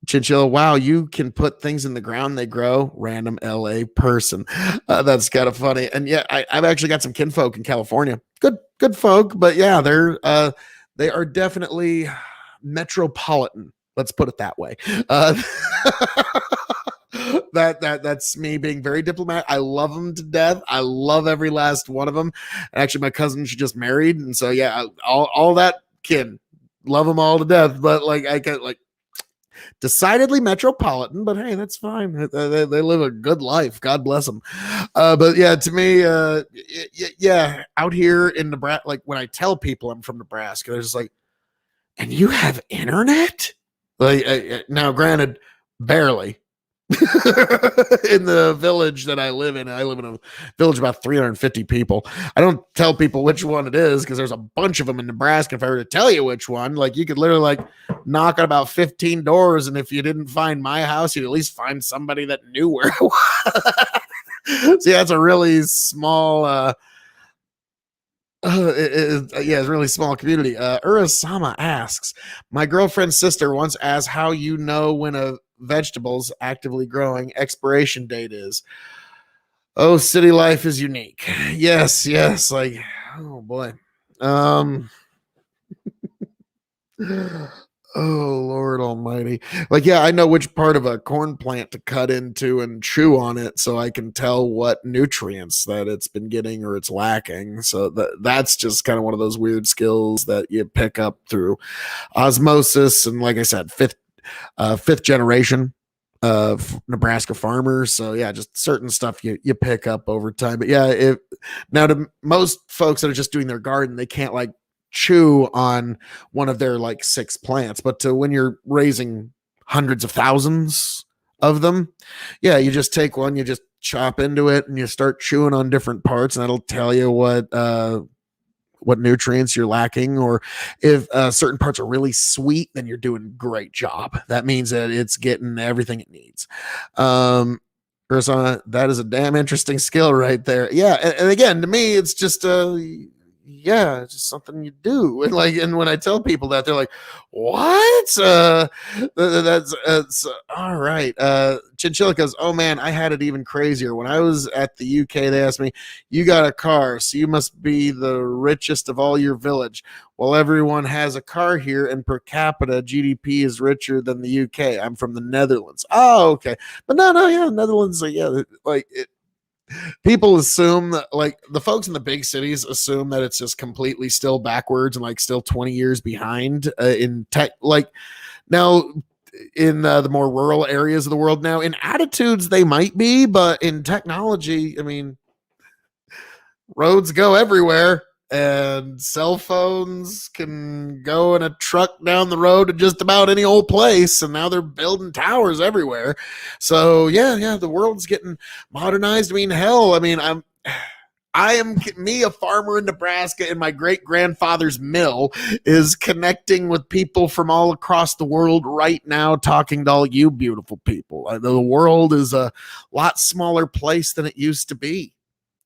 Chinchilla, wow, you can put things in the ground, they grow. Random LA person. That's kind of funny. And yeah, I've actually got some kinfolk in California. Good folk, but yeah, they are definitely metropolitan. Let's put it that way. That's me being very diplomatic. I love them to death. I love every last one of them. Actually, my cousin, she just married, and so yeah, all that kin, love them all to death. But like, I can't like decidedly metropolitan. But hey, that's fine. They live a good life. God bless them. But yeah, to me, yeah, out here in Nebraska, like when I tell people I'm from Nebraska, they're just like, and you have internet? Like, now, granted, barely. in the village that I live in. I live in a village of about 350 people. I don't tell people which one it is because there's a bunch of them in Nebraska. If I were to tell you which one, like you could literally like knock on about 15 doors, and if you didn't find my house, you'd at least find somebody that knew where it was. See, that's a really small it's a really small community. Urasama asks, my girlfriend's sister once asked how you know when a vegetable's actively growing expiration date is. Oh, city life is unique. Yes, like, oh boy. Oh Lord Almighty! Like, yeah, I know which part of a corn plant to cut into and chew on it, so I can tell what nutrients that it's been getting or it's lacking. So that's just kind of one of those weird skills that you pick up through osmosis, and like I said, fifth generation of Nebraska farmers. So yeah, just certain stuff you pick up over time. But yeah, now to most folks that are just doing their garden, they can't like chew on one of their like 6 plants, but when you're raising hundreds of thousands of them, yeah, you just take one, you just chop into it, and you start chewing on different parts, and that'll tell you what nutrients you're lacking, or if certain parts are really sweet, then you're doing a great job. That means that it's getting everything it needs. Ursula, that is a damn interesting skill right there. Yeah, and again, to me, it's just yeah, it's just something you do. And when I tell people that, they're like, what? That's all right. Chinchilla goes, oh man, I had it even crazier. When I was at the UK, they asked me, you got a car, so you must be the richest of all your village. Well, everyone has a car here, and per capita GDP is richer than the UK. I'm from the Netherlands. Oh, okay. But no, yeah, Netherlands, yeah, like it, people assume that, like, the folks in the big cities assume that it's just completely still backwards and like still 20 years behind in tech. Like, now in the more rural areas of the world, now in attitudes they might be, but in technology, I mean, roads go everywhere, and cell phones can go in a truck down the road to just about any old place, and now they're building towers everywhere. So yeah, the world's getting modernized. I mean, hell, I mean, I am me, a farmer in Nebraska, and my great grandfather's mill is connecting with people from all across the world right now, talking to all you beautiful people. The world is a lot smaller place than it used to be.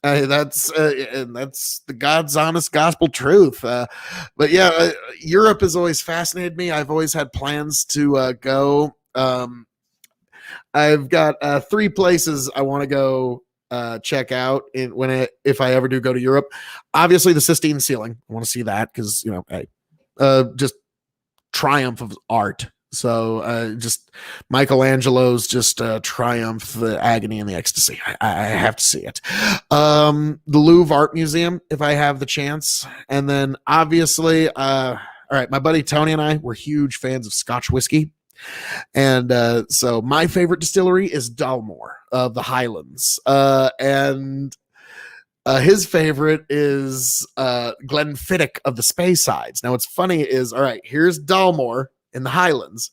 That's the God's honest gospel truth. But yeah, Europe has always fascinated me. I've always had plans to go. I've got 3 places I want to go check out if I ever do go to Europe. Obviously, the Sistine Ceiling. I want to see that because hey, just triumph of art. So just Michelangelo's just triumph, the agony and the ecstasy. I have to see it. The Louvre Art Museum, if I have the chance. And then obviously, all right, my buddy Tony and I were huge fans of Scotch whiskey. And so my favorite distillery is Dalmore of the Highlands. And his favorite is Glenfiddich of the Speysides. Now, what's funny is, all right, here's Dalmore in the Highlands,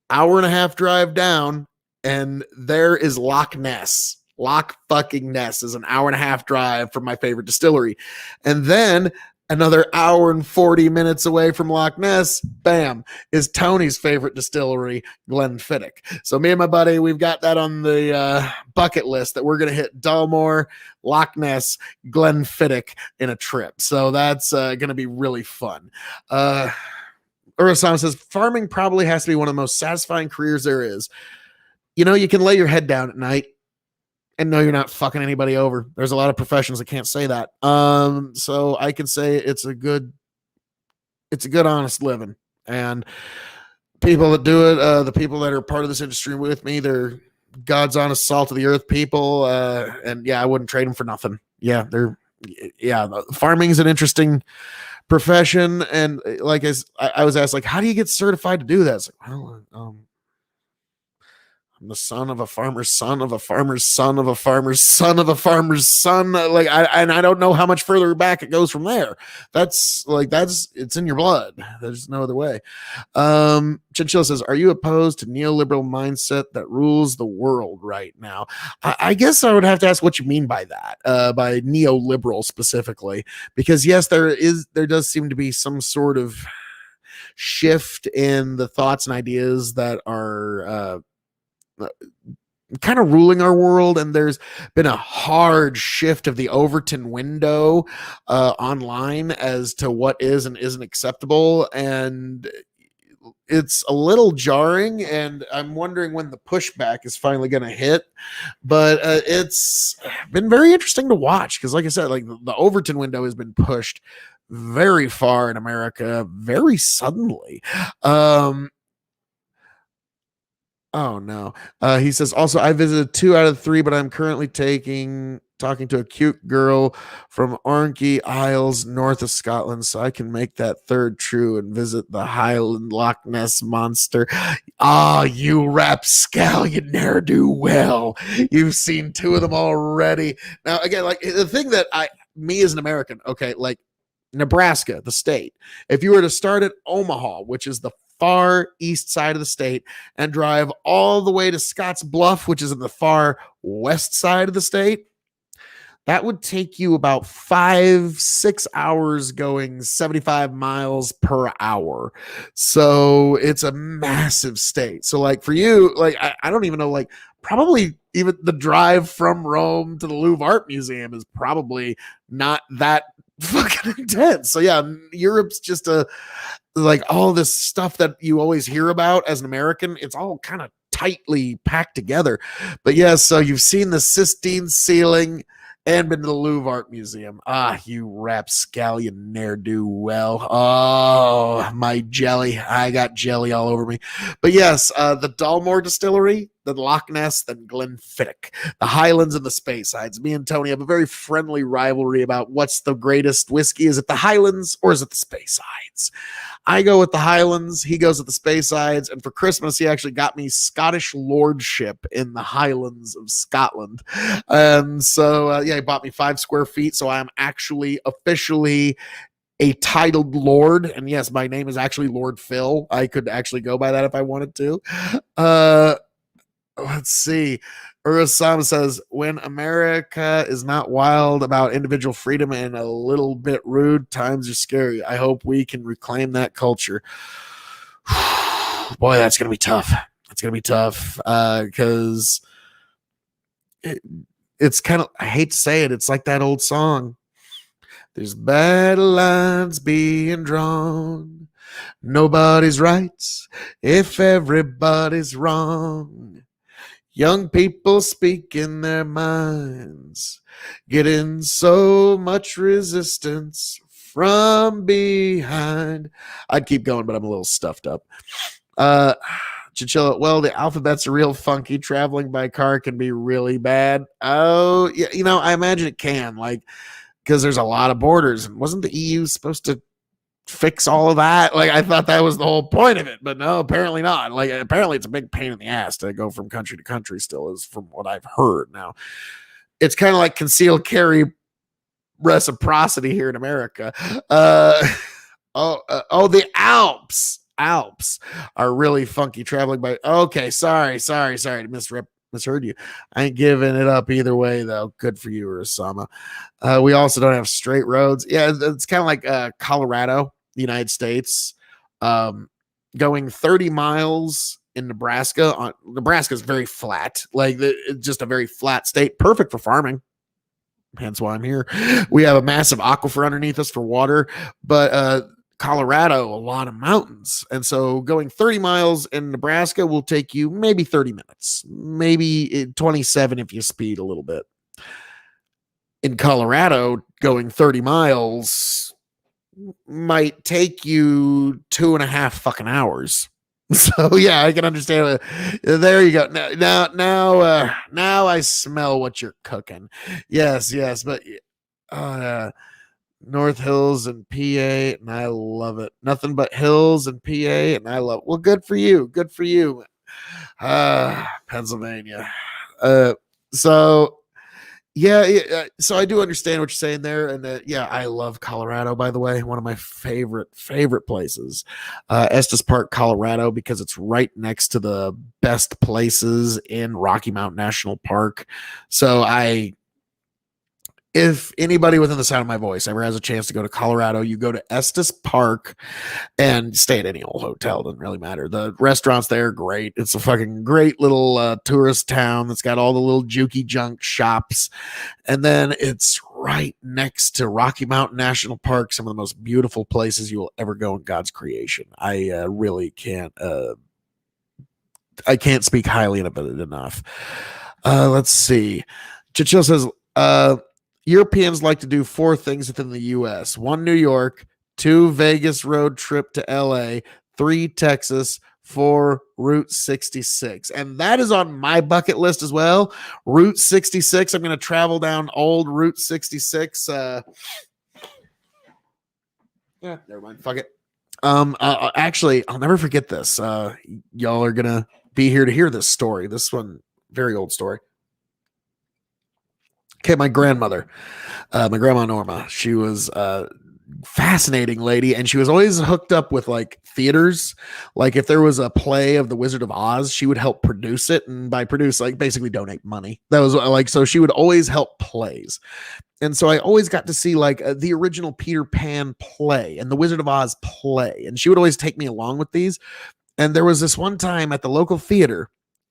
hour and a half drive down, and there is Loch Ness. Loch fucking Ness is an hour and a half drive from my favorite distillery. And then another hour and 40 minutes away from Loch Ness, bam, is Tony's favorite distillery, Glenfiddich. So me and my buddy, we've got that on the bucket list that we're going to hit Dalmore, Loch Ness, Glenfiddich in a trip. So that's going to be really fun. Urasama says, farming probably has to be one of the most satisfying careers there is. You can lay your head down at night and know you're not fucking anybody over. There's a lot of professions that can't say that. So I can say it's a good, honest living. And people that do it, the people that are part of this industry with me, they're God's honest salt of the earth people. And yeah, I wouldn't trade them for nothing. Yeah, farming is an interesting profession. And like I was asked, like, how do you get certified to do that? It's like, well, I'm the son of a farmer's son of a farmer's son of a farmer's son of a farmer's son. Like I don't know how much further back it goes from there. That's it's in your blood. There's no other way. Chinchilla says, "Are you opposed to neoliberal mindset that rules the world right now?" I guess I would have to ask what you mean by that, by neoliberal specifically, because yes, there does seem to be some sort of shift in the thoughts and ideas that are kind of ruling our world, and there's been a hard shift of the Overton window online as to what is and isn't acceptable, and it's a little jarring, and I'm wondering when the pushback is finally going to hit. But it's been very interesting to watch because, like I said, like the Overton window has been pushed very far in America very suddenly. Oh no. He says also, I visited 2 out of 3, but I'm currently talking to a cute girl from Orkney Isles, north of Scotland, so I can make that third true and visit the Highland Loch Ness monster. Ah, you rapscallion ne'er do well. You've seen 2 of them already. Now, again, like the thing that me as an American, okay, like Nebraska, the state, if you were to start at Omaha, which is the far east side of the state, and drive all the way to Scotts Bluff, which is in the far west side of the state, that would take you about 5-6 hours going 75 miles per hour. So it's a massive state. So like for you, like I don't even know, like probably even the drive from Rome to the Louvre Art Museum is probably not that fucking intense. So yeah, Europe's just like all this stuff that you always hear about as an American, it's all kind of tightly packed together. But yeah, so you've seen the Sistine ceiling and been to the Louvre Art Museum. Ah, you rapscallion ne'er-do-well. Oh, my jelly. I got jelly all over me. But yes, the Dalmore Distillery, the Loch Ness, then Glenfiddich, the Highlands and the Speyside. Me and Tony have a very friendly rivalry about what's the greatest whiskey. Is it the Highlands or is it the Speysides? I go with the Highlands. He goes with the Speysides. And for Christmas, he actually got me Scottish lordship in the Highlands of Scotland. And so, yeah, he bought me 5 square feet. So I'm actually officially a titled lord. And yes, my name is actually Lord Phil. I could actually go by that if I wanted to. Let's see. Urasama says, when America is not wild about individual freedom and a little bit rude, times are scary. I hope we can reclaim that culture. Boy, that's going to be tough. It's going to be tough because it's kind of, I hate to say it, it's like that old song. There's battle lines being drawn. Nobody's right if everybody's wrong. Young people speaking their minds, getting so much resistance from behind. I'd keep going, but I'm a little stuffed up. Chinchilla, well, the alphabet's real funky. Traveling by car can be really bad. Oh, yeah, you know, I imagine it can, like, because there's a lot of borders. And wasn't the EU supposed to fix all of that? Like I thought that was the whole point of it, but no, apparently not. Like apparently it's a big pain in the ass to go from country to country still, is from what I've heard. Now it's kind of like concealed carry reciprocity here in America. The Alps are really funky. Traveling by, okay, sorry to misheard you. I ain't giving it up either way though. Good for you, Osama. We also don't have straight roads. Yeah, it's kind of like Colorado, the United States, going 30 miles in Nebraska. Nebraska is very flat, like just a very flat state, perfect for farming. Hence why I'm here. We have a massive aquifer underneath us for water, but Colorado, a lot of mountains. And so going 30 miles in Nebraska will take you maybe 30 minutes, maybe 27 if you speed a little bit. In Colorado, going 30 miles might take you 2.5 fucking hours. So yeah, I can understand. There you go. Now I smell what you're cooking. Yes, but North Hills and PA, and I love it. Nothing but hills and PA, and I love it. Well, good for you. Pennsylvania. So so I do understand what you're saying there, and yeah, I love Colorado. By the way, one of my favorite places, Estes Park, Colorado, because it's right next to the best places in Rocky Mountain National Park. So if anybody within the sound of my voice ever has a chance to go to Colorado, you go to Estes Park and stay at any old hotel. Doesn't really matter. The restaurants there are great. It's a fucking great little tourist town that's got all the little jukey junk shops. And then it's right next to Rocky Mountain National Park, some of the most beautiful places you will ever go in God's creation. I really can't speak highly of it enough. Let's see. Chichil says, Europeans like to do 4 things within the U.S. 1, New York, 2, Vegas road trip to L.A., 3, Texas, 4, Route 66. And that is on my bucket list as well. Route 66. I'm going to travel down old Route 66. Yeah, never mind. Fuck it. Actually, I'll never forget this. Y'all are going to be here to hear this story. This one, very old story. Okay, my grandmother, my grandma Norma, she was a fascinating lady, and she was always hooked up with like theaters. Like if there was a play of The Wizard of Oz, she would help produce it, and by produce, like basically donate money. That was like, so she would always help plays. And so I always got to see like the original Peter Pan play and The Wizard of Oz play, and she would always take me along with these. And there was this one time at the local theater,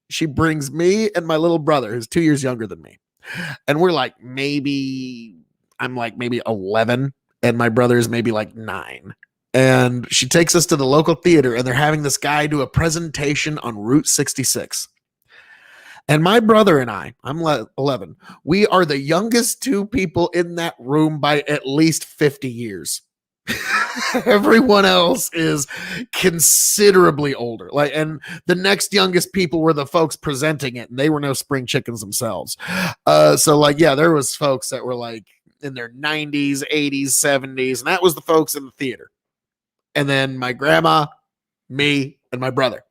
she brings me and my little brother, who's 2 years younger than me. And we're like, I'm like maybe 11, and my brother's maybe like 9. And she takes us to the local theater, and they're having this guy do a presentation on Route 66. And my brother and I'm 11, we are the youngest 2 people in that room by at least 50 years. Everyone else is considerably older. Like, and the next youngest people were the folks presenting it, and they were no spring chickens themselves. So like, yeah, there was folks that were like in their 90s, 80s, 70s, and that was the folks in the theater. And then my grandma, me, and my brother.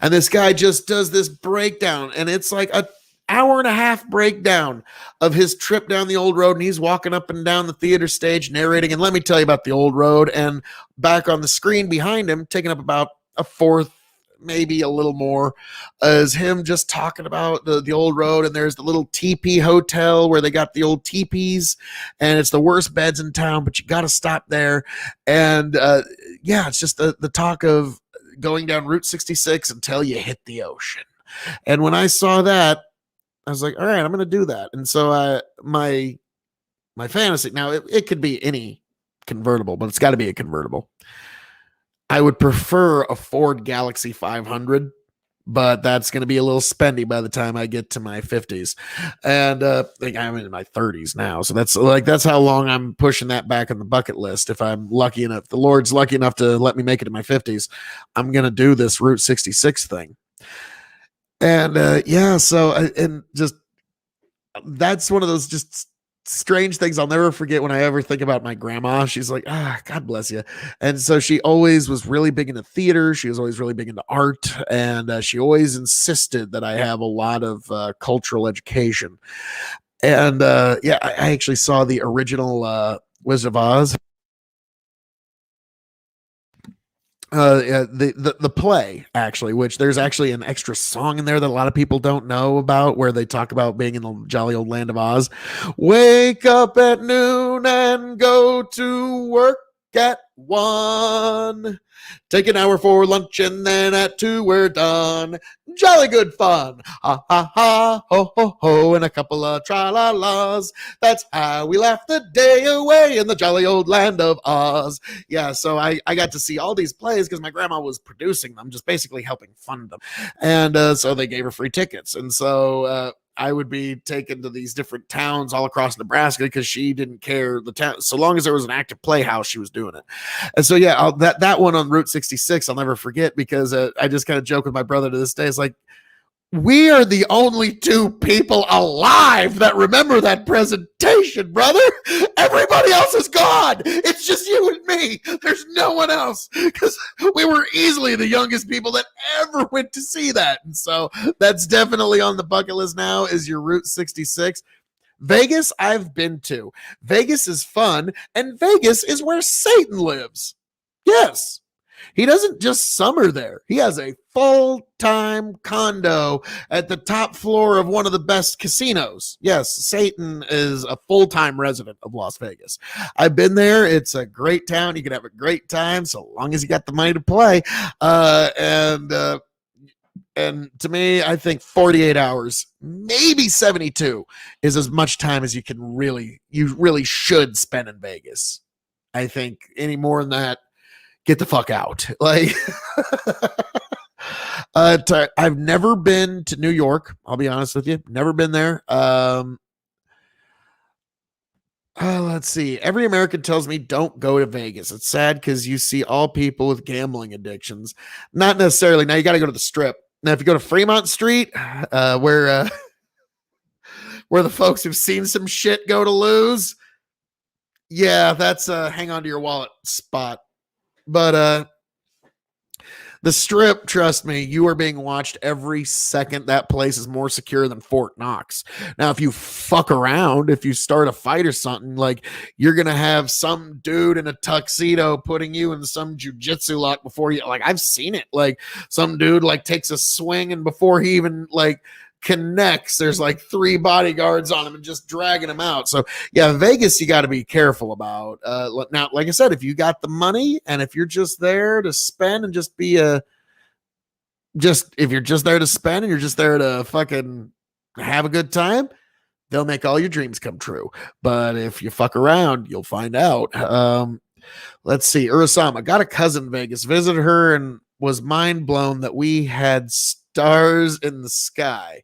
And this guy just does this breakdown, and it's like a hour and a half breakdown of his trip down the old road, and he's walking up and down the theater stage narrating. And let me tell you about the old road. And back on the screen behind him, taking up about a fourth, maybe a little more, is him just talking about the old road. And there's the little teepee hotel where they got the old teepees, and it's the worst beds in town, but you got to stop there. And yeah, it's just the talk of going down Route 66 until you hit the ocean. And when I saw that, I was like, all right, I'm going to do that. And so my fantasy, now it could be any convertible, but it's got to be a convertible. I would prefer a Ford Galaxy 500, but that's going to be a little spendy by the time I get to my 50s. And I'm in my 30s now. So that's how long I'm pushing that back on the bucket list. If I'm lucky enough, the Lord's lucky enough to let me make it to my 50s, I'm going to do this Route 66 thing. And yeah, so and just that's one of those just strange things I'll never forget when I ever think about my grandma. She's like, God bless you. And so she always was really big into theater. She was always really big into art. And she always insisted that I have a lot of cultural education. And yeah, I actually saw the original Wizard of Oz. The play, actually, which there's actually an extra song in there that a lot of people don't know about, where they talk about being in the jolly old land of Oz. Wake up at noon and go to work at 1. Take an hour for lunch, and then at 2 we're done. Jolly good fun. Ha ha ha, ho ho ho, and a couple of tra-la-las. That's how we laugh the day away in the jolly old land of Oz. Yeah, so I got to see all these plays because my grandma was producing them, just basically helping fund them. And so they gave her free tickets. And so I would be taken to these different towns all across Nebraska because she didn't care the town. So long as there was an active playhouse, she was doing it. And so, yeah, that one on Route 66, I'll never forget, because I just kind of joke with my brother to this day. It's like, We are the only two people alive that remember that presentation, brother. Everybody else is gone. It's just you and me. There's no one else because we were easily the youngest people that ever went to see that. And so that's definitely on the bucket list now is your Route 66. Vegas, I've been to. Vegas is fun, and Vegas is where Satan lives. Yes. He doesn't just summer there. He has a full-time condo at the top floor of one of the best casinos. Yes, Satan is a full-time resident of Las Vegas. I've been there. It's a great town. You can have a great time so long as you got the money to play. And to me, I think 48 hours, maybe 72, is as much time as you really should spend in Vegas. I think any more than that, get the fuck out. Like, I've never been to New York. I'll be honest with you. Never been there. Let's see. Every American tells me don't go to Vegas. It's sad because you see all people with gambling addictions. Not necessarily. Now you got to go to the Strip. Now, if you go to Fremont Street, where the folks who've seen some shit go to lose, yeah, that's a hang on to your wallet spot. But the Strip, trust me, you are being watched every second. That place is more secure than Fort Knox. Now, if you fuck around, if you start a fight or something, like you're going to have some dude in a tuxedo putting you in some jujitsu lock before you, like I've seen it. Like some dude like takes a swing and before he even like connects, there's like 3 bodyguards on him and just dragging him out. So yeah, Vegas, you got to be careful about. Now, like I said, if you got the money and if you're just there to spend and just be if you're just there to spend and you're just there to fucking have a good time, they'll make all your dreams come true. But if you fuck around, you'll find out. Let's see. Urasama got a cousin in Vegas, visited her and was mind blown that we had stars in the sky.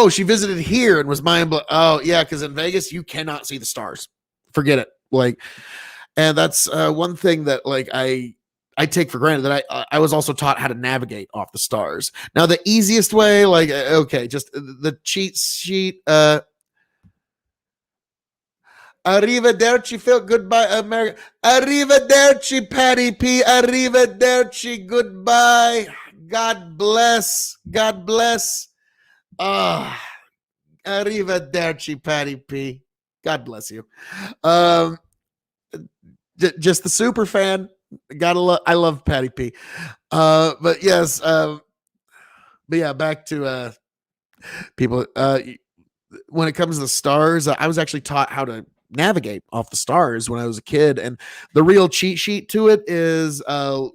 She visited here and was mind blown. Oh, yeah, because in Vegas, you cannot see the stars. Forget it. Like, and that's one thing that like I take for granted that I was also taught how to navigate off the stars. Now, the easiest way, like, okay, just the cheat sheet. Arrivederci, Phil. Goodbye, America. Arrivederci, Patty P. Arrivederci. Goodbye. God bless. God bless. Arrivederci, Patty P. God bless you. Just the super fan. I love Patty P. But yes. But yeah, back to people. When it comes to the stars, I was actually taught how to navigate off the stars when I was a kid, and the real cheat sheet to it is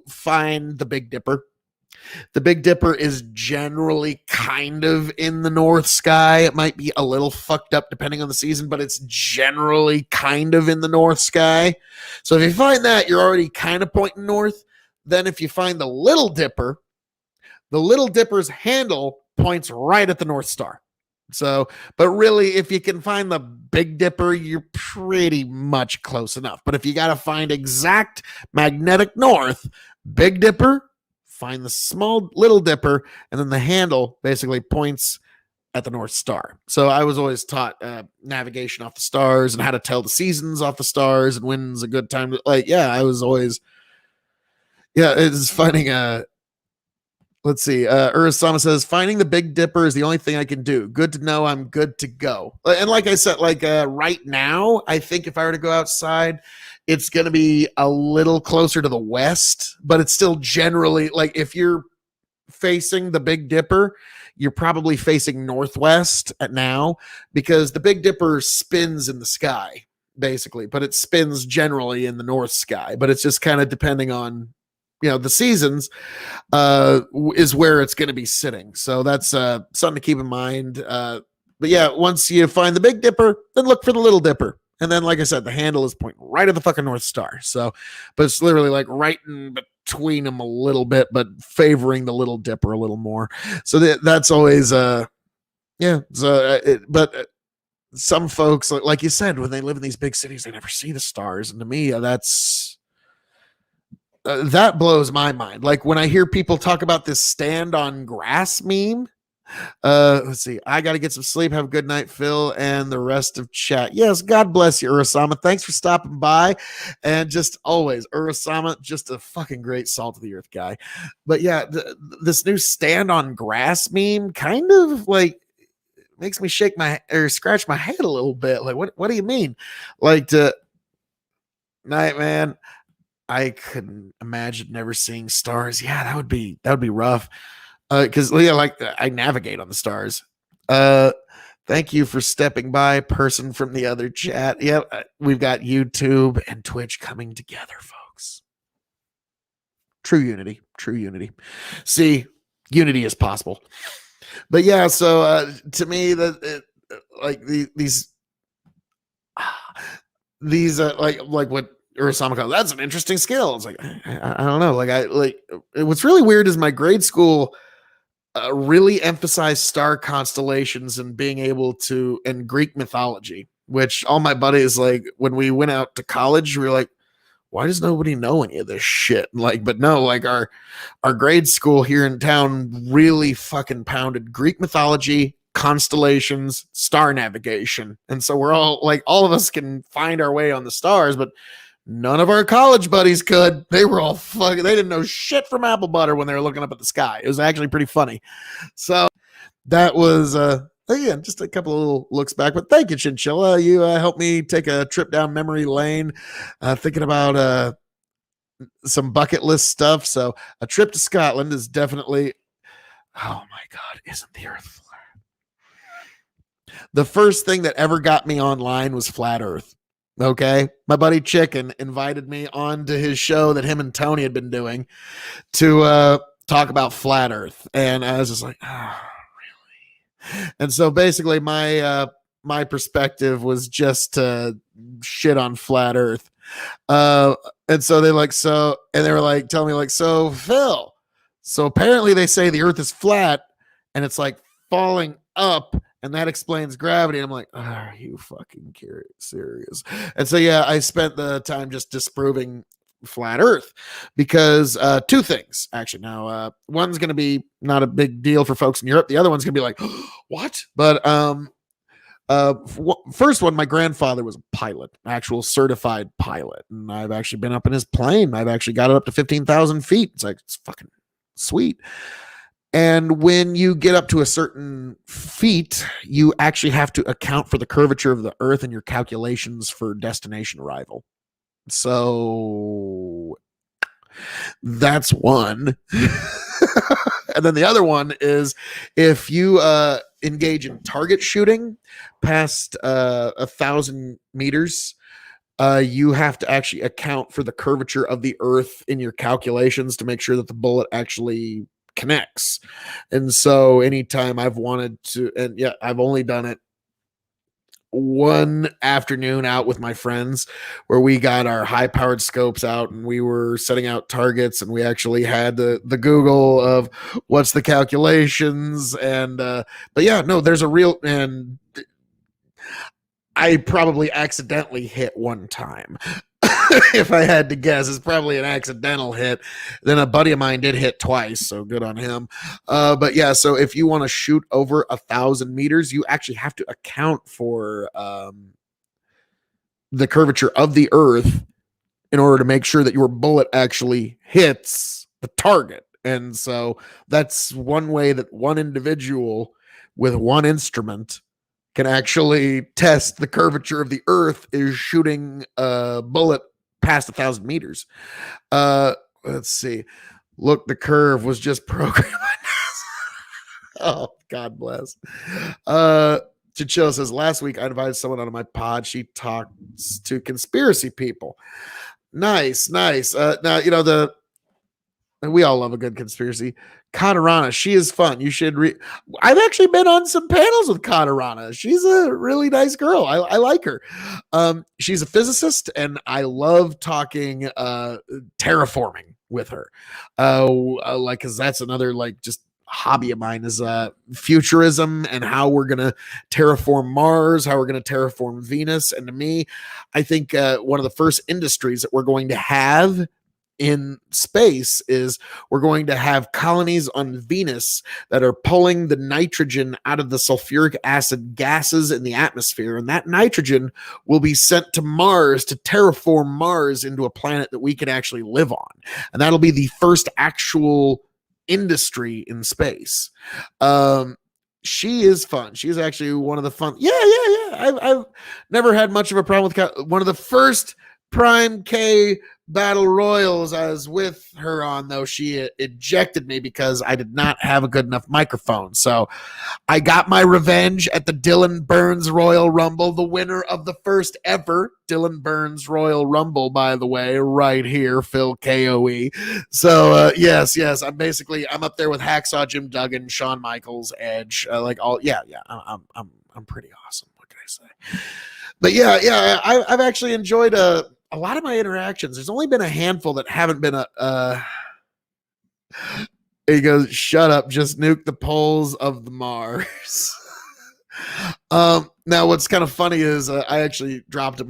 find the Big Dipper. The Big Dipper is generally kind of in the north sky. It might be a little fucked up depending on the season, but it's generally kind of in the north sky. So if you find that, you're already kind of pointing north. Then if you find the Little Dipper's handle points right at the North Star. So, but really, if you can find the Big Dipper, you're pretty much close enough. But if you got to find exact magnetic north, Big Dipper, find the small Little Dipper, and then the handle basically points at the North Star. So I was always taught navigation off the stars and how to tell the seasons off the stars and when's a good time to, like, yeah, I was always, yeah, it's finding let's see. Urasama says, finding the Big Dipper is the only thing I can do. Good to know I'm good to go. And like I said, like right now, I think if I were to go outside, it's going to be a little closer to the west, but it's still generally like if you're facing the Big Dipper, you're probably facing northwest at now because the Big Dipper spins in the sky, basically, but it spins generally in the north sky, but it's just kind of depending on, you know, the seasons is where it's going to be sitting. So that's something to keep in mind. But yeah, once you find the Big Dipper, then look for the Little Dipper. And then, like I said, the handle is pointing right at the fucking North Star. So, but it's literally like right in between them a little bit, but favoring the Little Dipper a little more. So that's always, yeah. So, but some folks, like you said, when they live in these big cities, they never see the stars. And to me, that blows my mind. Like when I hear people talk about this stand on grass meme. Let's see. I got to get some sleep. Have a good night, Phil, and the rest of chat. Yes, God bless you, Urasama. Thanks for stopping by. And just always, Urasama, just a fucking great salt of the earth guy. But yeah, this new stand on grass meme kind of like makes me shake my or scratch my head a little bit. Like, what do you mean? Like night, man. I couldn't imagine never seeing stars. Yeah, that would be rough. Because Leah, like I navigate on the stars. Thank you for stepping by, person from the other chat. Yep, we've got YouTube and Twitch coming together, folks. True unity, true unity. See, unity is possible. But yeah, so to me, like these like what Urasama calls, that's an interesting skill. It's like I don't know. Like what's really weird is my grade school really emphasized star constellations and being able to and Greek mythology, which all my buddies, like when we went out to college, we were like, why does nobody know any of this shit? Like, but no, like our grade school here in town really fucking pounded Greek mythology, constellations, star navigation. And so we're all like, all of us can find our way on the stars, but none of our college buddies could. They were all fucking, they didn't know shit from apple butter when they were looking up at the sky. It was actually pretty funny. So that was, again, just a couple of little looks back, but thank you, Chinchilla. You helped me take a trip down memory lane, thinking about some bucket list stuff. So a trip to Scotland is definitely, oh my God, isn't the earth flat? The first thing that ever got me online was Flat Earth. Okay. My buddy Chicken invited me on to his show that him and Tony had been doing to talk about Flat Earth. And I was just like, oh, really? And so basically my perspective was just to shit on Flat Earth. And so they like, so, and they were like, telling me like, so Phil, so apparently they say the earth is flat and it's like falling up, and that explains gravity. And I'm like, are you fucking serious? And so, yeah, I spent the time just disproving flat earth because two things actually. Now, one's going to be not a big deal for folks in Europe. The other one's going to be like, what? But first one, my grandfather was a pilot, actual certified pilot, and I've actually been up in his plane. I've actually got it up to 15,000 feet. It's like, it's fucking sweet. And when you get up to a certain feet, you actually have to account for the curvature of the earth in your calculations for destination arrival. So that's one. And then the other one is if you engage in target shooting past 1,000 meters, you have to actually account for the curvature of the earth in your calculations to make sure that the bullet actually connects. And so anytime I've wanted to, and yeah, I've only done it one afternoon out with my friends where we got our high powered scopes out and we were setting out targets, and we actually had the Google of what's the calculations. And but yeah, no, there's a real, and I probably accidentally hit one time. If I had to guess, it's probably an accidental hit. Then a buddy of mine did hit twice, so good on him. But yeah, so if you want to shoot over 1,000 meters, you actually have to account for the curvature of the earth in order to make sure that your bullet actually hits the target. And so that's one way that one individual with one instrument can actually test the curvature of the earth, is shooting a bullet past 1,000 meters. Let's see. Look, the curve was just programmed. Oh, God bless. Chichilla says, last week I invited someone onto my pod. She talks to conspiracy people. Nice. Now, you know, we all love a good conspiracy. Katarana, she is fun. You should I've actually been on some panels with Katarana. She's a really nice girl. I like her. She's a physicist, and I love talking terraforming with her. Like, because that's another like just hobby of mine is futurism and how we're gonna terraform Mars, how we're gonna terraform Venus. And to me, I think one of the first industries that we're going to have in space is we're going to have colonies on Venus that are pulling the nitrogen out of the sulfuric acid gases in the atmosphere. And that nitrogen will be sent to Mars to terraform Mars into a planet that we can actually live on. And that'll be the first actual industry in space. She is fun. She's actually one of the fun. Yeah. I've never had much of a problem with one of the first Prime K battle royals I was with her on, though. She ejected me because I did not have a good enough microphone. So I got my revenge at the Dylan Burns Royal Rumble, the winner of the first ever Dylan Burns Royal Rumble, by the way, right here, Phil K.O.E. So yes, I'm up there with Hacksaw Jim Duggan, Shawn Michaels, Edge, I'm pretty awesome. What can I say? But yeah, I've actually enjoyed a lot of my interactions. There's only been a handful that haven't been he goes, shut up, just nuke the poles of the Mars. Now what's kind of funny is I actually dropped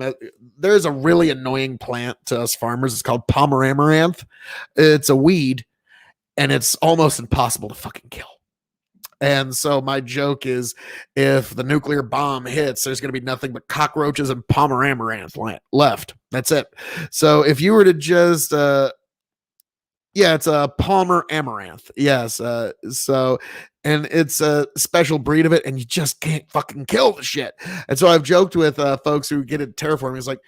there's a really annoying plant to us farmers. It's called Pomeramaranth. It's a weed, and it's almost impossible to fucking kill. And so my joke is, if the nuclear bomb hits, there's going to be nothing but cockroaches and Pomeramaranth left. That's it. So if you were to just, it's a Palmer Amaranth. Yes. And it's a special breed of it, and you just can't fucking kill the shit. And so I've joked with folks who get it terraforming. It's like,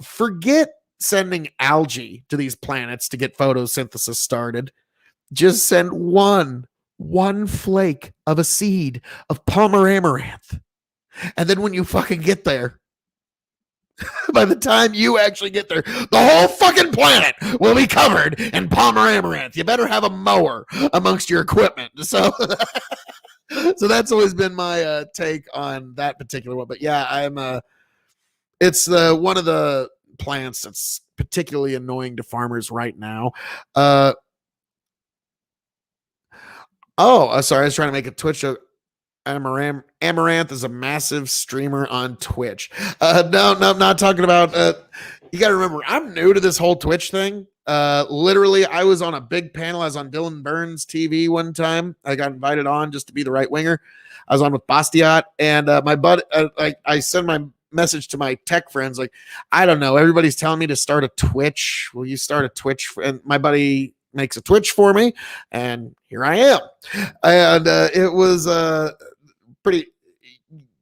forget sending algae to these planets to get photosynthesis started. Just send one flake of a seed of Palmer Amaranth. And then when you fucking get there, by the time you actually get there, the whole fucking planet will be covered in Palmer Amaranth. You better have a mower amongst your equipment. So that's always been my take on that particular one. But yeah, it's one of the plants that's particularly annoying to farmers right now. Sorry, I was trying to make a Twitch joke. Amaranth is a massive streamer on Twitch. No, I'm not talking about. You got to remember, I'm new to this whole Twitch thing. Literally, I was on a big panel. I was on Dylan Burns TV one time. I got invited on just to be the right winger. I was on with Bastiat, and my bud. I sent my message to my tech friends, like, I don't know. Everybody's telling me to start a Twitch. Will you start a Twitch? And my buddy makes a Twitch for me, and here I am. And it was pretty.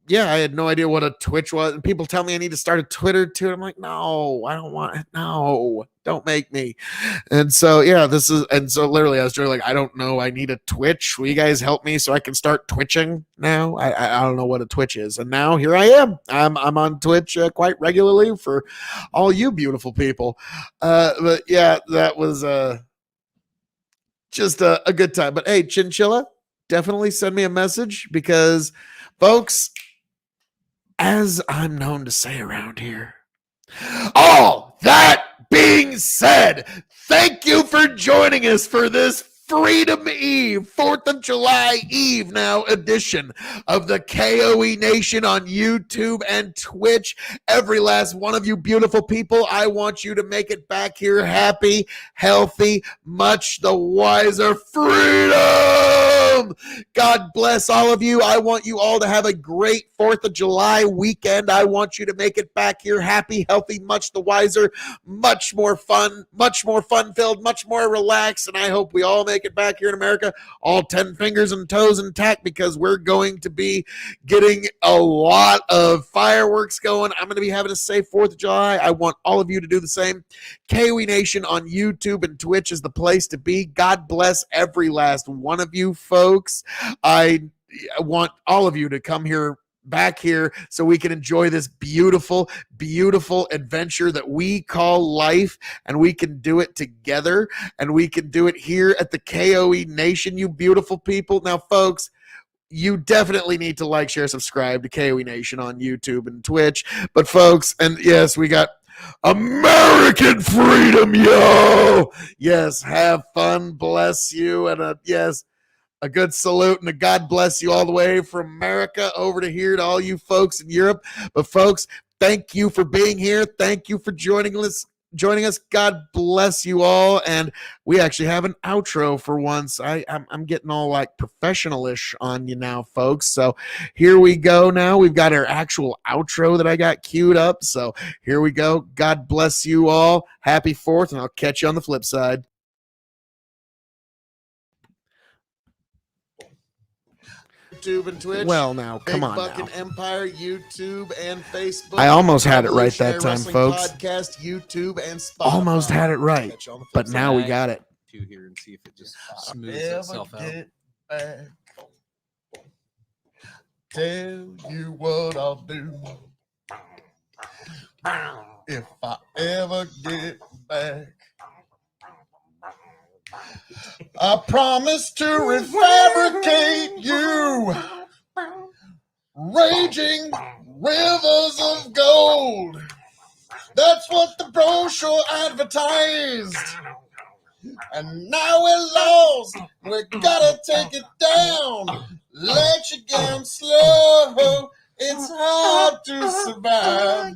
Yeah, I had no idea what a Twitch was, and people tell me I need to start a Twitter too. I'm like, no, I don't want it. No, don't make me. And so literally I was like, I don't know, I need a Twitch. Will you guys help me so I can start twitching now? I don't know what a Twitch is, and now here I am. I'm on Twitch quite regularly for all you beautiful people. But yeah, that was just a good time. But hey, Chinchilla, definitely send me a message, because folks, as I'm known to say around here, all that being said, thank you for joining us for this Freedom Eve, 4th of July Eve now edition of the K.O.E Nation on YouTube and Twitch. Every last one of you beautiful people, I want you to make it back here happy, healthy, much the wiser. Freedom! God bless all of you. I want you all to have a great 4th of July weekend. I want you to make it back here happy, healthy, much the wiser, much more fun-filled, much more relaxed, and I hope we all make it back here in America, all 10 fingers and toes intact, because we're going to be getting a lot of fireworks going. I'm going to be having a safe 4th of July. I want all of you to do the same. K.O.E Nation on YouTube and Twitch is the place to be. God bless every last one of you folks. I want all of you to come back here so we can enjoy this beautiful adventure that we call life, and we can do it together, and we can do it here at the K.O.E Nation, you beautiful people. Now folks, you definitely need to like, share, subscribe to K.O.E Nation on YouTube and Twitch. But folks, and yes, we got American freedom, yo. Yes, have fun, bless you, and yes, a good salute and a God bless you all the way from America over to here to all you folks in Europe. But folks, thank you for being here. Thank you for joining us. joining us. God bless you all. And we actually have an outro for once. I'm getting all like professional-ish on you now, folks. So here we go now. We've got our actual outro that I got queued up. So here we go. God bless you all. Happy 4th, and I'll catch you on the flip side. YouTube and Twitch. Well, now, come on now. Empire, YouTube, and Facebook. I almost had it right that time, folks. Podcast, YouTube, and Spotify. Almost had it right, but now we got it. Here and see if it just smooths itself out. Back. Tell you what I'll do if I ever get back. I promise to refabricate you, raging rivers of gold. That's what the brochure advertised. And now we're lost. We gotta take it down. Let you down slow. It's hard to survive.